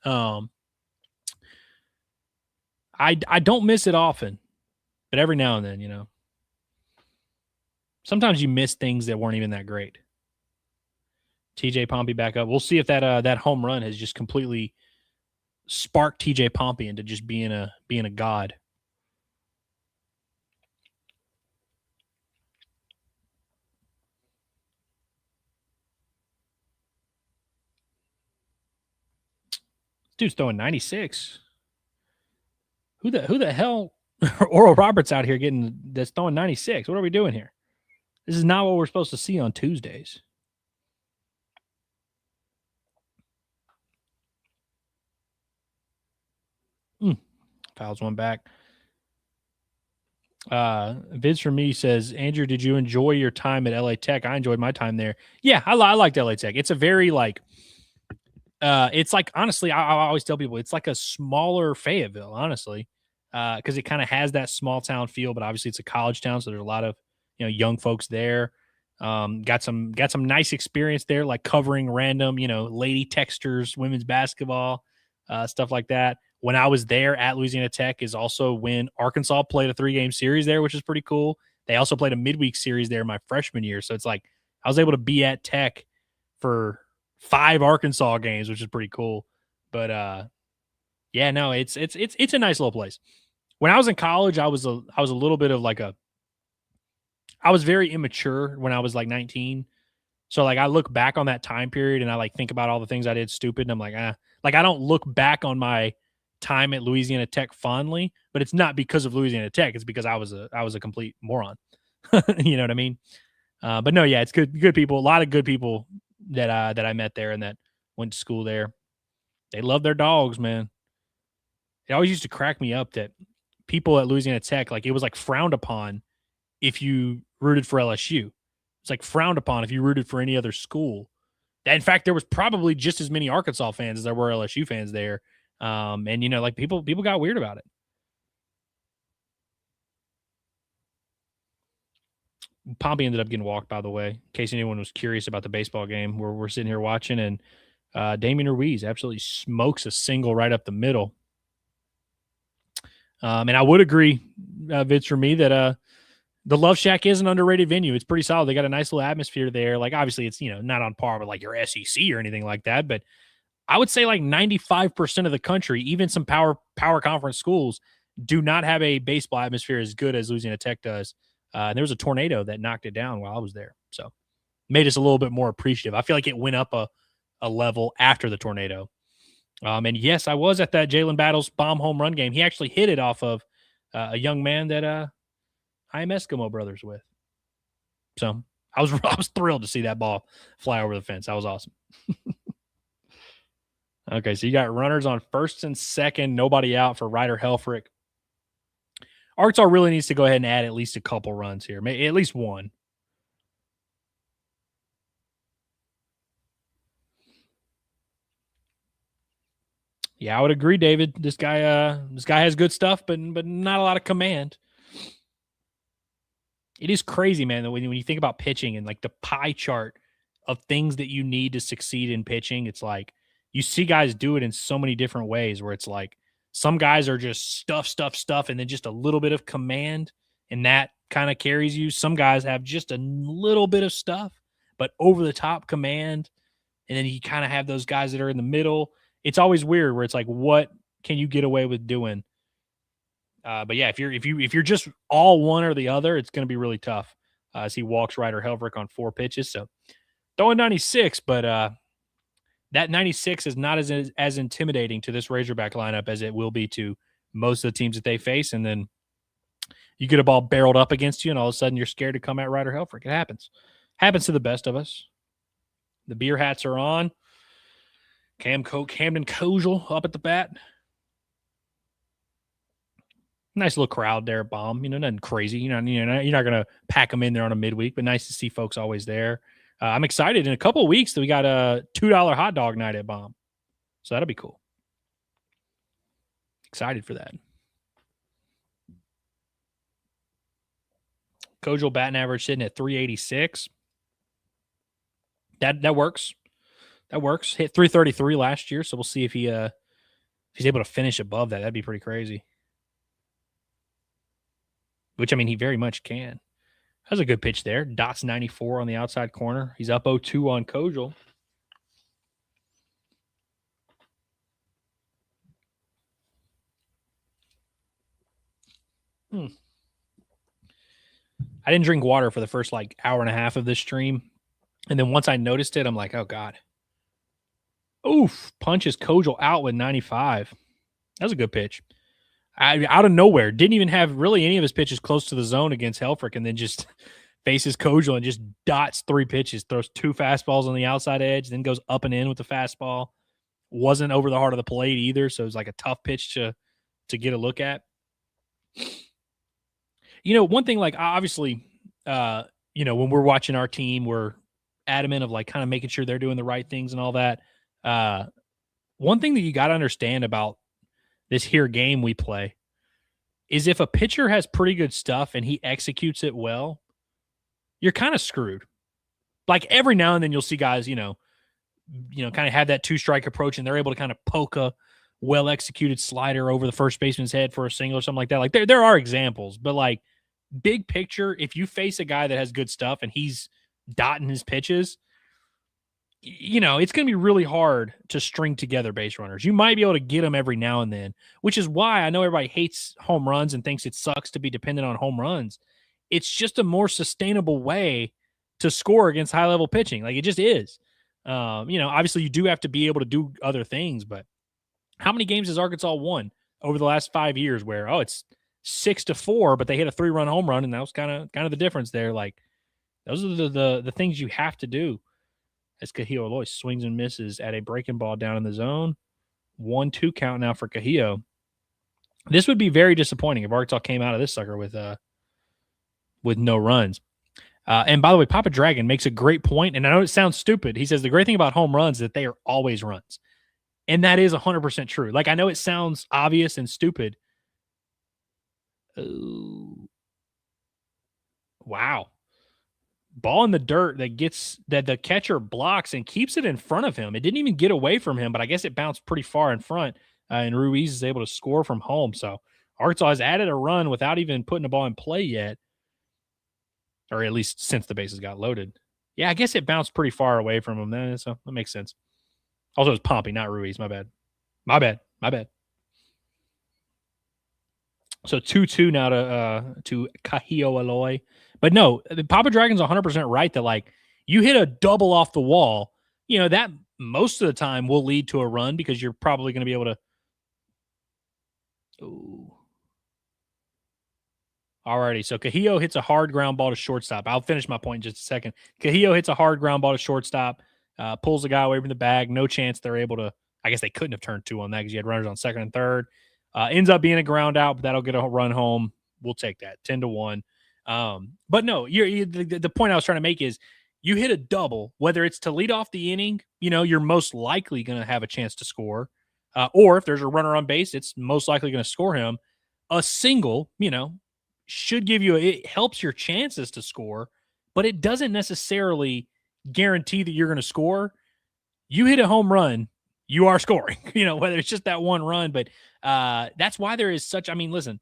I don't miss it often, but every now and then, sometimes you miss things that weren't even that great. TJ Pompey back up. We'll see if that home run has just completely sparked TJ Pompey into just being a god. Dude's throwing 96. Who the hell Oral Roberts out here that's throwing 96? What are we doing here? This is not what we're supposed to see on Tuesdays. Fouls one back. Vince from me says, Andrew, did you enjoy your time at LA Tech? I enjoyed my time there. Yeah, I liked LA Tech. It's a very it's like, honestly, I always tell people it's like a smaller Fayetteville, honestly, because it kind of has that small town feel, but obviously it's a college town, so there's a lot of young folks there. Got some nice experience there, like covering random lady Techsters, women's basketball, stuff like that. When I was there at Louisiana Tech is also when Arkansas played a 3-game series there, which is pretty cool. They also played a midweek series there my freshman year, so it's like I was able to be at Tech for 5 Arkansas games, which is pretty cool. But yeah, no, it's a nice little place. When I was in college, I was a little bit of I was very immature when I was like 19. So like I look back on that time period and I like think about all the things I did stupid, and I'm like, I don't look back on my time at Louisiana Tech fondly, but it's not because of Louisiana Tech. It's because I was a complete moron. You know what I mean? But no, yeah, it's good people. A lot of good people that I met there and that went to school there. They love their dogs, man. It always used to crack me up that people at Louisiana Tech, like it was like frowned upon if you rooted for LSU. It's like frowned upon if you rooted for any other school. In fact, there was probably just as many Arkansas fans as there were LSU fans there. And like people got weird about it. Pompey ended up getting walked, by the way, in case anyone was curious about the baseball game where we're sitting here watching, and Damian Ruiz absolutely smokes a single right up the middle. And I would agree, Vince, for me, that the Love Shack is an underrated venue. It's pretty solid. They got a nice little atmosphere there. Like, obviously, it's, not on par with like your SEC or anything like that, but I would say like 95% of the country, even some power conference schools, do not have a baseball atmosphere as good as Louisiana Tech does. And there was a tornado that knocked it down while I was there. So made us a little bit more appreciative. I feel like it went up a level after the tornado. And yes, I was at that Jalen Battles bomb home run game. He actually hit it off of a young man that I am Eskimo brothers with. So I was thrilled to see that ball fly over the fence. That was awesome. Okay, so you got runners on first and second, nobody out for Ryder Helfrich. Arkansas really needs to go ahead and add at least a couple runs here, maybe at least one. Yeah, I would agree, David. This guy has good stuff, but not a lot of command. It is crazy, man, when you think about pitching and like the pie chart of things that you need to succeed in pitching, it's like you see guys do it in so many different ways where it's like some guys are just stuff, and then just a little bit of command, and that kind of carries you. Some guys have just a little bit of stuff, but over the top command, and then you kind of have those guys that are in the middle. It's always weird where it's like, what can you get away with doing? But yeah, if you're just all one or the other, it's going to be really tough. As he walks Ryder Helfrich on 4 pitches, so throwing 96, but that 96 is not as intimidating to this Razorback lineup as it will be to most of the teams that they face. And then you get a ball barreled up against you, and all of a sudden you're scared to come at Ryder Helfrich. It happens to the best of us. The beer hats are on. Camden Kojal up at the bat. Nice little crowd there at Baum. Nothing crazy. You're not going to pack them in there on a midweek, but nice to see folks always there. I'm excited. In a couple of weeks that we got a $2 hot dog night at Baum. So that'll be cool. Excited for that. Kojal batting average sitting at 386. That works. That works. Hit 333 last year, so we'll see if he's able to finish above that. That'd be pretty crazy. Which, I mean, he very much can. That was a good pitch there. Dots 94 on the outside corner. He's up 0-2 on Kojal. I didn't drink water for the first hour and a half of this stream. And then once I noticed it, I'm like, oh, God. Oof. Punches Kojal out with 95. That was a good pitch. Out of nowhere. Didn't even have really any of his pitches close to the zone against Helfrich, and then just faces Kojal and just dots 3 pitches, throws 2 fastballs on the outside edge, then goes up and in with the fastball. Wasn't over the heart of the plate either, so it was like a tough pitch to get a look at. One thing, obviously, when we're watching our team, we're adamant of kind of making sure they're doing the right things and all that. One thing that you got to understand about this here game we play is if a pitcher has pretty good stuff and he executes it well, you're kind of screwed. Every now and then you'll see guys, kind of have that 2-strike approach, and they're able to kind of poke a well-executed slider over the first baseman's head for a single or something like that. There are examples, but big picture, if you face a guy that has good stuff and he's dotting his pitches, it's going to be really hard to string together base runners. You might be able to get them every now and then, which is why I know everybody hates home runs and thinks it sucks to be dependent on home runs. It's just a more sustainable way to score against high-level pitching. It just is. Obviously you do have to be able to do other things, but how many games has Arkansas won over the last 5 years where, it's 6-4, but they hit a 3-run home run, and that was kind of the difference there. Those are the things you have to do. As Cahillo Aloy swings and misses at a breaking ball down in the zone. 1-2 count now for Cahillo. This would be very disappointing if Arkansas came out of this sucker with no runs. And by the way, Papa Dragon makes a great point, and I know it sounds stupid. He says the great thing about home runs is that they are always runs. And that is 100% true. I know it sounds obvious and stupid. Wow. ball in the dirt that the catcher blocks and keeps it in front of him. It didn't even get away from him, but I guess it bounced pretty far in front, and Ruiz is able to score from home. So Arkansas has added a run without even putting the ball in play yet, or at least since the bases got loaded. Yeah, I guess it bounced pretty far away from him then, so that makes sense. Also, it's Pompey, not Ruiz. My bad. So 2-2 now to Kahio Aloy. But no, Papa Dragon's 100% right that, like, you hit a double off the wall, that most of the time will lead to a run because you're probably going to be able to. Ooh. Alrighty, so Kahio hits a hard ground ball to shortstop. I'll finish my point in just a second. Kahio hits a hard ground ball to shortstop, pulls the guy away from the bag. No chance they're able to. I guess they couldn't have turned 2 on that because you had runners on second and third. Ends up being a ground out, but that'll get a run home. We'll take that 10-1. But no, the point I was trying to make is you hit a double, whether it's to lead off the inning, you're most likely going to have a chance to score. Or if there's a runner on base, it's most likely going to score him. A single, should give you it helps your chances to score, but it doesn't necessarily guarantee that you're going to score. You hit a home run, you are scoring, whether it's just that one run, but that's why there is such, listen,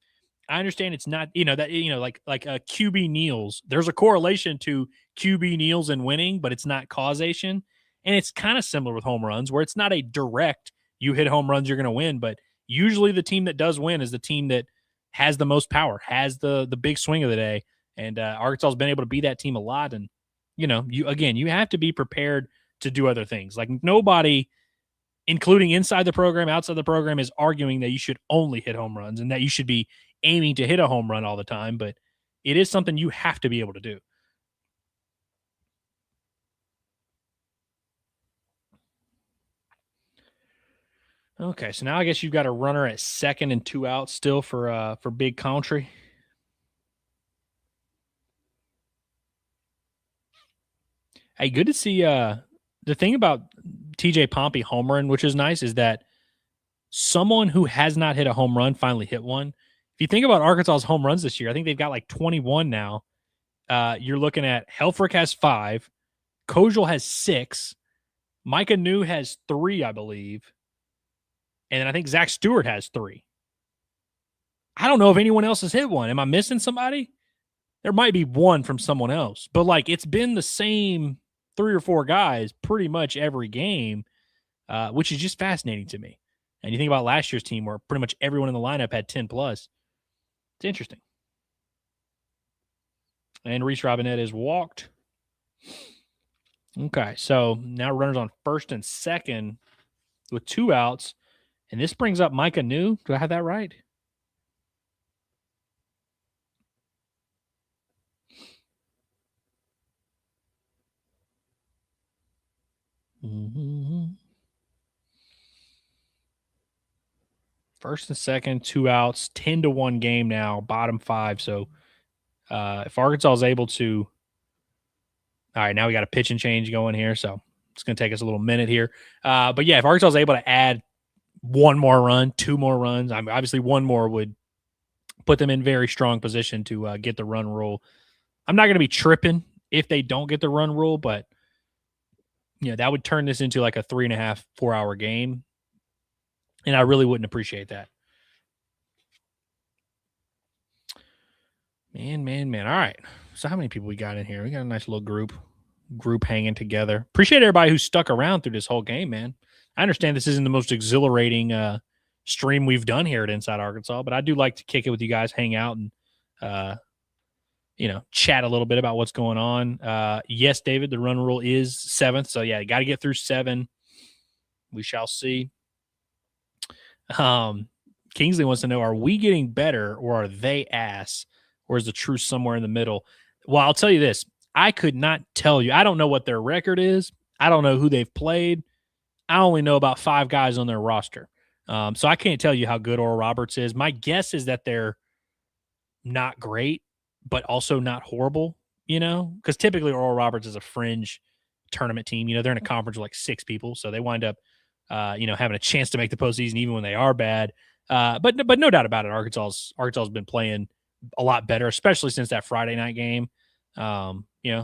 I understand it's not, like QB kneels. There's a correlation to QB kneels and winning, but it's not causation. And it's kind of similar with home runs where it's not a direct, you hit home runs, you're going to win, but usually the team that does win is the team that has the most power, has the big swing of the day. And Arkansas has been able to be that team a lot. And, you have to be prepared to do other things. Like nobody, including inside the program, outside the program, is arguing that you should only hit home runs and that you should be aiming to hit a home run all the time. But it is something you have to be able to do. Okay, so now I guess you've got a runner at second and 2 outs still for Big Country. Hey, good to see. The thing about TJ Pompey home run, which is nice, is that someone who has not hit a home run finally hit one. If you think about Arkansas's home runs this year, I think they've got like 21 now. You're looking at Helfrich has 5, Kojal has 6, Micah New has 3, I believe. And then I think Zach Stewart has 3. I don't know if anyone else has hit one. Am I missing somebody? There might be one from someone else. But, like, it's been the same 3 or 4 guys pretty much every game, which is just fascinating to me. And you think about last year's team where pretty much everyone in the lineup had 10+. It's interesting. And Reese Robinette is walked. Okay, so now runners on first and second with 2 outs. And this brings up Micah New. Do I have that right? Mm-hmm. First and second, 2 outs, 10-1 game now, bottom 5. So if Arkansas is able to, all right, now we got a pitch and change going here. So it's going to take us a little minute here. But yeah, if Arkansas is able to add 1 more run, 2 more runs, obviously 1 more would put them in very strong position to get the run rule. I'm not going to be tripping if they don't get the run rule, but that would turn this into like a 3.5, 4-hour game. And I really wouldn't appreciate that. Man. All right. So how many people we got in here? We got a nice little group hanging together. Appreciate everybody who stuck around through this whole game, man. I understand this isn't the most exhilarating stream we've done here at Inside Arkansas, but I do like to kick it with you guys, hang out, and chat a little bit about what's going on. Yes, David, the run rule is 7th, so yeah, you got to get through 7. We shall see. Kingsley wants to know, are we getting better or are they ass, or is the truth somewhere in the middle? Well, I'll tell you this. I could not tell you. I don't know what their record is. I don't know who they've played. I only know about 5 guys on their roster. So I can't tell you how good Oral Roberts is. My guess is that they're not great, but also not horrible, because typically Oral Roberts is a fringe tournament team. They're in a conference with like 6 people, so they wind up, having a chance to make the postseason even when they are bad. But no doubt about it, Arkansas's been playing a lot better, especially since that Friday night game. The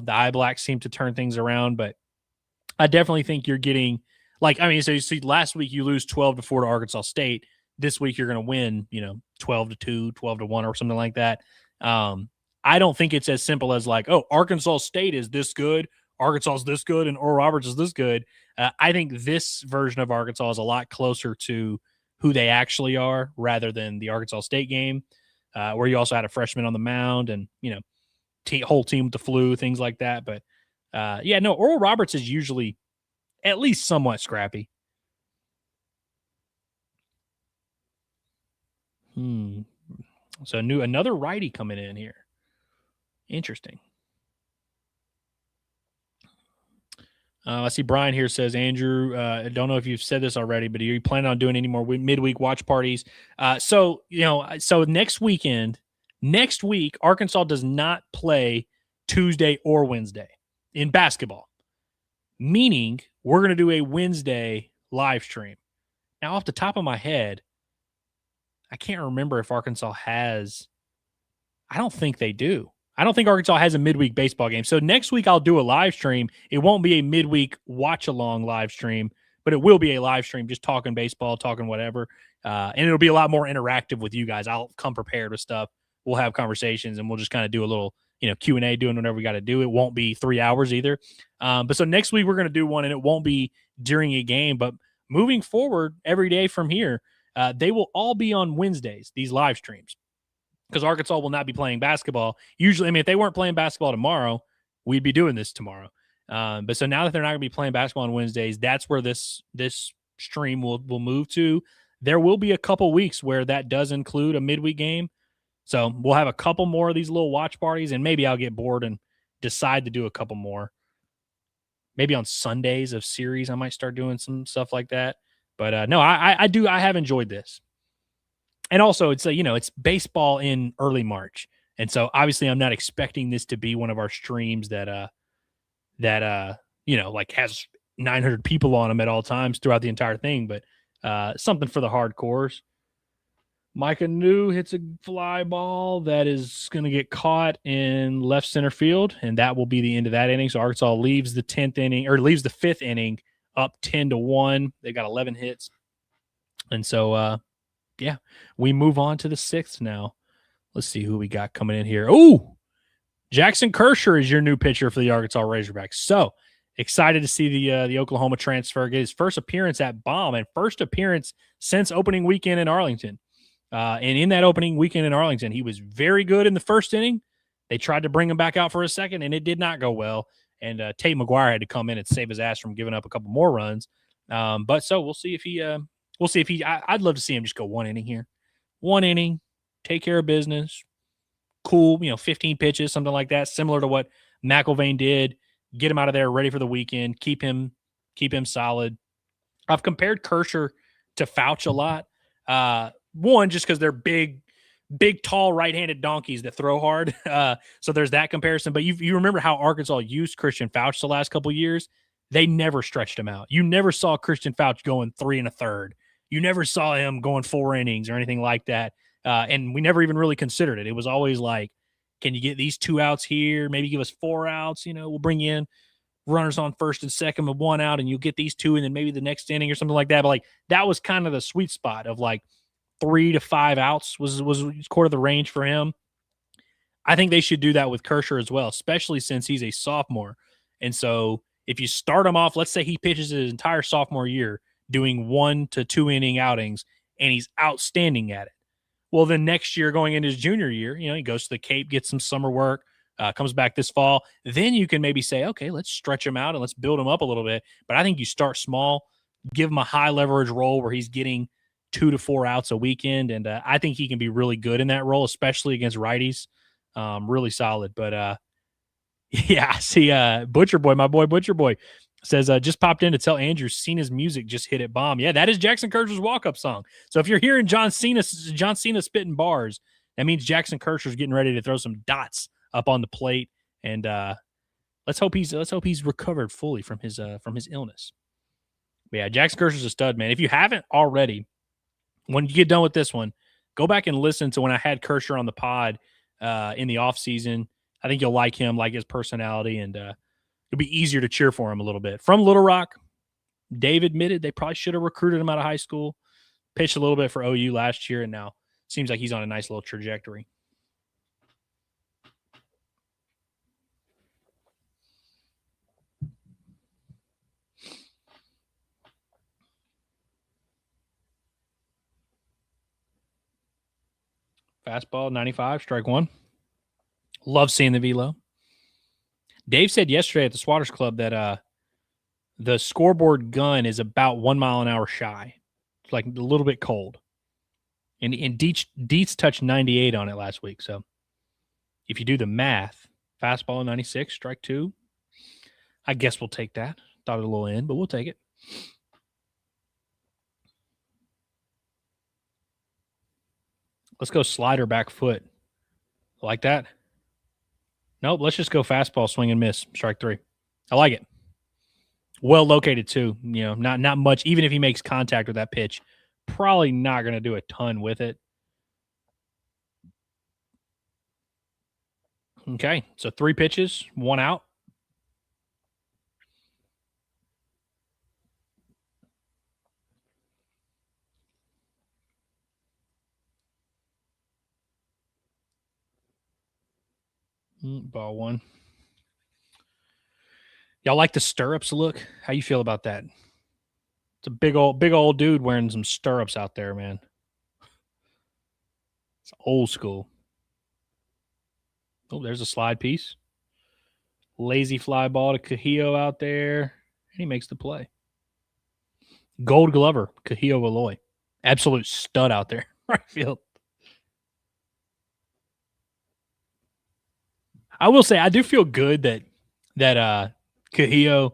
Eye Blacks seem to turn things around, but I definitely think you're getting so you see last week you lose 12-4 to Arkansas State. This week you're going to win, 12-2, 12-1 or something like that. I don't think it's as simple as Arkansas State is this good, Arkansas is this good, and Oral Roberts is this good. I think this version of Arkansas is a lot closer to who they actually are rather than the Arkansas State game, where you also had a freshman on the mound and, whole team with the flu, things like that. But, Oral Roberts is usually at least somewhat scrappy. So another righty coming in here. Interesting. I see Brian here says, Andrew, I don't know if you've said this already, but are you planning on doing any more midweek watch parties? So next week, Arkansas does not play Tuesday or Wednesday in basketball, meaning we're going to do a Wednesday live stream. Now, off the top of my head, I can't remember if Arkansas has – I don't think they do. I don't think Arkansas has a midweek baseball game. So next week I'll do a live stream. It won't be a midweek watch-along live stream, but it will be a live stream just talking baseball, talking whatever. And it'll be a lot more interactive with you guys. I'll come prepared with stuff. We'll have conversations, and we'll just kind of do a little Q&A, doing whatever we got to do. It won't be 3 hours either. But so next week we're going to do one, and it won't be during a game. But moving forward every day from here, they will all be on Wednesdays, these live streams, because Arkansas will not be playing basketball. Usually, if they weren't playing basketball tomorrow, we'd be doing this tomorrow. But so now that they're not going to be playing basketball on Wednesdays, that's where this stream will move to. There will be a couple weeks where that does include a midweek game. So we'll have a couple more of these little watch parties, and maybe I'll get bored and decide to do a couple more. Maybe on Sundays of series, I might start doing some stuff like that. But no, I have enjoyed this. And also, it's it's baseball in early March, and so obviously, I'm not expecting this to be one of our streams that has 900 people on them at all times throughout the entire thing. But something for the hardcores. Micah New hits a fly ball that is going to get caught in left center field, and that will be the end of that inning. So Arkansas leaves the 5th inning up 10-1. They got 11 hits, and so. We move on to the 6th now. Let's see who we got coming in here. Oh, Jackson Kershaw is your new pitcher for the Arkansas Razorbacks. So excited to see the Oklahoma transfer get his first appearance at Baum and first appearance since opening weekend in Arlington. And in that opening weekend in Arlington, he was very good in the first inning. They tried to bring him back out for a second, and it did not go well. And Tate McGuire had to come in and save his ass from giving up a couple more runs. But so we'll see if he I'd love to see him just go one inning here. One inning, take care of business. Cool, 15 pitches, something like that, similar to what McIlvain did. Get him out of there ready for the weekend. Keep him solid. I've compared Kershaw to Fouch a lot. One, just because they're big, tall, right-handed donkeys that throw hard. So there's that comparison. But you remember how Arkansas used Christian Fouch the last couple of years? They never stretched him out. You never saw Christian Fouch going 3 1/3. You never saw him going 4 innings or anything like that. And we never even really considered it. It was always like, can you get these 2 outs here? Maybe give us 4 outs. We'll bring you in runners on first and second with 1 out, and you'll get these 2, and then maybe the next inning or something like that. But that was kind of the sweet spot of 3 to 5 outs was quarter of the range for him. I think they should do that with Kershaw as well, especially since he's a sophomore. And so if you start him off, let's say he pitches his entire sophomore year doing 1 to 2 inning outings, and he's outstanding at it. Well, then next year going into his junior year, he goes to the Cape, gets some summer work, comes back this fall. Then you can maybe say, okay, let's stretch him out and let's build him up a little bit. But I think you start small, give him a high leverage role where he's getting 2 to 4 outs a weekend. And I think he can be really good in that role, especially against righties. Really solid. But I see Butcher Boy, my boy Butcher Boy, says, just popped in to tell Andrew Cena's music just hit at Baum. Yeah, that is Jackson Kershaw's walk-up song. So if you're hearing John Cena spitting bars, that means Jackson Kershaw's getting ready to throw some dots up on the plate. And let's hope he's recovered fully from his illness. But yeah, Jackson Kershaw's a stud, man. If you haven't already, when you get done with this one, go back and listen to when I had Kershaw on the pod in the offseason. I think you'll like him, like his personality, and it'll be easier to cheer for him a little bit. From Little Rock, Dave admitted they probably should have recruited him out of high school, pitched a little bit for OU last year, and now seems like he's on a nice little trajectory. Fastball, 95, strike one. Love seeing the velo. Dave said yesterday at the Swatters Club that the scoreboard gun is about 1 mile an hour shy. It's like a little bit cold. And Dietz touched 98 on it last week. So if you do the math, fastball 96, strike two. I guess we'll take that. Thought it was a little in, but we'll take it. Let's go slider back foot. Like that? Nope, let's just go fastball, swing and miss, strike three. I like it. Well located too. You know, not much. Even if he makes contact with that pitch, probably not going to do a ton with it. Okay, so 3 pitches, 1 out. Ball one. Y'all like the stirrups look? How you feel about that? It's a big old dude wearing some stirrups out there, man. It's old school. Oh, there's a slide piece. Lazy fly ball to Cahillo out there. And he makes the play. Gold glover, Cahillo Aloy. Absolute stud out there. Right field. I will say I do feel good that Cahillo,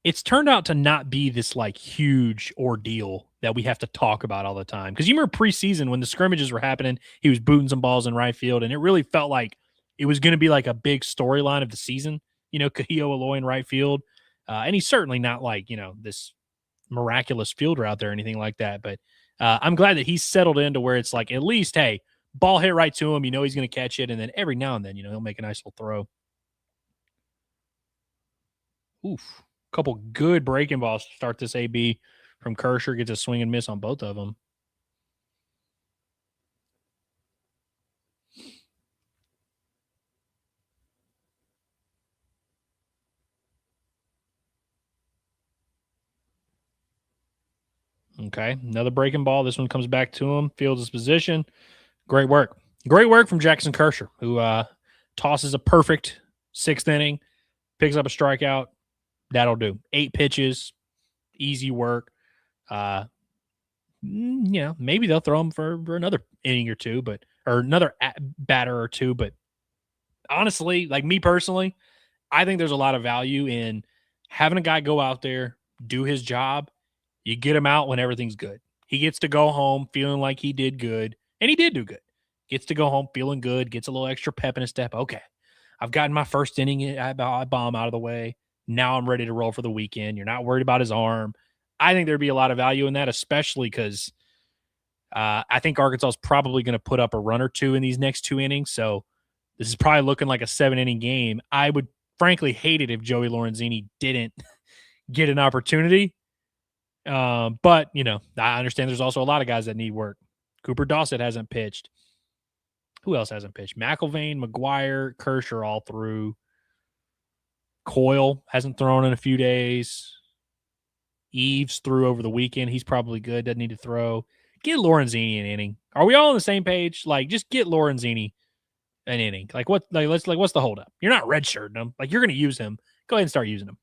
it's turned out to not be this like huge ordeal that we have to talk about all the time. Because you remember preseason when the scrimmages were happening, he was booting some balls in right field, and it really felt like it was going to be like a big storyline of the season. You know, Cahillo Aloy in right field, and he's certainly not like this miraculous fielder out there or anything like that. But I'm glad that he's settled into where it's like at least, hey, ball hit right to him. You know he's going to catch it, and then every now and then, he'll make a nice little throw. Oof. Couple good breaking balls to start this AB from Kersher. Gets a swing and miss on both of them. Okay, another breaking ball. This one comes back to him. Fields his position. Great work. Great work from Jackson Kersher, who tosses a perfect 6th inning, picks up a strikeout. That'll do. 8 pitches, easy work. Maybe they'll throw him for another inning or two, or another batter or two. But honestly, like me personally, I think there's a lot of value in having a guy go out there, do his job. You get him out when everything's good. He gets to go home feeling like he did good, and he did do good. Gets to go home feeling good, gets a little extra pep in his step. Okay, I've gotten my first inning at Baum out of the way. Now I'm ready to roll for the weekend. You're not worried about his arm. I think there'd be a lot of value in that, especially because I think Arkansas is probably going to put up a run or two in these next 2 innings. So this is probably looking like a 7-inning game. I would frankly hate it if Joey Lorenzini didn't get an opportunity. But, I understand there's also a lot of guys that need work. Cooper Dossett hasn't pitched. Who else hasn't pitched? McIlvain, McGuire, Kersher all through. Coyle hasn't thrown in a few days. Eves threw over the weekend. He's probably good. Doesn't need to throw. Get Lorenzini an inning. Are we all on the same page? Like, just get Lorenzini an inning. Like, what's the holdup? You're not redshirting him. Like, you're going to use him. Go ahead and start using him.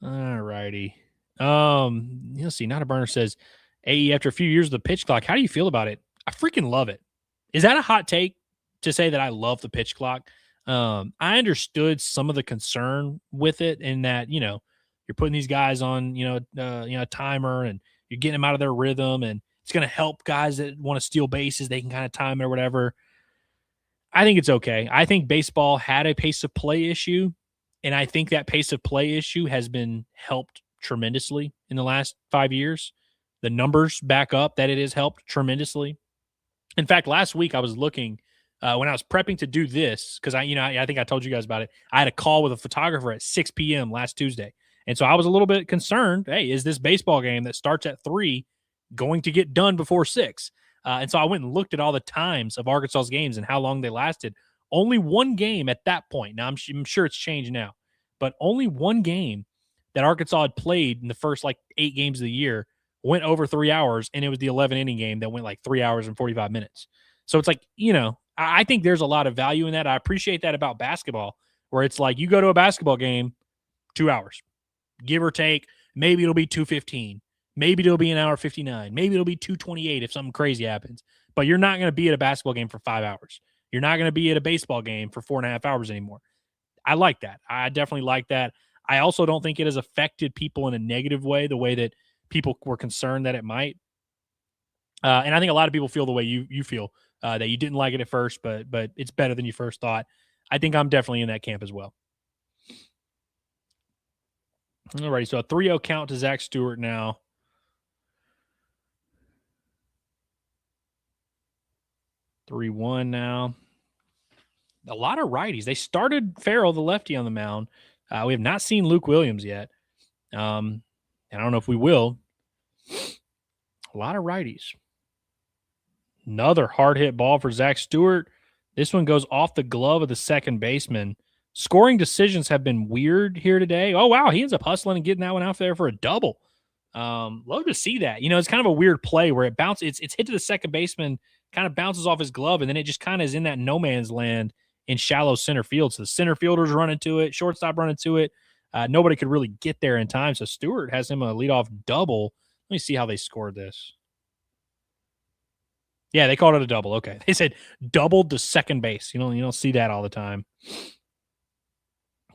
All righty. Let's see. Not a burner says, AE, after a few years of the pitch clock, how do you feel about it? I freaking love it. Is that a hot take to say that I love the pitch clock? I understood some of the concern with it in that, you're putting these guys on, a timer and you're getting them out of their rhythm, and it's going to help guys that want to steal bases. They can kind of time it or whatever. I think it's okay. I think baseball had a pace of play issue, and I think that pace of play issue has been helped tremendously in the last 5 years. The numbers back up that it has helped tremendously. In fact, last week I was looking when I was prepping to do this, because I think I told you guys about it. I had a call with a photographer at 6 p.m. last Tuesday. And so I was a little bit concerned. Hey, is this baseball game that starts at 3 going to get done before 6? And so I went and looked at all the times of Arkansas's games and how long they lasted. Only one game at that point. Now, I'm sure it's changed now, but only one game that Arkansas had played in the first 8 games of the year went over 3 hours, and it was the 11-inning game that went 3 hours and 45 minutes. So it's I think there's a lot of value in that. I appreciate that about basketball, where it's you go to a basketball game, 2 hours, give or take. Maybe it'll be 2:15. Maybe it'll be an hour 59. Maybe it'll be 2:28 if something crazy happens. But you're not going to be at a basketball game for 5 hours. You're not going to be at a baseball game for 4.5 hours anymore. I like that. I definitely like that. I also don't think it has affected people in a negative way, the way that people were concerned that it might. And I think a lot of people feel the way you feel, that you didn't like it at first, but it's better than you first thought. I think I'm definitely in that camp as well. All right, so a 3-0 count to Zach Stewart now. (3-1) now. A lot of righties. They started Farrell, the lefty, on the mound. We have not seen Luke Williams yet. And I don't know if we will. A lot of righties. Another hard hit ball for Zach Stewart. This one goes off the glove of the second baseman. Scoring decisions have been weird here today. Oh, wow. He ends up hustling and getting that one out there for a double. Love to see that. It's kind of a weird play where it bounces. It's hit to the second baseman, kind of bounces off his glove, and then it just kind of is in that no man's land in shallow center field. So the center fielder's running to it, shortstop running to it. Nobody could really get there in time. So Stewart has him a leadoff double. Let me see how they scored this. Yeah, they called it a double. Okay. They said doubled to second base. You don't see that all the time.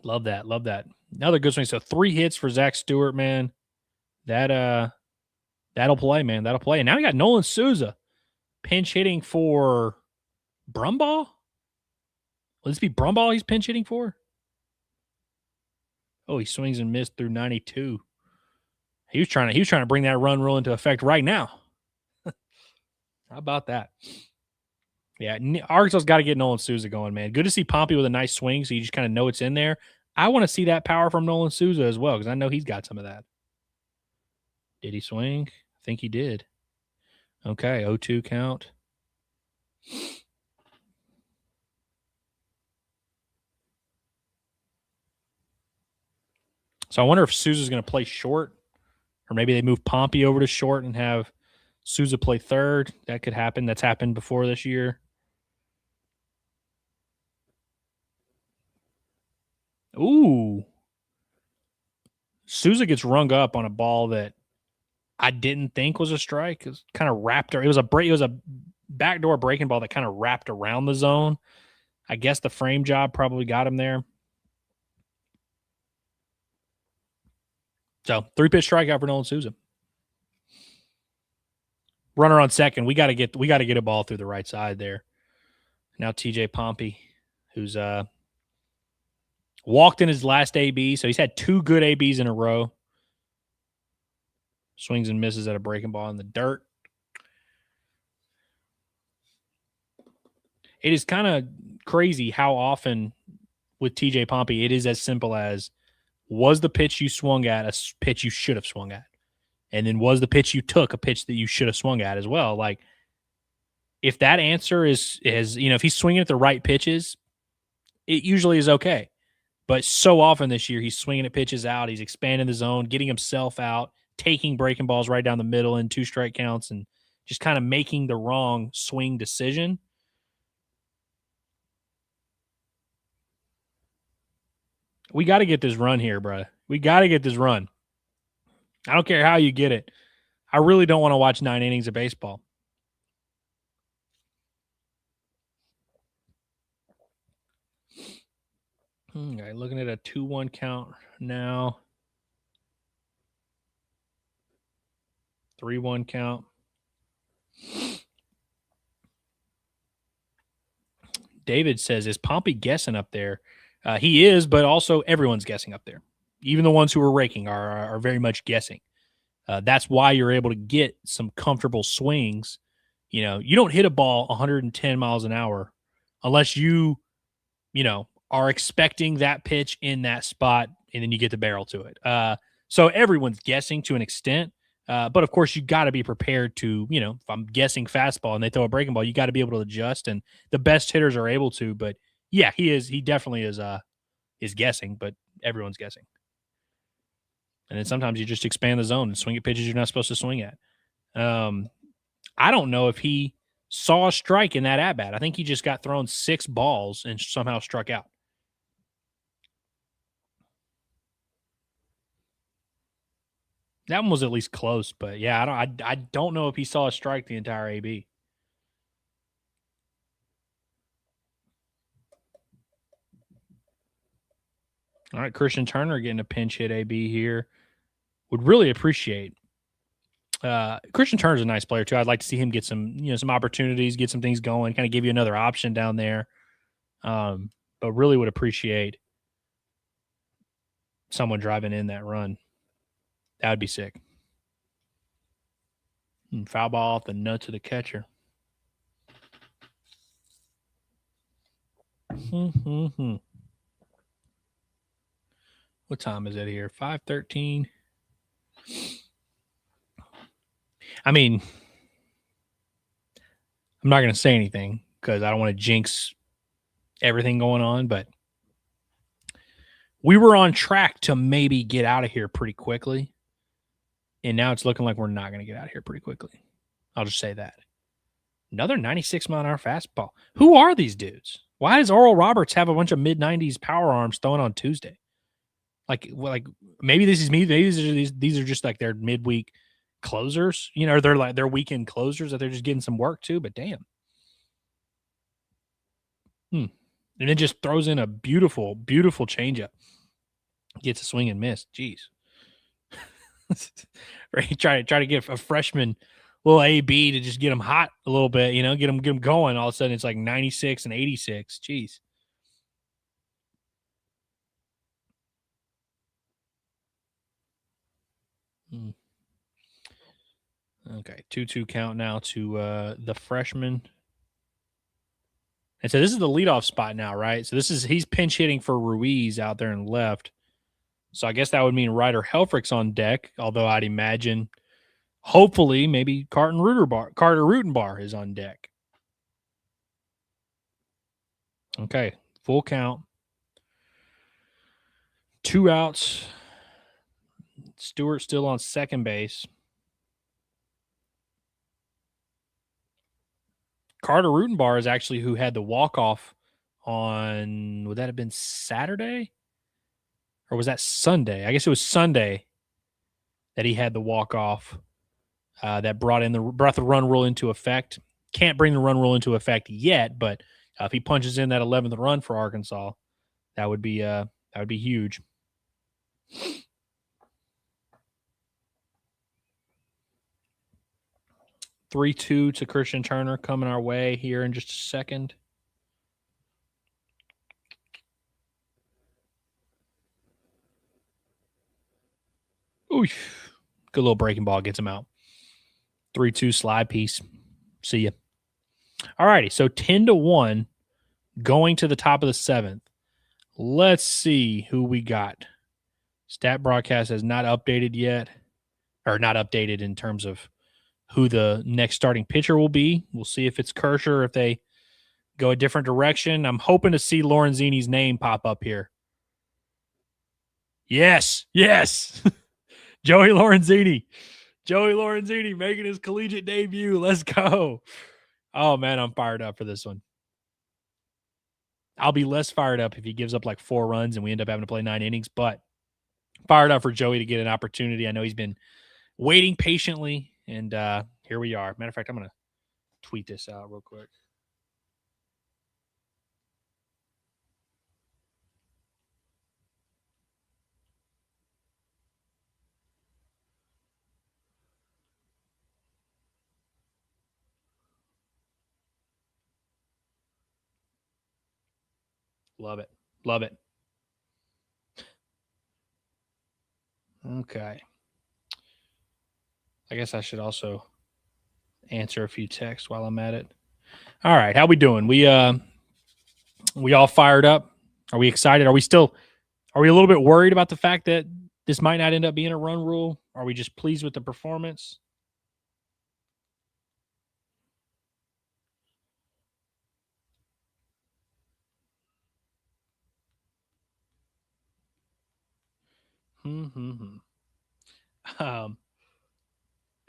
Love that. Love that. Another good swing. So 3 hits for Zach Stewart, man. That'll play, man. That'll play. And now we got Nolan Souza pinch hitting for Brumball. Will this be Brumball he's pinch hitting for? Oh, he swings and missed through 92. He was trying to bring that run rule into effect right now. How about that? Yeah, Arkansas's got to get Nolan Souza going, man. Good to see Pompey with a nice swing, so you just kind of know it's in there. I want to see that power from Nolan Souza as well, because I know he's got some of that. Did he swing? I think he did. Okay, 0-2 count. So I wonder if Souza's going to play short, or maybe they move Pompey over to short and have Souza play third. That could happen. That's happened before this year. Ooh. Souza gets rung up on a ball that I didn't think was a strike. It was kind of wrapped. It was a backdoor breaking ball that kind of wrapped around the zone. I guess the frame job probably got him there. So 3-pitch strikeout for Nolan Souza. Runner on second. We got to get a ball through the right side there. Now TJ Pompey, who's walked in his last AB, so he's had 2 good ABs in a row. Swings and misses at a breaking ball in the dirt. It is kind of crazy how often with TJ Pompey it is as simple as, was the pitch you swung at a pitch you should have swung at? And then was the pitch you took a pitch that you should have swung at as well? Like, if that answer is if he's swinging at the right pitches, it usually is okay. But so often this year, he's swinging at pitches out. He's expanding the zone, getting himself out, taking breaking balls right down the middle in 2 strike counts, and just kind of making the wrong swing decision. We got to get this run here, bro. We got to get this run. I don't care how you get it. I really don't want to watch 9 innings of baseball. Okay, looking at a 2-1 count now. 3-1 count. David says, is Pompey guessing up there? He is, but also everyone's guessing up there. Even the ones who are raking are very much guessing. That's why you're able to get some comfortable swings. You don't hit a ball 110 miles an hour unless you are expecting that pitch in that spot, and then you get the barrel to it. So everyone's guessing to an extent, but of course you got to be prepared to, if I'm guessing fastball and they throw a breaking ball, you got to be able to adjust, and the best hitters are able to. But yeah, he definitely is guessing, but everyone's guessing. And then sometimes you just expand the zone and swing at pitches you're not supposed to swing at. I don't know if he saw a strike in that at-bat. I think he just got thrown 6 balls and somehow struck out. That one was at least close, but yeah, I don't know if he saw a strike the entire AB. All right, Christian Turner getting a pinch hit AB here. Would really appreciate. Christian Turner's a nice player too. I'd like to see him get some opportunities, get some things going, kind of give you another option down there. But really would appreciate someone driving in that run. That would be sick. Foul ball off the nuts of the catcher. What time is it here? 5:13. I mean, I'm not going to say anything because I don't want to jinx everything going on, but we were on track to maybe get out of here pretty quickly. And now it's looking like we're not going to get out of here pretty quickly. I'll just say that. Another 96-mile-an-hour fastball. Who are these dudes? Why does Oral Roberts have a bunch of mid-90s power arms thrown on Tuesday? Like maybe this is me. Maybe these are just like their midweek closers. Or they're like their weekend closers that they're just getting some work too. But damn. And then just throws in a beautiful, beautiful changeup. Gets a swing and miss. Jeez. Right, try to get a freshman little AB to just get him hot a little bit, get him going. All of a sudden, it's like 96 and 86. Jeez. Okay, 2-2 count now to the freshman. And so this is the leadoff spot now, right? So he's pinch hitting for Ruiz out there in left. So I guess that would mean Ryder Helfrich's on deck, although I'd imagine, hopefully, maybe Carter Rutenbar is on deck. Okay, full count. 2 outs. Stewart still on second base. Carter Rutenbar is actually who had the walk-off on, would that have been Saturday? Or was that Sunday? I guess it was Sunday that he had the walk-off that brought the run rule into effect. Can't bring the run rule into effect yet, but if he punches in that 11th run for Arkansas, that would be huge. (3-2) to Christian Turner coming our way here in just a second. Ooh, good little breaking ball gets him out. 3-2 slide piece. See ya. All righty, so 10-1 going to the top of the 7th. Let's see who we got. Stat broadcast has not updated yet, or not updated in terms of who the next starting pitcher will be. We'll see if it's Kershaw or if they go a different direction. I'm hoping to see Lorenzini's name pop up here. Yes. Joey Lorenzini making his collegiate debut. Let's go. Oh, man, I'm fired up for this one. I'll be less fired up if he gives up like 4 runs and we end up having to play 9 innings, but fired up for Joey to get an opportunity. I know he's been waiting patiently, and here we are. Matter of fact, I'm going to tweet this out real quick. Love it. Okay. I guess I should also answer a few texts while I'm at it. All right, how we doing? We We all fired up? Are we excited? Are we a little bit worried about the fact that this might not end up being a run rule? Are we just pleased with the performance?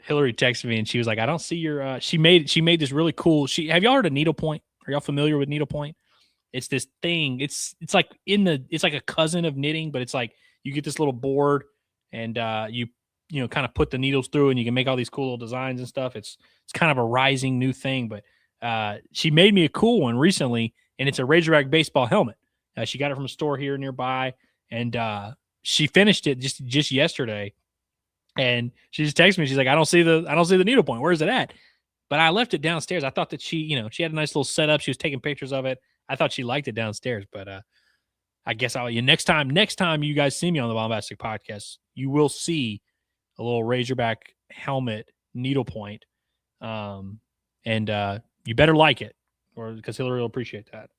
Hillary texted me and she was like, "I don't see your." She made this really cool. Have y'all heard of needlepoint? Are y'all familiar with needlepoint? It's this thing. It's like it's like a cousin of knitting, but it's like you get this little board and you kind of put the needles through and you can make all these cool little designs and stuff. It's kind of a rising new thing, but she made me a cool one recently, and it's a Razorback baseball helmet. She got it from a store here nearby, and she finished it just yesterday. And she just texted me. She's like, I don't see the needlepoint. Where's it at? But I left it downstairs. I thought that she had a nice little setup. She was taking pictures of it. I thought she liked it downstairs, but I guess next time you guys see me on the Baumbastic Podcast, you will see a little Razorback helmet needlepoint. And you better like it, or because Hillary will appreciate that.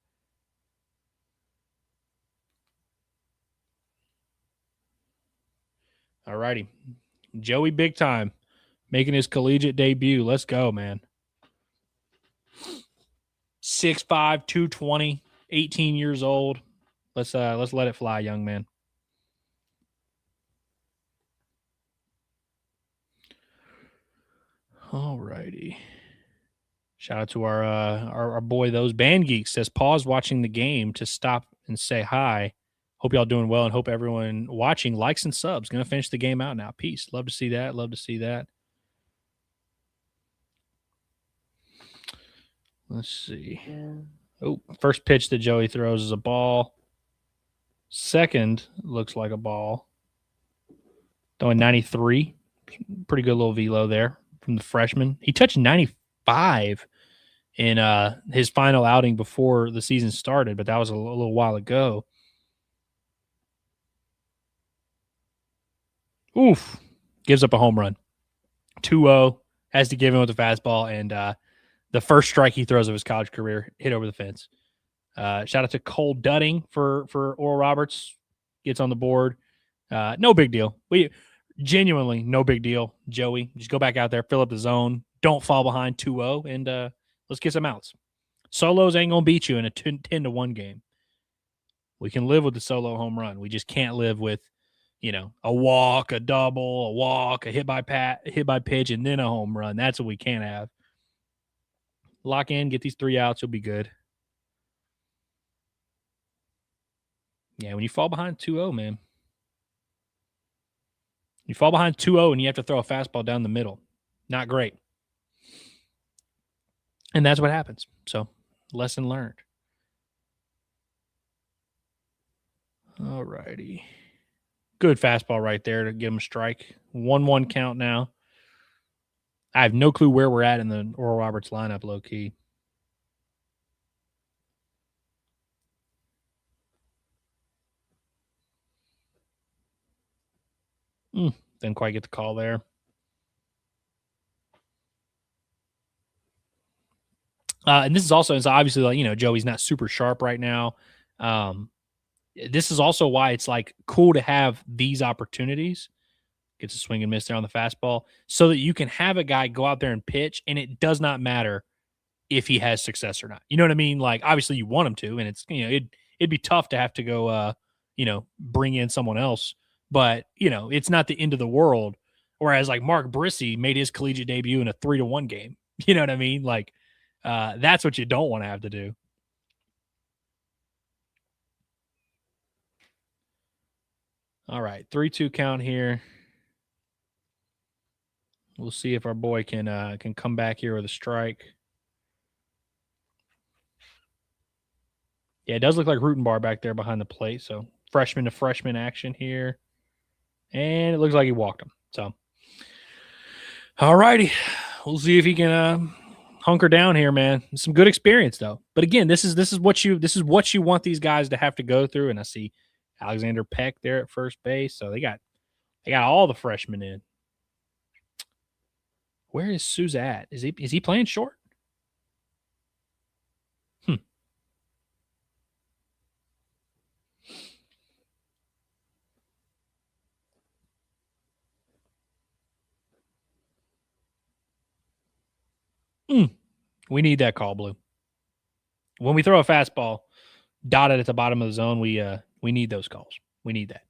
All righty. Joey Big Time making his collegiate debut. Let's go, man. 6'5", 220, 18 years old. Let's let it fly, young man. All righty. Shout out to our boy, Those Band Geeks, says, pause watching the game to stop and say hi. Hope y'all doing well and hope everyone watching likes and subs. Going to finish the game out now. Peace. Love to see that. Love to see that. Let's see. Oh, first pitch that Joey throws is a ball. Second looks like a ball. Throwing 93. Pretty good little velo there from the freshman. He touched 95 in his final outing before the season started, but that was a little while ago. Oof. Gives up a home run. 2-0. Has to give him with the fastball, and the first strike he throws of his college career hit over the fence. Shout out to Cole Dudding for Oral Roberts. Gets on the board. No big deal. Genuinely no big deal, Joey. Just go back out there, fill up the zone. Don't fall behind 2-0, and let's get some outs. Solos ain't going to beat you in a 10-1 game. We can live with the solo home run. We just can't live with, a walk, a double, a walk, a hit by pitch, and then a home run. That's what we can't have. Lock in, get these 3 outs, you'll be good. Yeah, when you fall behind 2-0, man. You fall behind 2-0 and you have to throw a fastball down the middle. Not great. And that's what happens. So, lesson learned. All righty. Good fastball right there to get him a strike. 1-1 count now. I have no clue where we're at in the Oral Roberts lineup, low-key. Didn't quite get the call there. And this is also, it's obviously Joey's not super sharp right now. This is also why it's cool to have these opportunities. Gets a swing and miss there on the fastball so that you can have a guy go out there and pitch, and it does not matter if he has success or not. You know what I mean? Obviously you want him to, and it's, it'd be tough to have to go, bring in someone else, but it's not the end of the world. Whereas Mark Brissy made his collegiate debut in a 3-1 game. You know what I mean? That's what you don't want to have to do. All right. 3-2 count here. We'll see if our boy can come back here with a strike. Yeah, it does look like Rutenbar back there behind the plate. So freshman to freshman action here. And it looks like he walked him. So, all righty. We'll see if he can hunker down here, man. Some good experience though. But again, this is what you want these guys to have to go through. And I see Alexander Peck there at first base. So they got all the freshmen in. Where is Souza at? Is he playing short? We need that call, Blue. When we throw a fastball dotted at the bottom of the zone, we need those calls. We need that.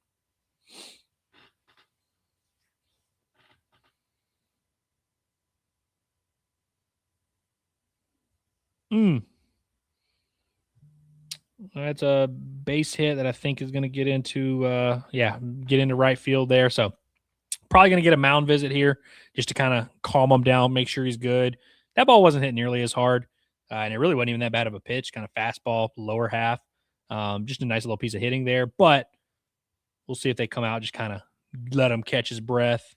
That's a base hit that I think is going to get into right field there. So probably going to get a mound visit here just to kind of calm him down, make sure he's good. That ball wasn't hit nearly as hard, and it really wasn't even that bad of a pitch, kind of fastball, lower half. Just a nice little piece of hitting there. But we'll see if they come out, just kind of let him catch his breath,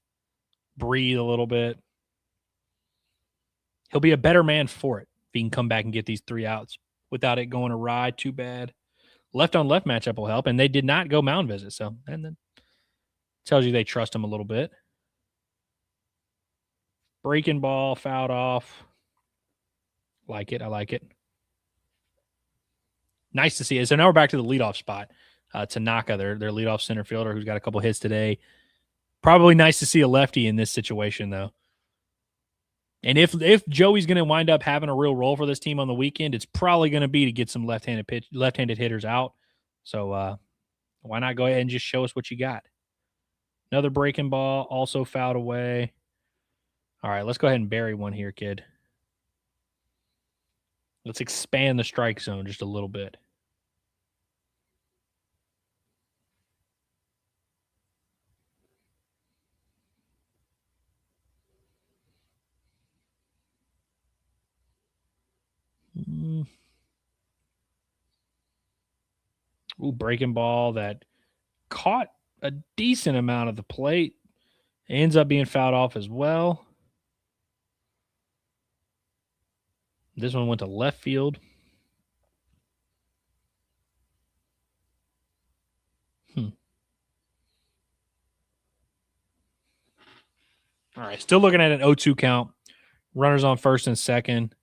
breathe a little bit. He'll be a better man for it if he can come back and get these 3 outs without it going awry too bad. Left-on-left matchup will help, and they did not go mound visit. So, and then tells you they trust him a little bit. Breaking ball, fouled off. Like it. I like it. Nice to see it. So now we're back to the leadoff spot. Tanaka, their leadoff center fielder, who's got a couple hits today. Probably nice to see a lefty in this situation, though. And if Joey's going to wind up having a real role for this team on the weekend, it's probably going to be to get some left-handed hitters out. So why not go ahead and just show us what you got? Another breaking ball, also fouled away. All right, let's go ahead and bury one here, kid. Let's expand the strike zone just a little bit. Ooh, breaking ball that caught a decent amount of the plate. Ends up being fouled off as well. This one went to left field. All right, still looking at an 0-2 count. Runners on first and second.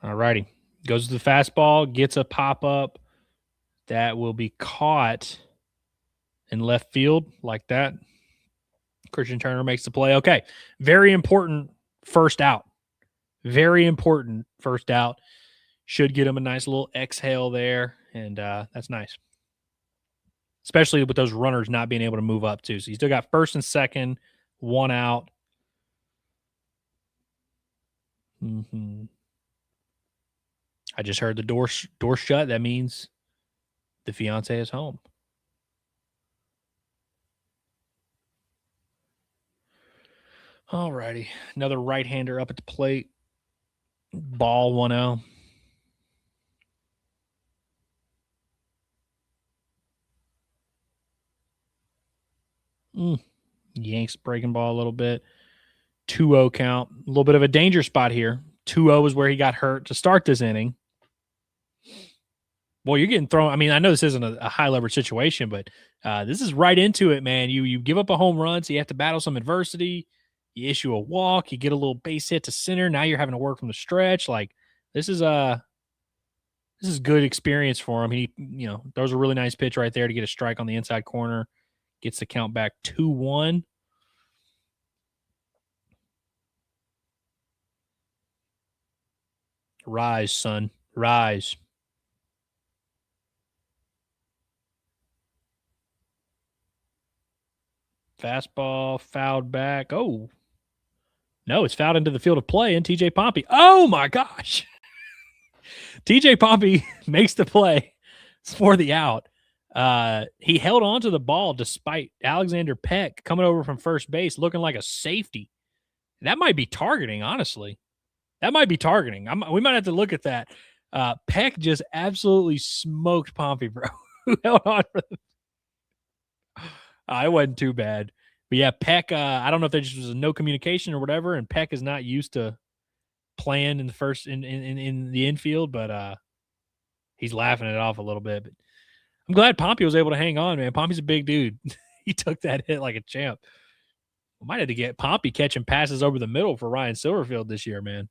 All righty. Goes to the fastball, gets a pop-up. That will be caught in left field like that. Christian Turner makes the play. Okay, very important first out. Very important first out. Should get him a nice little exhale there, and that's nice. Especially with those runners not being able to move up, too. So you still got first and second, 1 out. I just heard the door shut. That means the fiance is home. All righty. Another right-hander up at the plate. Ball 1-0. Yanks breaking ball a little bit. 2-0 count. A little bit of a danger spot here. 2-0 is where he got hurt to start this inning. Boy, you're getting thrown. I mean, I know this isn't a high leverage situation, but this is right into it, man. You give up a home run, so you have to battle some adversity. You issue a walk, you get a little base hit to center. Now you're having to work from the stretch. Like this is good experience for him. He, throws a really nice pitch right there to get a strike on the inside corner. Gets the count back 2-1. Rise, son. Rise. Fastball fouled back. Oh, no, it's fouled into the field of play, and TJ Pompey. Oh, my gosh. TJ Pompey makes the play for the out. He held on to the ball despite Alexander Peck coming over from first base looking like a safety. That might be targeting, honestly. That might be targeting. We might have to look at that. Peck just absolutely smoked Pompey, bro. Who held on for the it wasn't too bad. But yeah, Peck, I don't know if there just was no communication or whatever, and Peck is not used to playing in the first in the infield, but he's laughing it off a little bit. But I'm glad Pompey was able to hang on, man. Pompey's a big dude. He took that hit like a champ. We might have to get Pompey catching passes over the middle for Ryan Silverfield this year, man.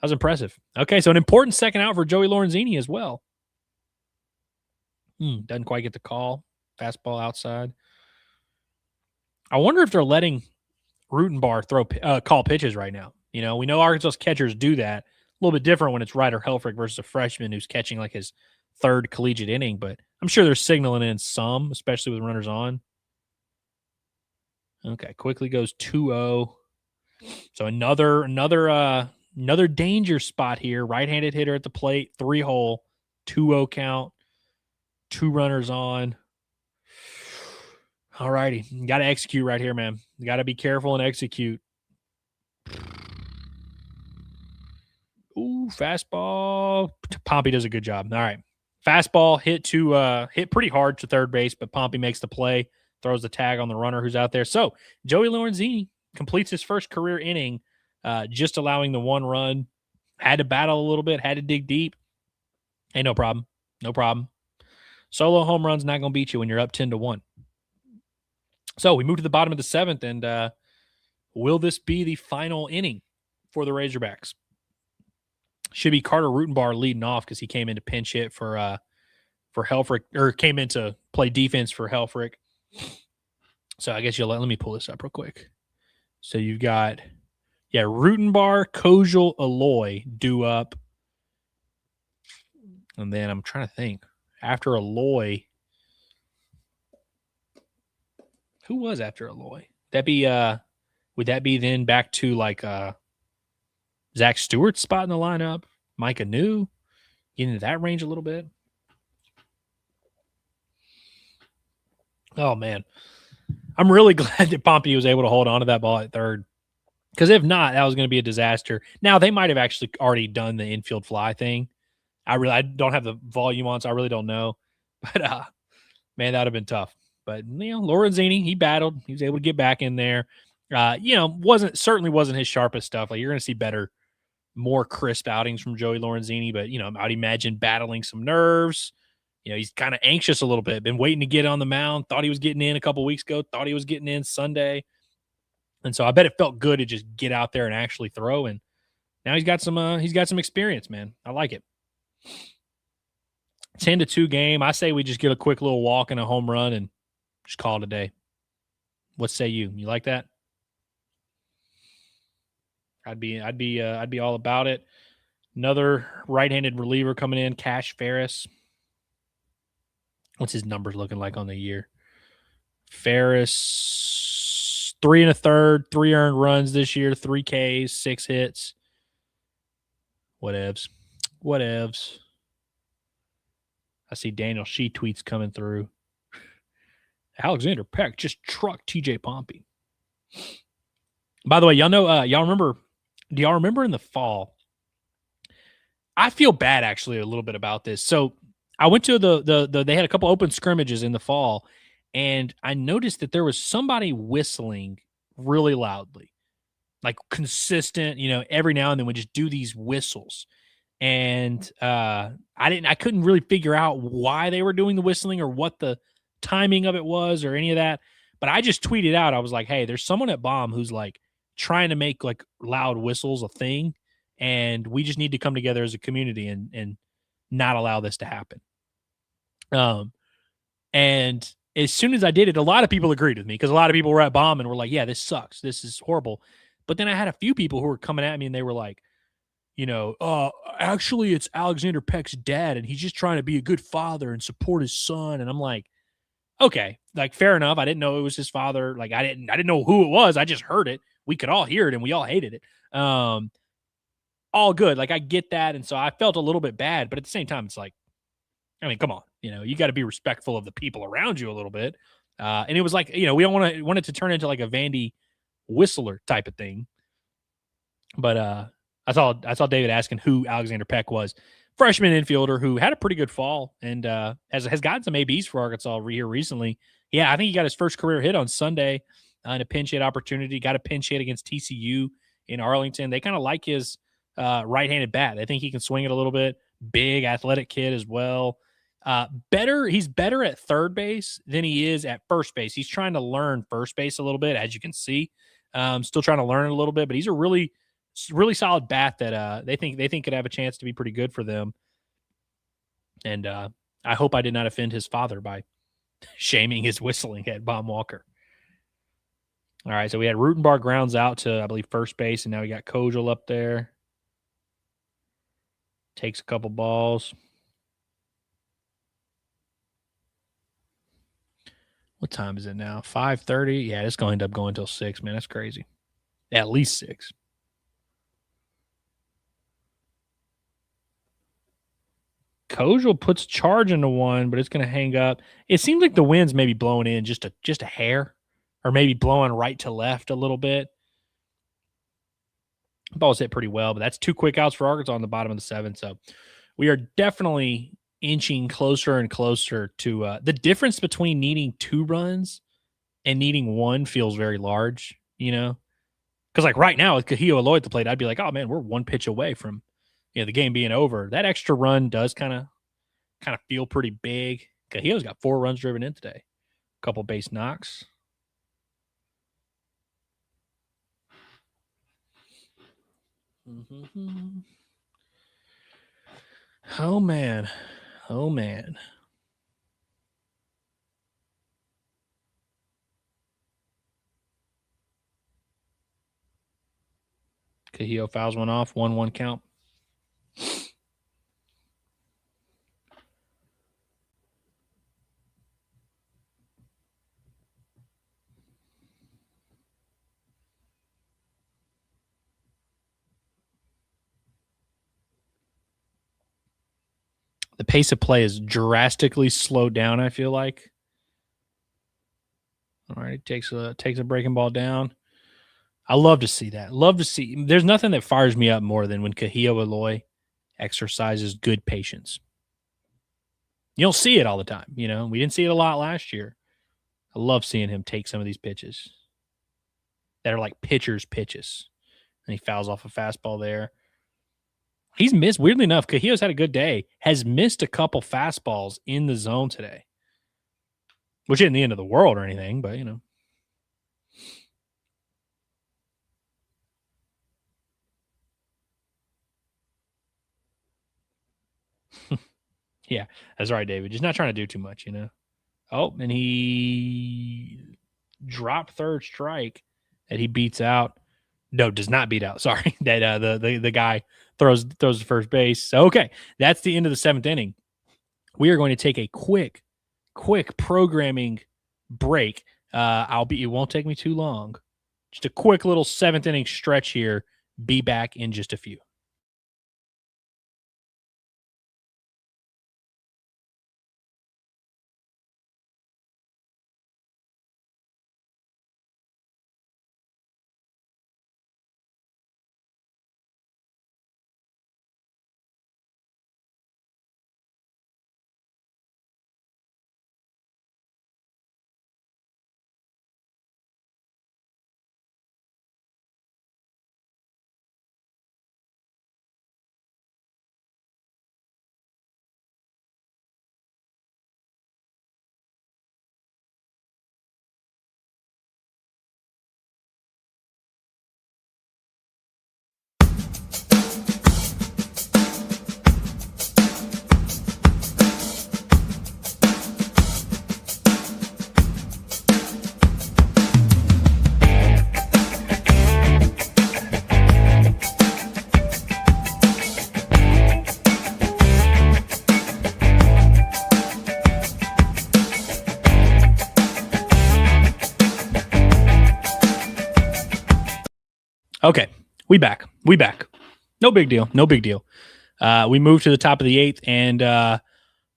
That was impressive. Okay, so an important second out for Joey Lorenzini as well. Doesn't quite get the call. Fastball outside. I wonder if they're letting Rutenbar call pitches right now. You know, we know Arkansas's catchers do that. A little bit different when it's Ryder Helfrich versus a freshman who's catching like his third collegiate inning, but I'm sure they're signaling in some, especially with runners on. Okay, quickly goes 2-0. So another danger spot here. Right-handed hitter at the plate, 3-hole, 2-0 count, 2 runners on. All righty. You got to execute right here, man. You got to be careful and execute. Ooh, fastball. Pompey does a good job. All right. Fastball hit pretty hard to third base, but Pompey makes the play, throws the tag on the runner who's out there. So Joey Lorenzini completes his first career inning, just allowing the 1 run. Had to battle a little bit, had to dig deep. Hey, no problem. No problem. Solo home run's not going to beat you when you're up 10-1. So we move to the bottom of the 7th, and will this be the final inning for the Razorbacks? Should be Carter Rutenbar leading off because he came in to pinch hit for Helfrich, or came in to play defense for Helfrich. So I guess let me pull this up real quick. So you've got, Rutenbar, Kojal, Aloy due up. And then I'm trying to think. After Aloy, who was after Aloy? Would that be then back to like Zach Stewart's spot in the lineup? Micah New? Get into that range a little bit. Oh, man. I'm really glad that Pompey was able to hold on to that ball at third. Because if not, that was going to be a disaster. Now, they might have actually already done the infield fly thing. I don't have the volume on, so I really don't know. But, man, that would have been tough. But, Lorenzini, he battled. He was able to get back in there. Certainly wasn't his sharpest stuff. Like, you're going to see better, more crisp outings from Joey Lorenzini. But, I'd imagine battling some nerves. He's kind of anxious a little bit. Been waiting to get on the mound. Thought he was getting in a couple weeks ago. Thought he was getting in Sunday. And so I bet it felt good to just get out there and actually throw. And now he's got some experience, man. I like it. 10-2 game. I say we just get a quick little walk and a home run and just call it a day. What say you? You like that? I'd be all about it. Another right-handed reliever coming in, Cash Ferris. What's his numbers looking like on the year? Ferris, 3 1/3, 3 earned runs this year, 3 Ks, 6 hits. Whatevs. I see Daniel Shee tweets coming through. Alexander Peck just trucked TJ Pompey. By the way, y'all know, do y'all remember in the fall? I feel bad actually a little bit about this. So I went to they had a couple open scrimmages in the fall, and I noticed that there was somebody whistling really loudly, like consistent, every now and then would just do these whistles. And I couldn't really figure out why they were doing the whistling or what the timing of it was or any of that. But I just tweeted out, I was like, hey, there's someone at Baum who's like trying to make like loud whistles a thing. And we just need to come together as a community and not allow this to happen. And as soon as I did it, a lot of people agreed with me because a lot of people were at Baum and were like, yeah, this sucks. This is horrible. But then I had a few people who were coming at me and they were like, actually it's Alexander Peck's dad and he's just trying to be a good father and support his son. And I'm like, okay, like fair enough. I didn't know it was his father. Like I didn't know who it was. I just heard it. We could all hear it and we all hated it. All good. Like I get that. And so I felt a little bit bad, but at the same time, it's like, I mean, come on, you got to be respectful of the people around you a little bit. And it was like, we don't want it to turn into like a Vandy whistler type of thing. But I saw David asking who Alexander Peck was. Freshman infielder who had a pretty good fall and has gotten some ABs for Arkansas here recently. Yeah, I think he got his first career hit on Sunday in a pinch hit opportunity. Got a pinch hit against TCU in Arlington. They kind of like his right-handed bat. They think he can swing it a little bit. Big, athletic kid as well. He's better at third base than he is at first base. He's trying to learn first base a little bit, as you can see. Still trying to learn it a little bit, but he's a really solid bat that they think could have a chance to be pretty good for them. And I hope I did not offend his father by shaming his whistling at Baum-Walker. All right, so we had Rutenbar grounds out to, I believe, first base, and now we got Kojal up there. Takes a couple balls. What time is it now? 5:30? Yeah, it's going to end up going until 6, man. That's crazy. At least 6. Kojal puts charge into one, but it's going to hang up. It seems like the wind's maybe blowing in just a hair, or maybe blowing right to left a little bit. Ball's hit pretty well, but that's 2 quick outs for Arkansas on the bottom of the 7th. So we are definitely inching closer and closer to the difference between needing 2 runs and needing 1 feels very large, Because like right now with Kahio Aloy at the plate, I'd be like, oh man, we're 1 pitch away from the game being over. That extra run does kind of feel pretty big. Kahio's got 4 runs driven in today, a couple base knocks. Mm-hmm. Oh man. Kahio fouls one off, 1-1 count. The pace of play is drastically slowed down, I feel like. All right, takes a breaking ball down. I love to see that. Love to see. There's nothing that fires me up more than when Kahio Aloy exercises good patience. You don't see it all the time, We didn't see it a lot last year. I love seeing him take some of these pitches that are like pitcher's pitches. And he fouls off a fastball there. He's missed, weirdly enough, Kahio's had a good day, has missed a couple fastballs in the zone today, which isn't the end of the world or anything, but, Yeah, that's right, David. Just not trying to do too much, Oh, and he dropped third strike that he beats out. No, does not beat out. Sorry, that the guy throws to first base. So, okay, that's the end of the 7th inning. We are going to take a quick programming break. It won't take me too long. Just a quick little 7th inning stretch here. Be back in just a few. Okay, we back. No big deal. We moved to the top of the 8th, and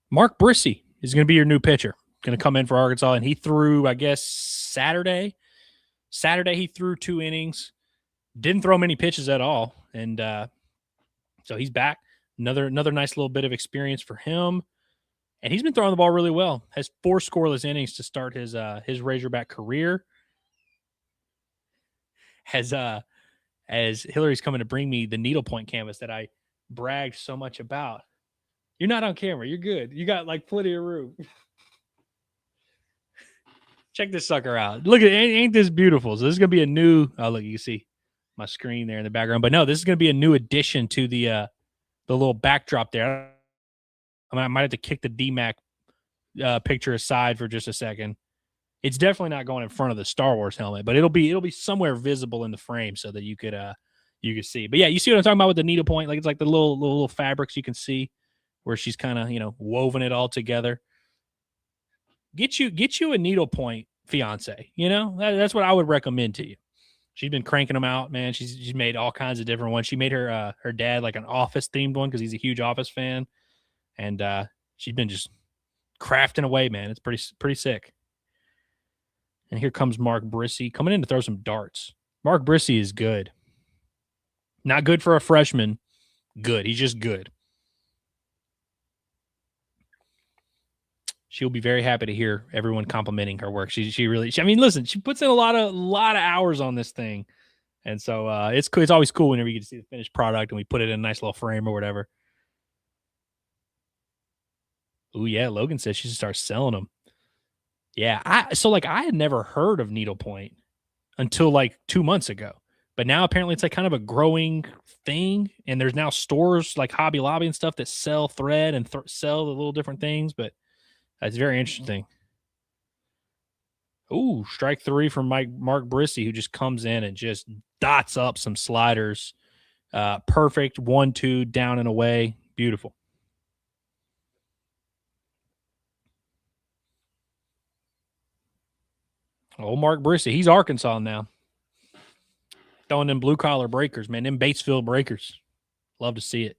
Mark Brissy is going to be your new pitcher. Going to come in for Arkansas, and he threw, I guess, Saturday. He threw 2 innings. Didn't throw many pitches at all, and so he's back. Another nice little bit of experience for him, and he's been throwing the ball really well. Has 4 scoreless innings to start his Razorback career. As Hillary's coming to bring me the needlepoint canvas that I bragged so much about. You're not on camera. You're good. You got like plenty of room. Check this sucker out. Look at it. Ain't this beautiful? So this is going to be a new, oh, look, you can see my screen there in the background. But no, this is going to be a new addition to the little backdrop there. I might have to kick the DMAC picture aside for just a second. It's definitely not going in front of the Star Wars helmet, but it'll be somewhere visible in the frame so that you could see. But yeah, you see what I'm talking about with the needlepoint? Like it's like the little fabrics you can see where she's kind of woven it all together. Get you a needlepoint fiance. That's what I would recommend to you. She's been cranking them out, man. She's made all kinds of different ones. She made her dad like an Office themed one because he's a huge Office fan, and she's been just crafting away, man. It's pretty sick. And here comes Mark Brissy coming in to throw some darts. Mark Brissy is good. Not good for a freshman. Good. He's just good. She'll be very happy to hear everyone complimenting her work. She really, listen, she puts in a lot of hours on this thing. And so it's cool. It's always cool whenever you get to see the finished product and we put it in a nice little frame or whatever. Oh yeah, Logan says she should start selling them. Yeah, I had never heard of needlepoint until like 2 months ago. But now apparently it's like kind of a growing thing. And there's now stores like Hobby Lobby and stuff that sell thread and sell the little different things. But that's very interesting. Ooh, strike 3 from Mark Brissy, who just comes in and just dots up some sliders. Perfect 1-2 down and away. Beautiful. Oh, Mark Brissy. He's Arkansas now. Throwing them blue-collar breakers, man. Them Batesville breakers. Love to see it.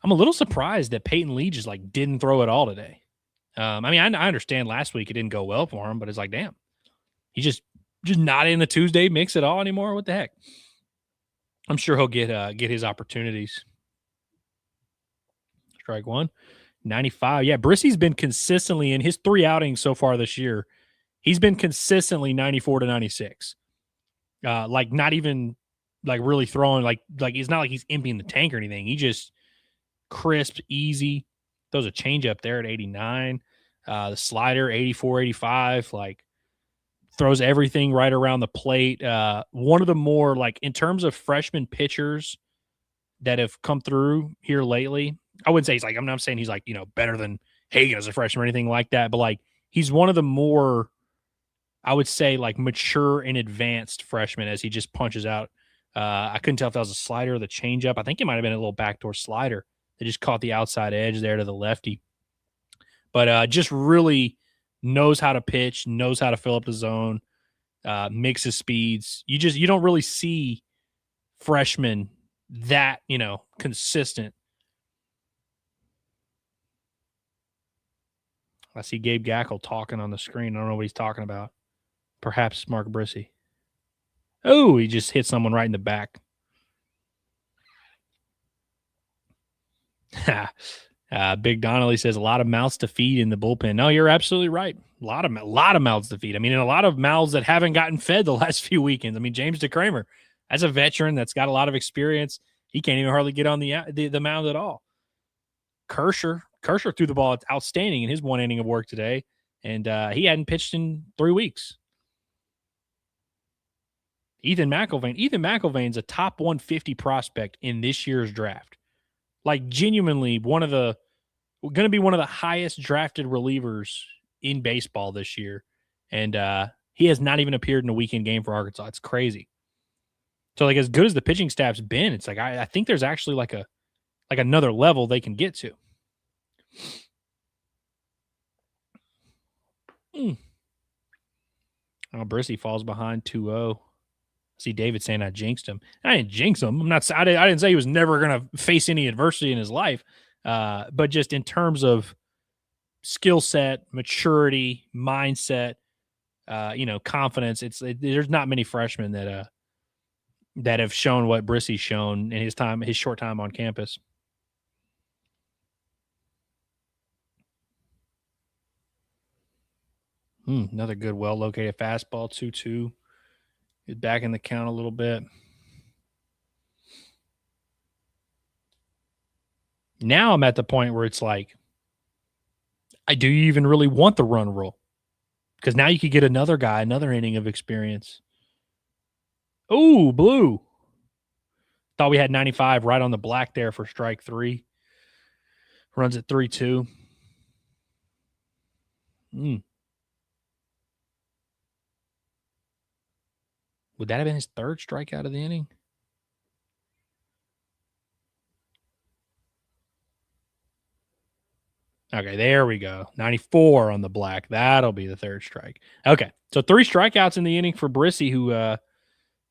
I'm a little surprised that Peyton Lee just like didn't throw it all today. I understand last week it didn't go well for him, but it's like, damn, he's just not in the Tuesday mix at all anymore. What the heck? I'm sure he'll get his opportunities. Strike 1, 95. Yeah, Brissy's been consistently in his 3 outings so far this year. He's been consistently 94 to 96. Like not even like really throwing like it's not like he's emptying the tank or anything. He just crisp, easy. Throws a change up there at 89. The slider, 84, 85. Like throws everything right around the plate. One of the more like in terms of freshman pitchers that have come through here lately, I wouldn't say he's like, I'm not saying he's like, better than Hagen as a freshman or anything like that, but like he's one of the more, I would say like mature and advanced freshmen as he just punches out. I couldn't tell if that was a slider or the changeup. I think it might have been a little backdoor slider. They just caught the outside edge there to the lefty. But just really knows how to pitch, knows how to fill up the zone, mixes speeds. You don't really see freshmen that, consistent. I see Gabe Gackle talking on the screen. I don't know what he's talking about. Perhaps Mark Brissy. Oh, he just hit someone right in the back. Big Donnelly says a lot of mouths to feed in the bullpen. No, you're absolutely right. A lot of mouths to feed. And a lot of mouths that haven't gotten fed the last few weekends. James DeCramer, as a veteran that's got a lot of experience, he can't even hardly get on the mound at all. Kersher threw the ball outstanding in his 1 inning of work today, and he hadn't pitched in 3 weeks. Ethan McIlvaine's a top 150 prospect in this year's draft. Like genuinely going to be one of the highest drafted relievers in baseball this year. And he has not even appeared in a weekend game for Arkansas. It's crazy. So like as good as the pitching staff's been, it's like I think there's actually like another level they can get to. Brissy falls behind 2-0. See David saying I jinxed him. I didn't jinx him. I didn't say he was never going to face any adversity in his life. But just in terms of skill set, maturity, mindset, confidence, there's not many freshmen that have shown what Brissy's shown in his short time on campus. Another good, well-located fastball, 2-2. Get back in the count a little bit. Now I'm at the point where it's like, do you even really want the run rule? Because now you could get another inning of experience. Oh, blue. Thought we had 95 right on the black there for strike 3. Runs at 3-2. Would that have been his third strikeout of the inning? Okay, there we go. 94 on the black. That'll be the third strike. Okay, so 3 strikeouts in the inning for Brissy, who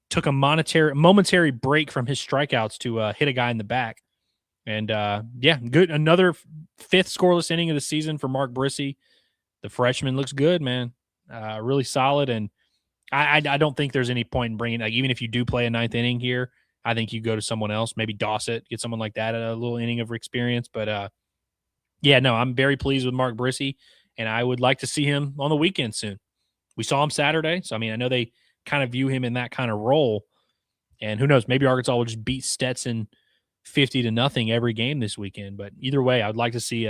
took a momentary break from his strikeouts to hit a guy in the back. And, good. Another 5th scoreless inning of the season for Mark Brissy. The freshman looks good, man. Really solid. And I don't think there's any point in bringing, like, even if you do play a 9th inning here, I think you go to someone else, maybe Dossett, get someone like that, a little inning of experience. But, I'm very pleased with Mark Brissy, and I would like to see him on the weekend soon. We saw him Saturday, so, I know they kind of view him in that kind of role. And who knows, maybe Arkansas will just beat Stetson 50-0 every game this weekend. But either way, I would like to see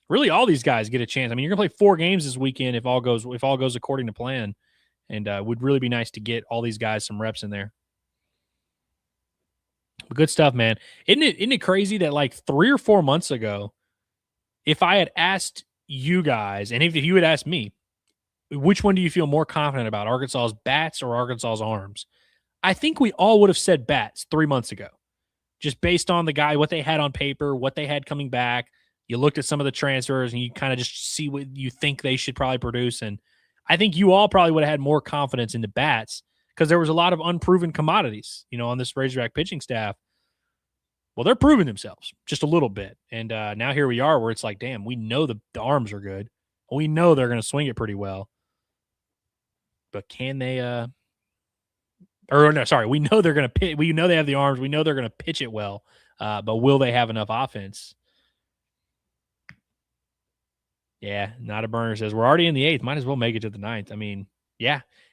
really all these guys get a chance. You're going to play 4 games this weekend if all goes according to plan, and would really be nice to get all these guys some reps in there. But good stuff, man. Isn't it crazy that like 3 or 4 months ago, if I had asked you guys, and if you had asked me, which one do you feel more confident about, Arkansas's bats or Arkansas's arms? I think we all would have said bats 3 months ago, just based on the guy, what they had on paper, what they had coming back. You looked at some of the transfers and you kind of just see what you think they should probably produce. And I think you all probably would have had more confidence in the bats because there was a lot of unproven commodities, on this Razorback pitching staff. Well, they're proving themselves just a little bit. And now here we are where it's like, damn, we know the arms are good. We know they're going to swing it pretty well. But can they we know they're going to pitch. We know they have the arms. We know they're going to pitch it well. But will they have enough offense? Yeah, not a burner says we're already in the 8th. Might as well make it to the 9th.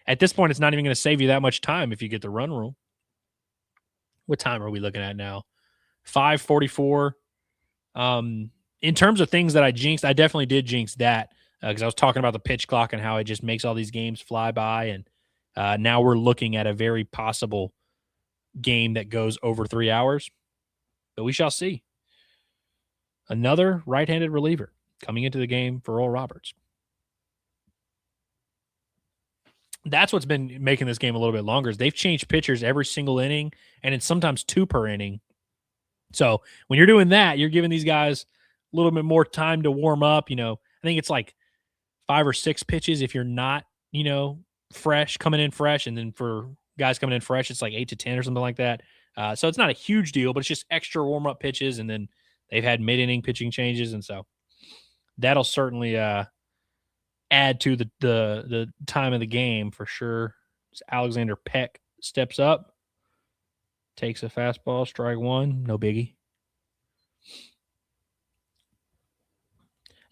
At this point, it's not even going to save you that much time if you get the run rule. What time are we looking at now? 5:44. In terms of things that I jinxed, I definitely did jinx that because I was talking about the pitch clock and how it just makes all these games fly by. And now we're looking at a very possible game that goes over 3 hours. But we shall see. Another right-handed reliever coming into the game for Oral Roberts. That's what's been making this game a little bit longer is they've changed pitchers every single inning, and it's sometimes 2 per inning. So when you're doing that, you're giving these guys a little bit more time to warm up. I think it's like 5 or 6 pitches if you're not, coming in fresh. And then for guys coming in fresh, it's like 8 to 10 or something like that. So it's not a huge deal, but it's just extra warm-up pitches. And then they've had mid-inning pitching changes. And so that'll certainly add to the time of the game for sure. So Alexander Peck steps up, takes a fastball, strike 1, no biggie.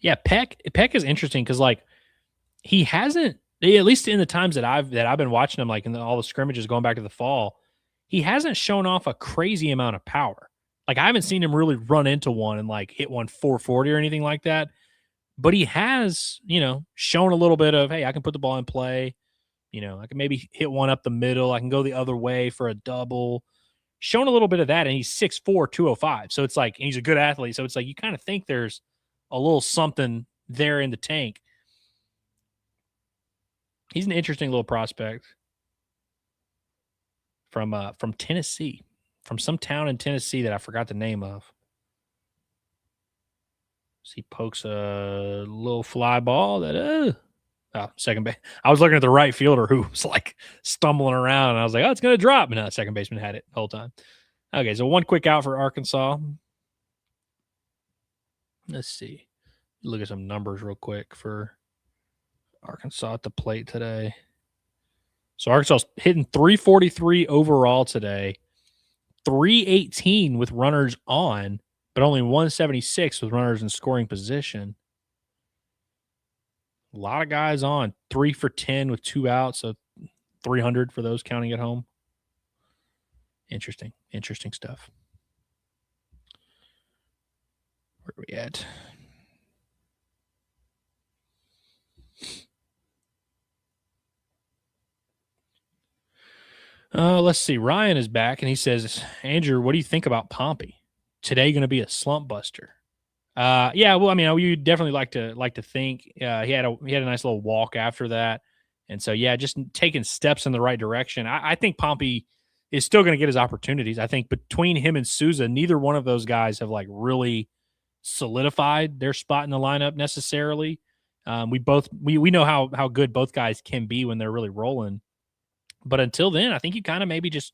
Yeah, Peck is interesting because like he hasn't, at least in the times that I've been watching him, like in all the scrimmages going back to the fall, he hasn't shown off a crazy amount of power. Like I haven't seen him really run into one and like hit one 440 or anything like that. But he has, shown a little bit of, hey, I can put the ball in play. I can maybe hit one up the middle. I can go the other way for a double. Shown a little bit of that, and he's 6'4", 205. So it's like, and he's a good athlete. So it's like you kind of think there's a little something there in the tank. He's an interesting little prospect from Tennessee, from some town in Tennessee that I forgot the name of. So he pokes a little fly ball that second base. I was looking at the right fielder who was like stumbling around, and I was like, oh, it's going to drop. And no, second baseman had it the whole time. Okay, so one quick out for Arkansas. Let's see. Look at some numbers real quick for Arkansas at the plate today. So Arkansas's hitting 343 overall today, 318 with runners on, but only 176 with runners in scoring position. A lot of guys on. 3 for 10 with 2 outs, so 300 for those counting at home. Interesting stuff. Where are we at? Let's see. Ryan is back, and he says, Andrew, what do you think about Pompey? Today going to be a slump buster. Yeah, well, I mean, you definitely like to think he had a nice little walk after that, and so yeah, just taking steps in the right direction. I think Pompey is still going to get his opportunities. I think between him and Souza, neither one of those guys have like really solidified their spot in the lineup necessarily. We know how good both guys can be when they're really rolling, but until then, I think you kind of maybe just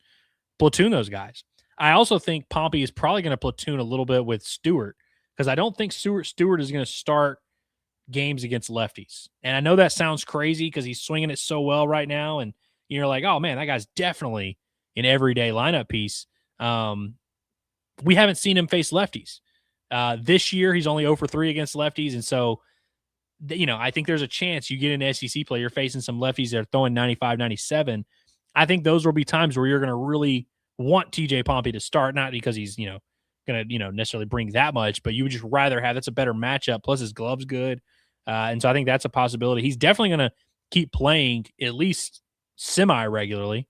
platoon those guys. I also think Pompey is probably going to platoon a little bit with Stewart because I don't think Stewart is going to start games against lefties. And I know that sounds crazy because he's swinging it so well right now, and you're like, oh man, that guy's definitely an everyday lineup piece. We haven't seen him face lefties. This year, he's only 0 for 3 against lefties, and so I think there's a chance you get an SEC player facing some lefties that are throwing 95, 97. I think those will be times where you're going to really want TJ Pompey to start, not because he's, going to, necessarily bring that much, but you would just rather have, that's a better matchup. Plus his glove's good. And so I think that's a possibility. He's definitely going to keep playing at least semi-regularly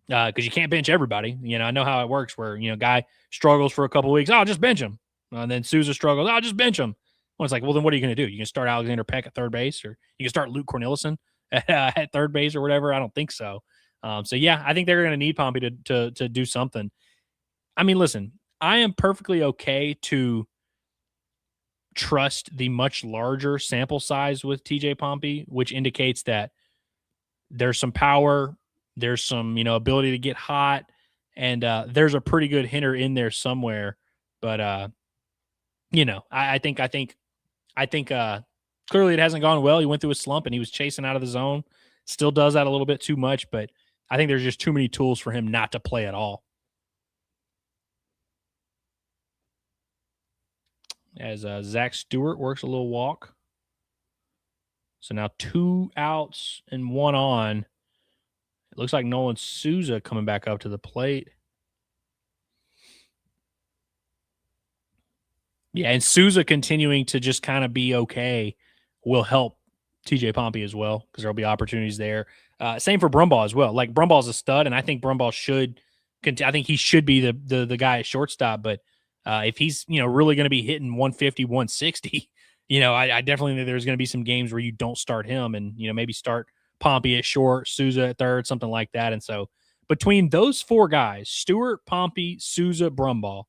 because you can't bench everybody. I know how it works where, guy struggles for a couple of weeks. Oh, just bench him. And then Souza struggles. Oh, just bench him. Well, it's like, well, then what are you going to do? You can start Alexander Peck at third base, or you can start Luke Cornelison at third base or whatever. I don't think so. So yeah, I think they're going to need Pompey to do something. I mean, listen, I am perfectly okay to trust the much larger sample size with TJ Pompey, which indicates that there's some power, there's some, ability to get hot, and there's a pretty good hitter in there somewhere. But I think clearly it hasn't gone well. He went through a slump and he was chasing out of the zone. Still does that a little bit too much, but I think there's just too many tools for him not to play at all. As Zach Stewart works a little walk. So now 2 outs and 1 on. It looks like Nolan Souza coming back up to the plate. Yeah, and Souza continuing to just kind of be okay will help TJ Pompey as well because there'll be opportunities there. Same for Brumbaugh as well. Like Brumbaugh's a stud, and I think Brumbaugh should. I think he should be the guy at shortstop. But if he's really going to be hitting 150, 160, I definitely think there's going to be some games where you don't start him, and maybe start Pompey at short, Souza at third, something like that. And so between those 4 guys, Stewart, Pompey, Souza, Brumbaugh,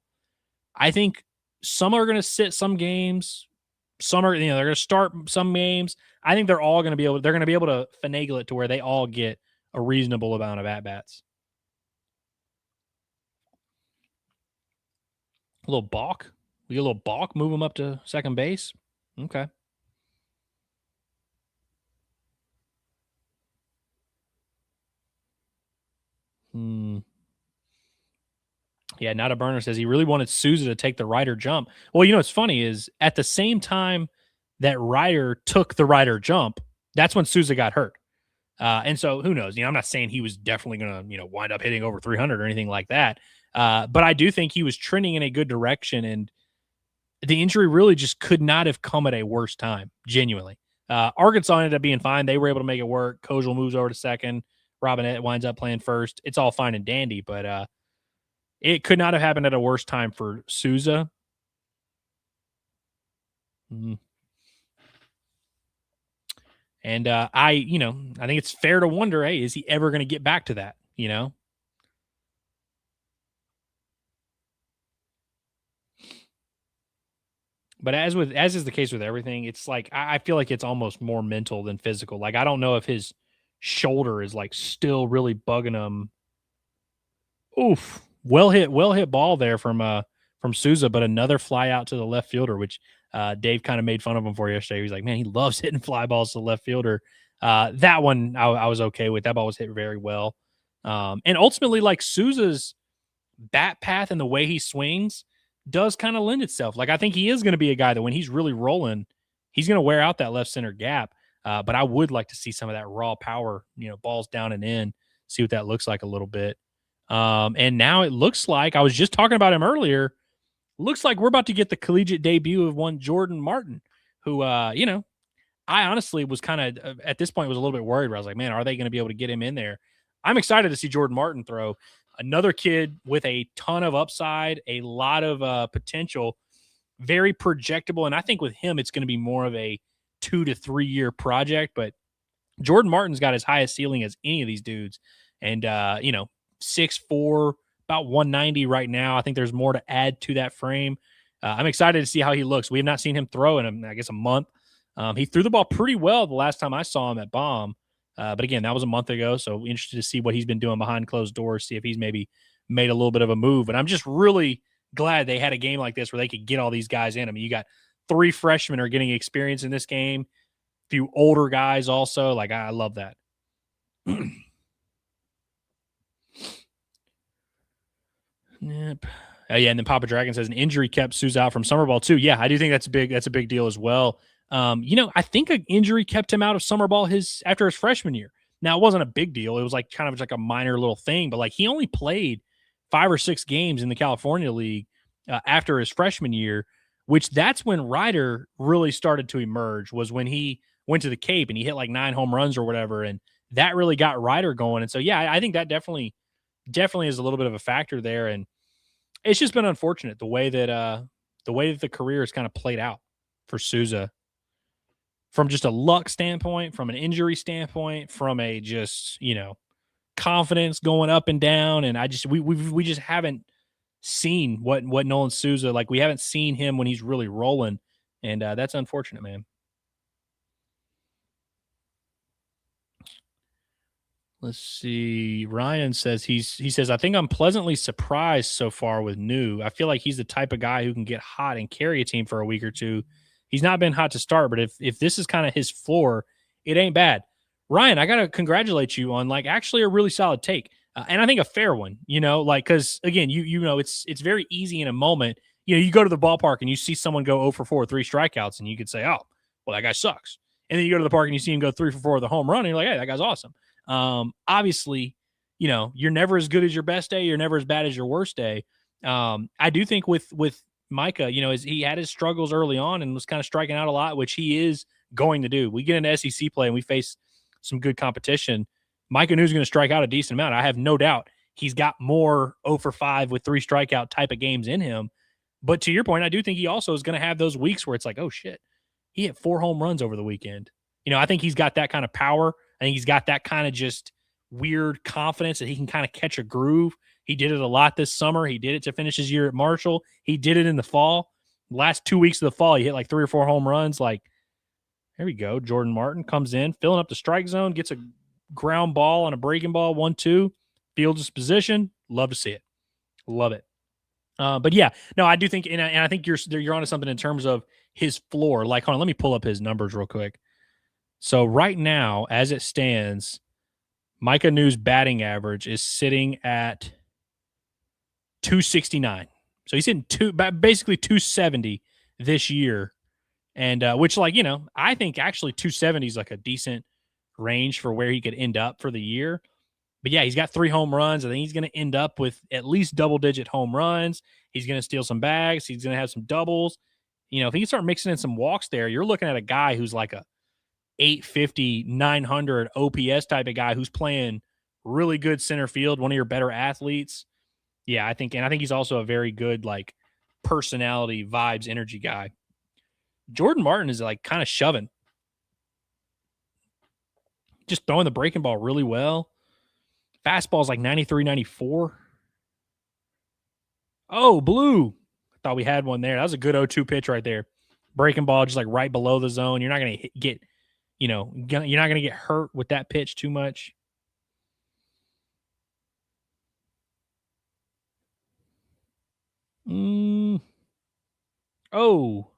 I think some are going to sit some games. Some are, they're going to start some games. I think they're all going to be able. They're going to be able to finagle it to where they all get a reasonable amount of at bats. A little balk. We get a little balk. Move him up to second base. Okay. Yeah, Not a Burner says he really wanted Souza to take the Ryder jump. Well, what's funny is at the same time that Ryder took the Ryder jump, that's when Souza got hurt. And so who knows? I'm not saying he was definitely going to, wind up hitting over 300 or anything like that. But I do think he was trending in a good direction, and the injury really just could not have come at a worse time, genuinely. Arkansas ended up being fine. They were able to make it work. Kojal moves over to second. Robinette winds up playing first. It's all fine and dandy, but it could not have happened at a worse time for Souza. And I think it's fair to wonder, hey, is he ever going to get back to that? But as is the case with everything, it's like I feel like it's almost more mental than physical. Like I don't know if his shoulder is like still really bugging him. Oof. Well hit ball there from Souza, but another fly out to the left fielder, which Dave kind of made fun of him for yesterday. He's like, man, he loves hitting fly balls to the left fielder. That one I was okay with. That ball was hit very well. And ultimately, like Souza's bat path and the way he swings does kind of lend itself. Like I think he is going to be a guy that when he's really rolling, he's going to wear out that left center gap. But I would like to see some of that raw power, balls down and in, see what that looks like a little bit. And now it looks like, I was just talking about him earlier, looks like we're about to get the collegiate debut of one Jordan Martin, who, I honestly was kind of, at this point, was a little bit worried where I was like, man, are they going to be able to get him in there? I'm excited to see Jordan Martin throw. Another kid with a ton of upside, a lot of potential, very projectable. And I think with him, it's going to be more of a 2 to 3 year project. But Jordan Martin's got as high a ceiling as any of these dudes. And, 6'4", about 190 right now. I think there's more to add to that frame. I'm excited to see how he looks. We have not seen him throw in, I guess, a month. He threw the ball pretty well the last time I saw him at Baum. But again, that was a month ago. So interested to see what he's been doing behind closed doors, see if he's maybe made a little bit of a move. But I'm just really glad they had a game like this where they could get all these guys in. I mean, you got 3 freshmen are getting experience in this game, a few older guys also. Like, I love that. Yep. And then Papa Dragon says an injury kept Souza out from summer ball too. Yeah, I do think that's a big deal as well. I think an injury kept him out of summer ball after his freshman year. Now, it wasn't a big deal. It was like kind of like a minor little thing, but like he only played 5 or 6 games in the California League after his freshman year, which that's when Ryder really started to emerge, was when he went to the Cape and he hit like 9 home runs or whatever. And that really got Ryder going. And so, yeah, I think that definitely is a little bit of a factor there. And it's just been unfortunate the way that the career has kind of played out for Souza, from just a luck standpoint, from an injury standpoint, from a just, confidence going up and down. And we just haven't seen what Nolan Souza, like, we haven't seen him when he's really rolling. And that's unfortunate, man. Let's see. Ryan says he says, I think I'm pleasantly surprised so far with New. I feel like he's the type of guy who can get hot and carry a team for a week or two. He's not been hot to start, but if this is kind of his floor, it ain't bad. Ryan, I got to congratulate you on like actually a really solid take. And I think a fair one, cause again, it's very easy in a moment. You go to the ballpark and you see someone go 0 for 4, 3 strikeouts, and you could say, oh, well, that guy sucks. And then you go to the park and you see him go 3 for 4 with a home run, and you're like, hey, that guy's awesome. Obviously, you're never as good as your best day. You're never as bad as your worst day. I do think with Micah, he had his struggles early on and was kind of striking out a lot, which he is going to do. We get into SEC play and we face some good competition. Micah New's going to strike out a decent amount. I have no doubt he's got more 0 for 5 with 3 strikeout type of games in him. But to your point, I do think he also is going to have those weeks where it's like, oh shit, he hit 4 home runs over the weekend. I think he's got that kind of power. I think he's got that kind of just weird confidence that he can kind of catch a groove. He did it a lot this summer. He did it to finish his year at Marshall. He did it in the fall. Last 2 weeks of the fall, he hit like 3 or 4 home runs. Like, there we go. Jordan Martin comes in, filling up the strike zone, gets a ground ball on a breaking ball, 1-2, fields his position. Love to see it. Love it. But yeah, no, I do think, and I think you're onto something in terms of his floor. Like, hold on, let me pull up his numbers real quick. So right now, as it stands, Micah New's batting average is sitting at 269. So he's hitting basically 270 this year. And which, I think actually 270 is like a decent range for where he could end up for the year. But yeah, he's got 3 home runs. I think he's going to end up with at least double-digit home runs. He's going to steal some bags. He's going to have some doubles. If he can start mixing in some walks there, you're looking at a guy who's like a 850, 900 OPS type of guy who's playing really good center field, one of your better athletes. Yeah, I think he's also a very good, like, personality, vibes, energy guy. Jordan Martin is like kind of shoving. Just throwing the breaking ball really well. Fastball's like 93, 94. Oh, blue. I thought we had one there. That was a good 0-2 pitch right there. Breaking ball just like right below the zone. You're not going to get, you're not going to get hurt with that pitch too much. Oh,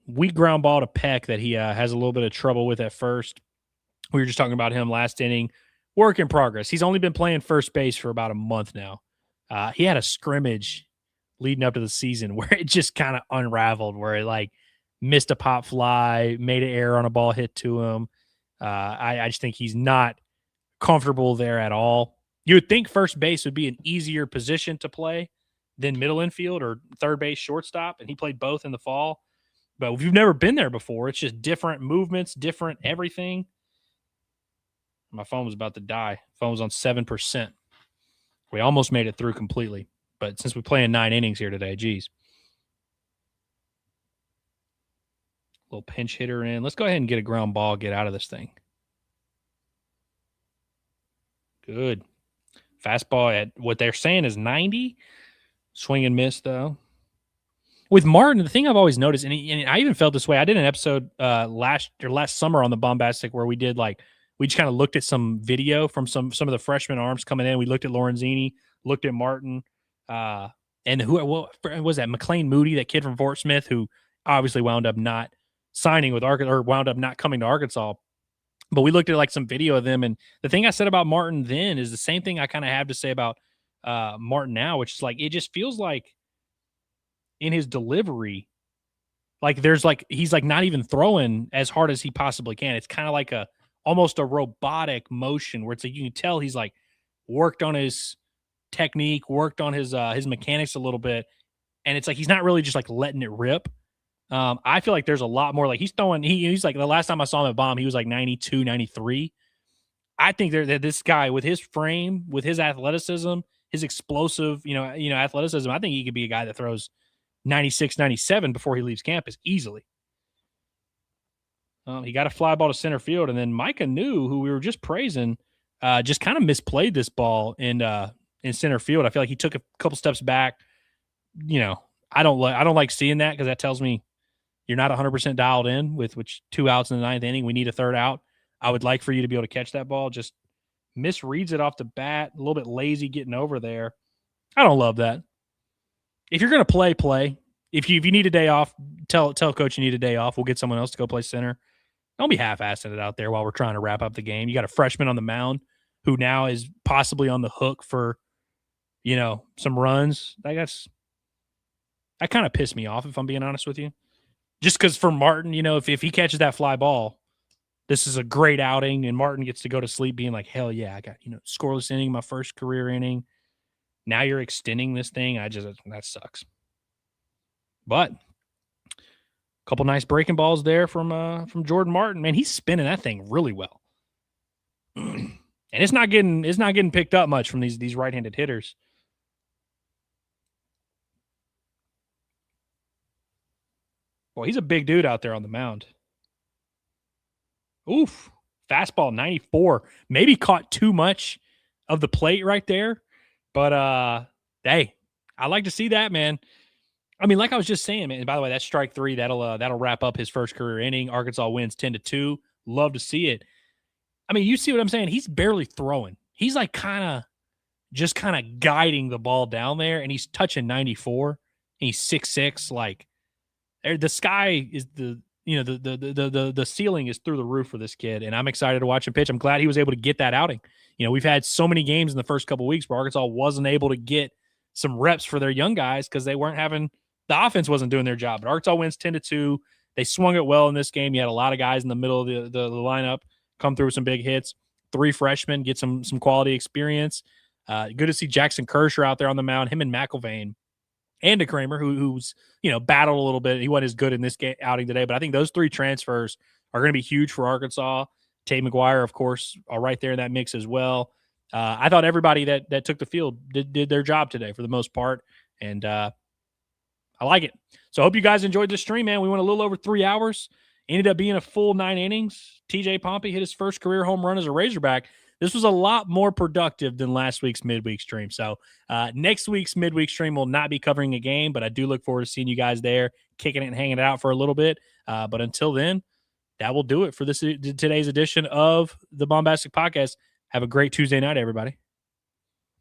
weak ground ball to Peck that he has a little bit of trouble with at first. We were just talking about him last inning. Work in progress. He's only been playing first base for about a month now. He had a scrimmage leading up to the season where it just kind of unraveled, where it like missed a pop fly, made an error on a ball hit to him. I just think he's not comfortable there at all. You would think first base would be an easier position to play than middle infield or third base, shortstop, and he played both in the fall. But if you've never been there before, it's just different movements, different everything. My phone was about to die. Phone was on 7%. We almost made it through completely. But since we play in 9 innings here today, geez. Little pinch hitter in. Let's go ahead and get a ground ball, get out of this thing. Good. Fastball at what they're saying is 90. Swing and miss, though. With Martin, the thing I've always noticed, and I even felt this way. I did an episode last summer on the Baumbastic where we did we just kind of looked at some video from some of the freshman arms coming in. We looked at Lorenzini, looked at Martin, and what was that? McLean Moody, that kid from Fort Smith, who obviously wound up not signing with Arkansas or wound up not coming to Arkansas. But we looked at some video of them, and the thing I said about Martin then is the same thing I kind of have to say about Martin now, which is it just feels like in his delivery, he's not even throwing as hard as he possibly can. It's kind of almost a robotic motion where it's you can tell he's worked on his technique, worked on his mechanics a little bit, and it's he's not really just letting it rip. I feel like there's a lot more he's throwing. He's the last time I saw him at Baum, he was 92, 93. I think that this guy with his frame, with his athleticism, his explosive, athleticism, I think he could be a guy that throws 96, 97 before he leaves campus easily. He got a fly ball to center field, and then Micah New, who we were just praising, just kind of misplayed this ball in center field. I feel like he took a couple steps back. I don't like seeing that because that tells me you're not 100% dialed in with 2 outs in the 9th inning. We need a 3rd out. I would like for you to be able to catch that ball. Just misreads it off the bat, a little bit lazy getting over there. I don't love that. If you're going to play. If you need a day off, tell coach you need a day off. We'll get someone else to go play center. Don't be half-assing it out there while we're trying to wrap up the game. You got a freshman on the mound who now is possibly on the hook for, some runs. That kind of pissed me off, if I'm being honest with you. Just because for Martin, if he catches that fly ball, this is a great outing, and Martin gets to go to sleep being hell yeah, I got, scoreless inning, my first career inning. Now you're extending this thing. That sucks. But a couple nice breaking balls there from Jordan Martin. Man, he's spinning that thing really well. And it's not getting picked up much from these right-handed hitters. Boy, he's a big dude out there on the mound. Oof. Fastball 94. Maybe caught too much of the plate right there. But, hey, I like to see that, man. I mean, like I was just saying, man, by the way, that's strike 3. That'll wrap up his first career inning. Arkansas wins 10-2. Love to see it. I mean, you see what I'm saying? He's barely throwing. He's kind of guiding the ball down there, and he's touching 94. And he's 6'6". The sky is the ceiling is through the roof for this kid, and I'm excited to watch him pitch. I'm glad he was able to get that outing. We've had so many games in the first couple of weeks where Arkansas wasn't able to get some reps for their young guys because they weren't having the offense wasn't doing their job. But Arkansas wins 10-2. They swung it well in this game. You had a lot of guys in the middle of the lineup come through with some big hits. 3 freshmen get some quality experience. Good to see Jackson Kershaw out there on the mound. Him and McIlvain. And to Kramer, who's battled a little bit. He wasn't as good in this outing today, but I think those 3 transfers are going to be huge for Arkansas. Tate McGuire, of course, are right there in that mix as well. I thought everybody that took the field did their job today for the most part, and I like it. So I hope you guys enjoyed this stream, man. We went a little over 3 hours. Ended up being a full 9 innings. TJ Pompey hit his first career home run as a Razorback. This was a lot more productive than last week's midweek stream. So next week's midweek stream will not be covering a game, but I do look forward to seeing you guys there, kicking it and hanging it out for a little bit. But until then, that will do it for today's edition of the Baumbastic Podcast. Have a great Tuesday night, everybody.